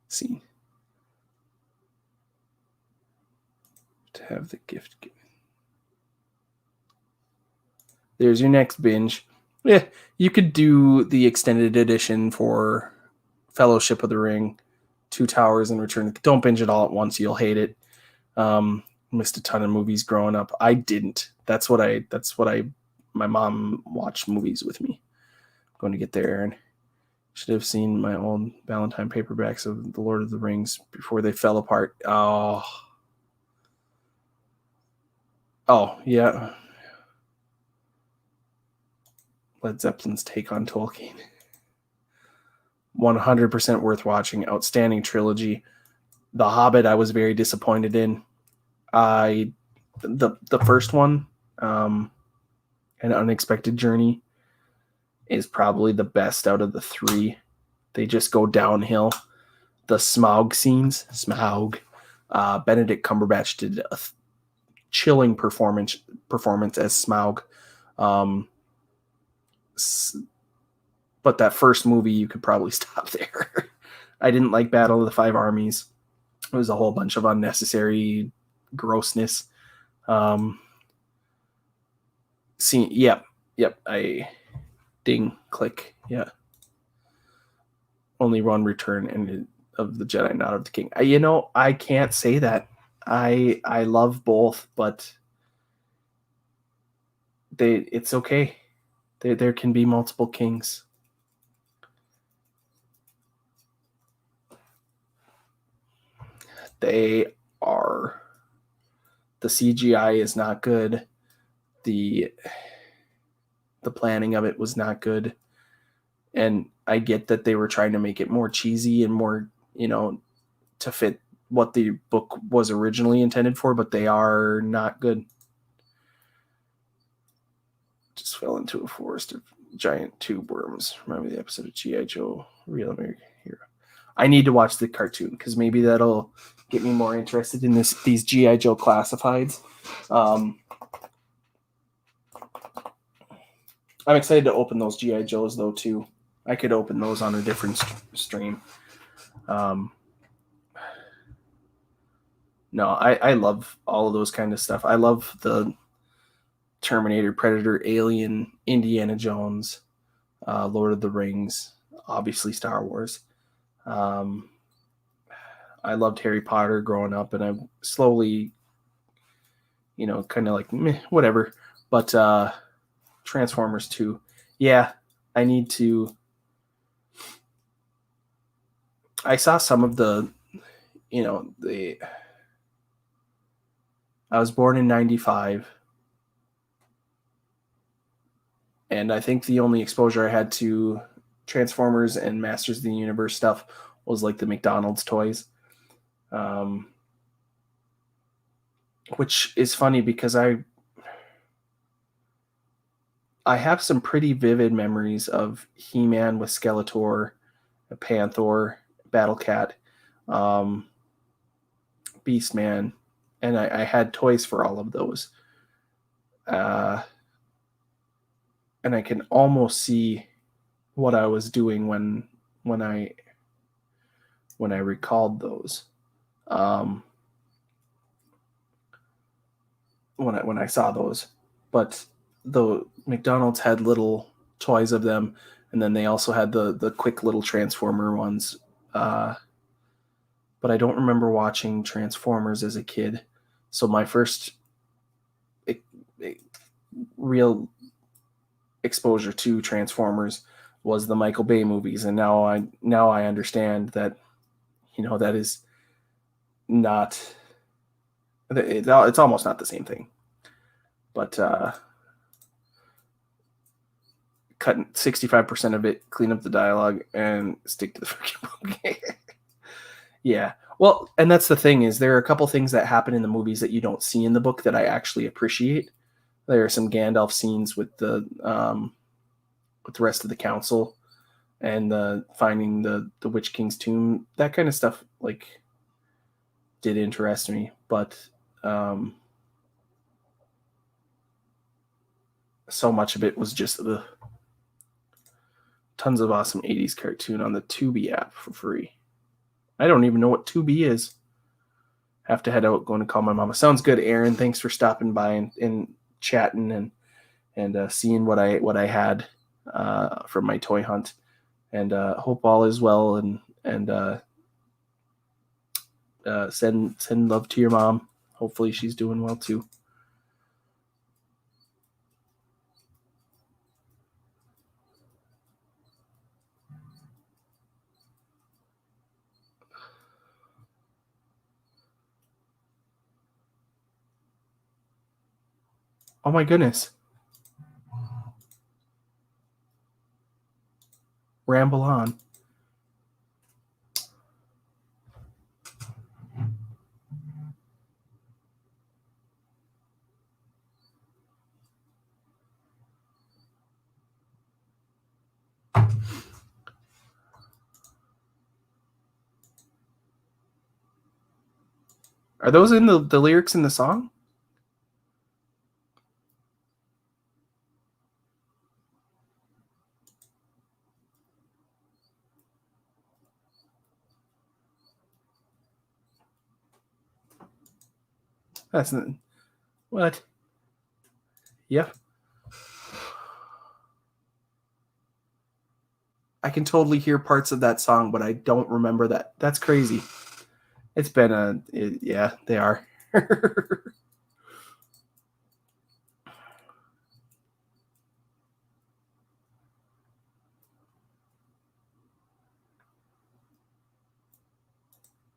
Let's see. To have the gift given. There's your next binge. Yeah, you could do the extended edition for Fellowship of the Ring, Two Towers, and Return. Don't binge it all at once; you'll hate it. Missed a ton of movies growing up. I didn't. That's what I. My mom watched movies with me. I'm going to get there, Aaron. Should have seen my old Valentine paperbacks of The Lord of the Rings before they fell apart. Oh yeah. Led Zeppelin's take on Tolkien. 100% worth watching. Outstanding trilogy. The Hobbit I was very disappointed in. The first one, An Unexpected Journey, is probably the best out of the three. They just go downhill. The Smaug scenes, Benedict Cumberbatch did a chilling performance as Smaug. But that first movie, you could probably stop there. I didn't like Battle of the Five Armies. It was a whole bunch of unnecessary grossness. Yep. I ding, click. Yeah. Only one return and of the Jedi, not of the King. I can't say that. I love both, but it's okay. There can be multiple kings. They are. The CGI is not good. The planning of it was not good. And I get that they were trying to make it more cheesy and more, to fit what the book was originally intended for, but they are not good. Just fell into a forest of giant tube worms. Remember the episode of G.I. Joe, Real American Hero? I need to watch the cartoon because maybe that'll get me more interested in these G.I. Joe classifieds. I'm excited to open those G.I. Joes, though, too. I could open those on a different stream. No, I love all of those kind of stuff. I love the Terminator, Predator, Alien, Indiana Jones, Lord of the Rings, obviously Star Wars. I loved Harry Potter growing up, and I'm slowly, kind of like, meh, whatever. But Transformers 2, yeah, I need to. I saw some of the, I was born in 95. And I think the only exposure I had to Transformers and Masters of the Universe stuff was like the McDonald's toys. Which is funny because I have some pretty vivid memories of He-Man with Skeletor, Panther, Battle-Cat, Beastman, and I had toys for all of those. And I can almost see what I was doing when I recalled those. When I saw those, but the McDonald's had little toys of them, and then they also had the quick little Transformer ones. But I don't remember watching Transformers as a kid. So my first real exposure to Transformers was the Michael Bay movies, and now I understand that that is not. It's almost not the same thing, but cut 65% of it, clean up the dialogue, and stick to the freaking movie. Yeah. Well, and that's the thing is there are a couple things that happen in the movies that you don't see in the book that I actually appreciate. There are some Gandalf scenes with the with the rest of the council and finding the Witch King's tomb. That kind of stuff like did interest me, but so much of it was just the tons of awesome 80s cartoon on the Tubi app for free. I don't even know what Tubi is. Have to head out, going to call my mama. Sounds good, Aaron. Thanks for stopping by and chatting and seeing what I had from my toy hunt. And hope all is well, and send love to your mom. Hopefully she's doing well too. Oh my goodness. Ramble on. Are those in the lyrics in the song? That's not, what? Yep. I can totally hear parts of that song, but I don't remember that. That's crazy. It's been yeah, they are.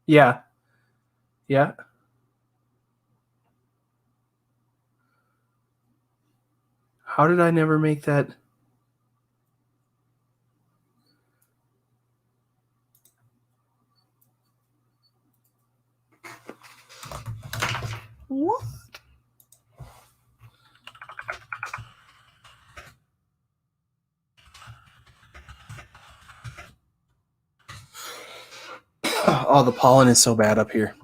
Yeah. Yeah. How did I never make that? What? Oh, the pollen is so bad up here.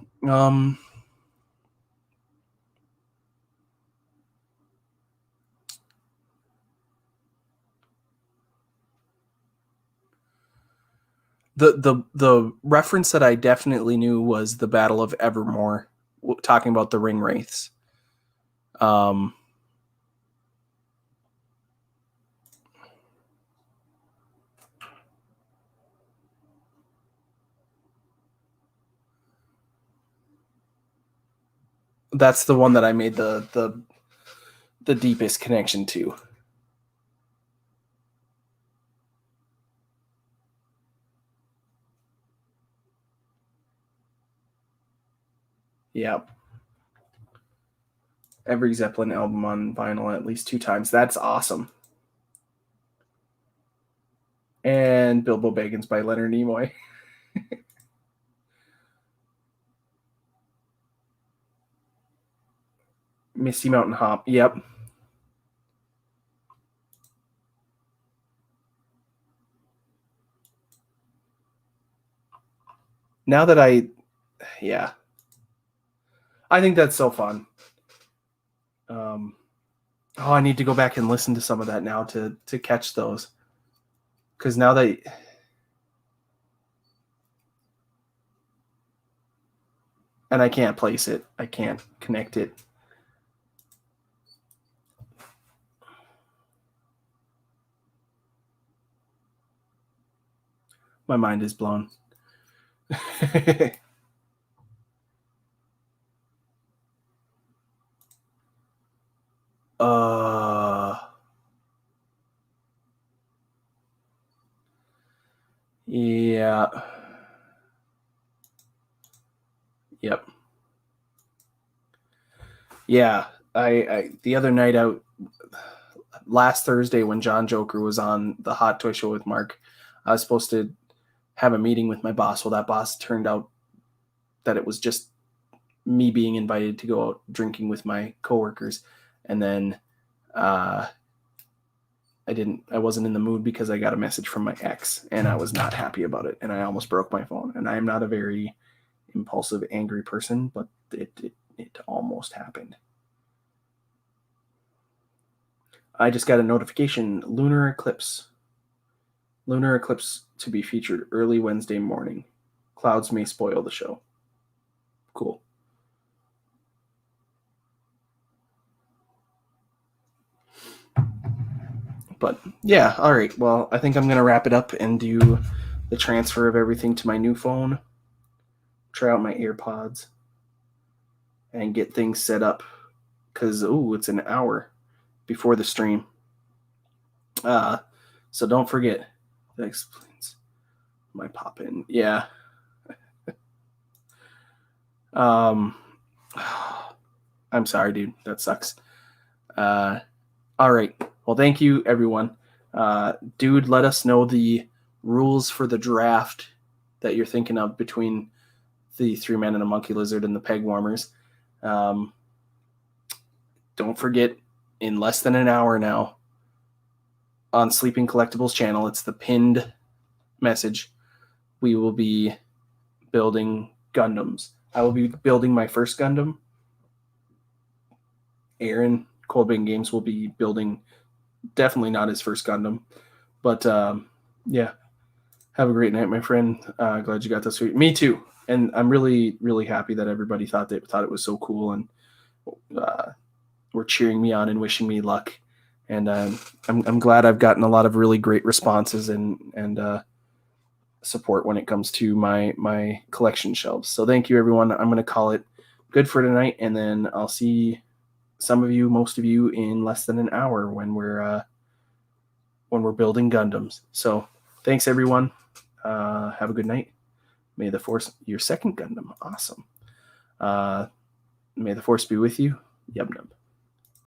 The reference that I definitely knew was the Battle of Evermore, talking about the ring wraiths. That's the one that I made the deepest connection to. Yeah. Every Zeppelin album on vinyl at least 2 times. That's awesome. And Bilbo Baggins by Leonard Nimoy. Misty Mountain Hop. Yep. Now that yeah. I think that's so fun. I need to go back and listen to some of that now to catch those. Because now that... And I can't place it. I can't connect it. My mind is blown. Yeah. Yep. Yeah. I the other night out, last Thursday when John Joker was on the Hot Toy Show with Mark, I was supposed to have a meeting with my boss. Well, that boss turned out that it was just me being invited to go out drinking with my coworkers. And then I wasn't in the mood because I got a message from my ex and I was not happy about it, and I almost broke my phone. And I am not a very impulsive, angry person, but it almost happened. I just got a notification: lunar eclipse to be featured early Wednesday morning. Clouds may spoil the show. Cool. But yeah, all right. Well, I think I'm gonna wrap it up and do the transfer of everything to my new phone, try out my AirPods, and get things set up. Cause it's an hour before the stream. So don't forget. That explains my pop in. Yeah. I'm sorry, dude. That sucks. All right. Well, thank you, everyone. Dude, let us know the rules for the draft that you're thinking of between the 3 Men and a Monkey Lizard and the Peg Warmers. Don't forget, in less than an hour now, on Sleeping Collectibles channel, it's the pinned message, we will be building Gundams. I will be building my first Gundam. Aaron, Coldbane Games, will be building definitely not his first Gundam. But yeah, have a great night, my friend. Glad you got this week. Me too. And I'm really, really happy that everybody thought it was so cool and were cheering me on and wishing me luck. And I'm glad I've gotten a lot of really great responses and support when it comes to my collection shelves. So thank you, everyone. I'm going to call it good for tonight, and then I'll see some of you, most of you, in less than an hour when we're building Gundams. So thanks, everyone. Have a good night. May the Force, your second Gundam, awesome. May the Force be with you. Yum nub.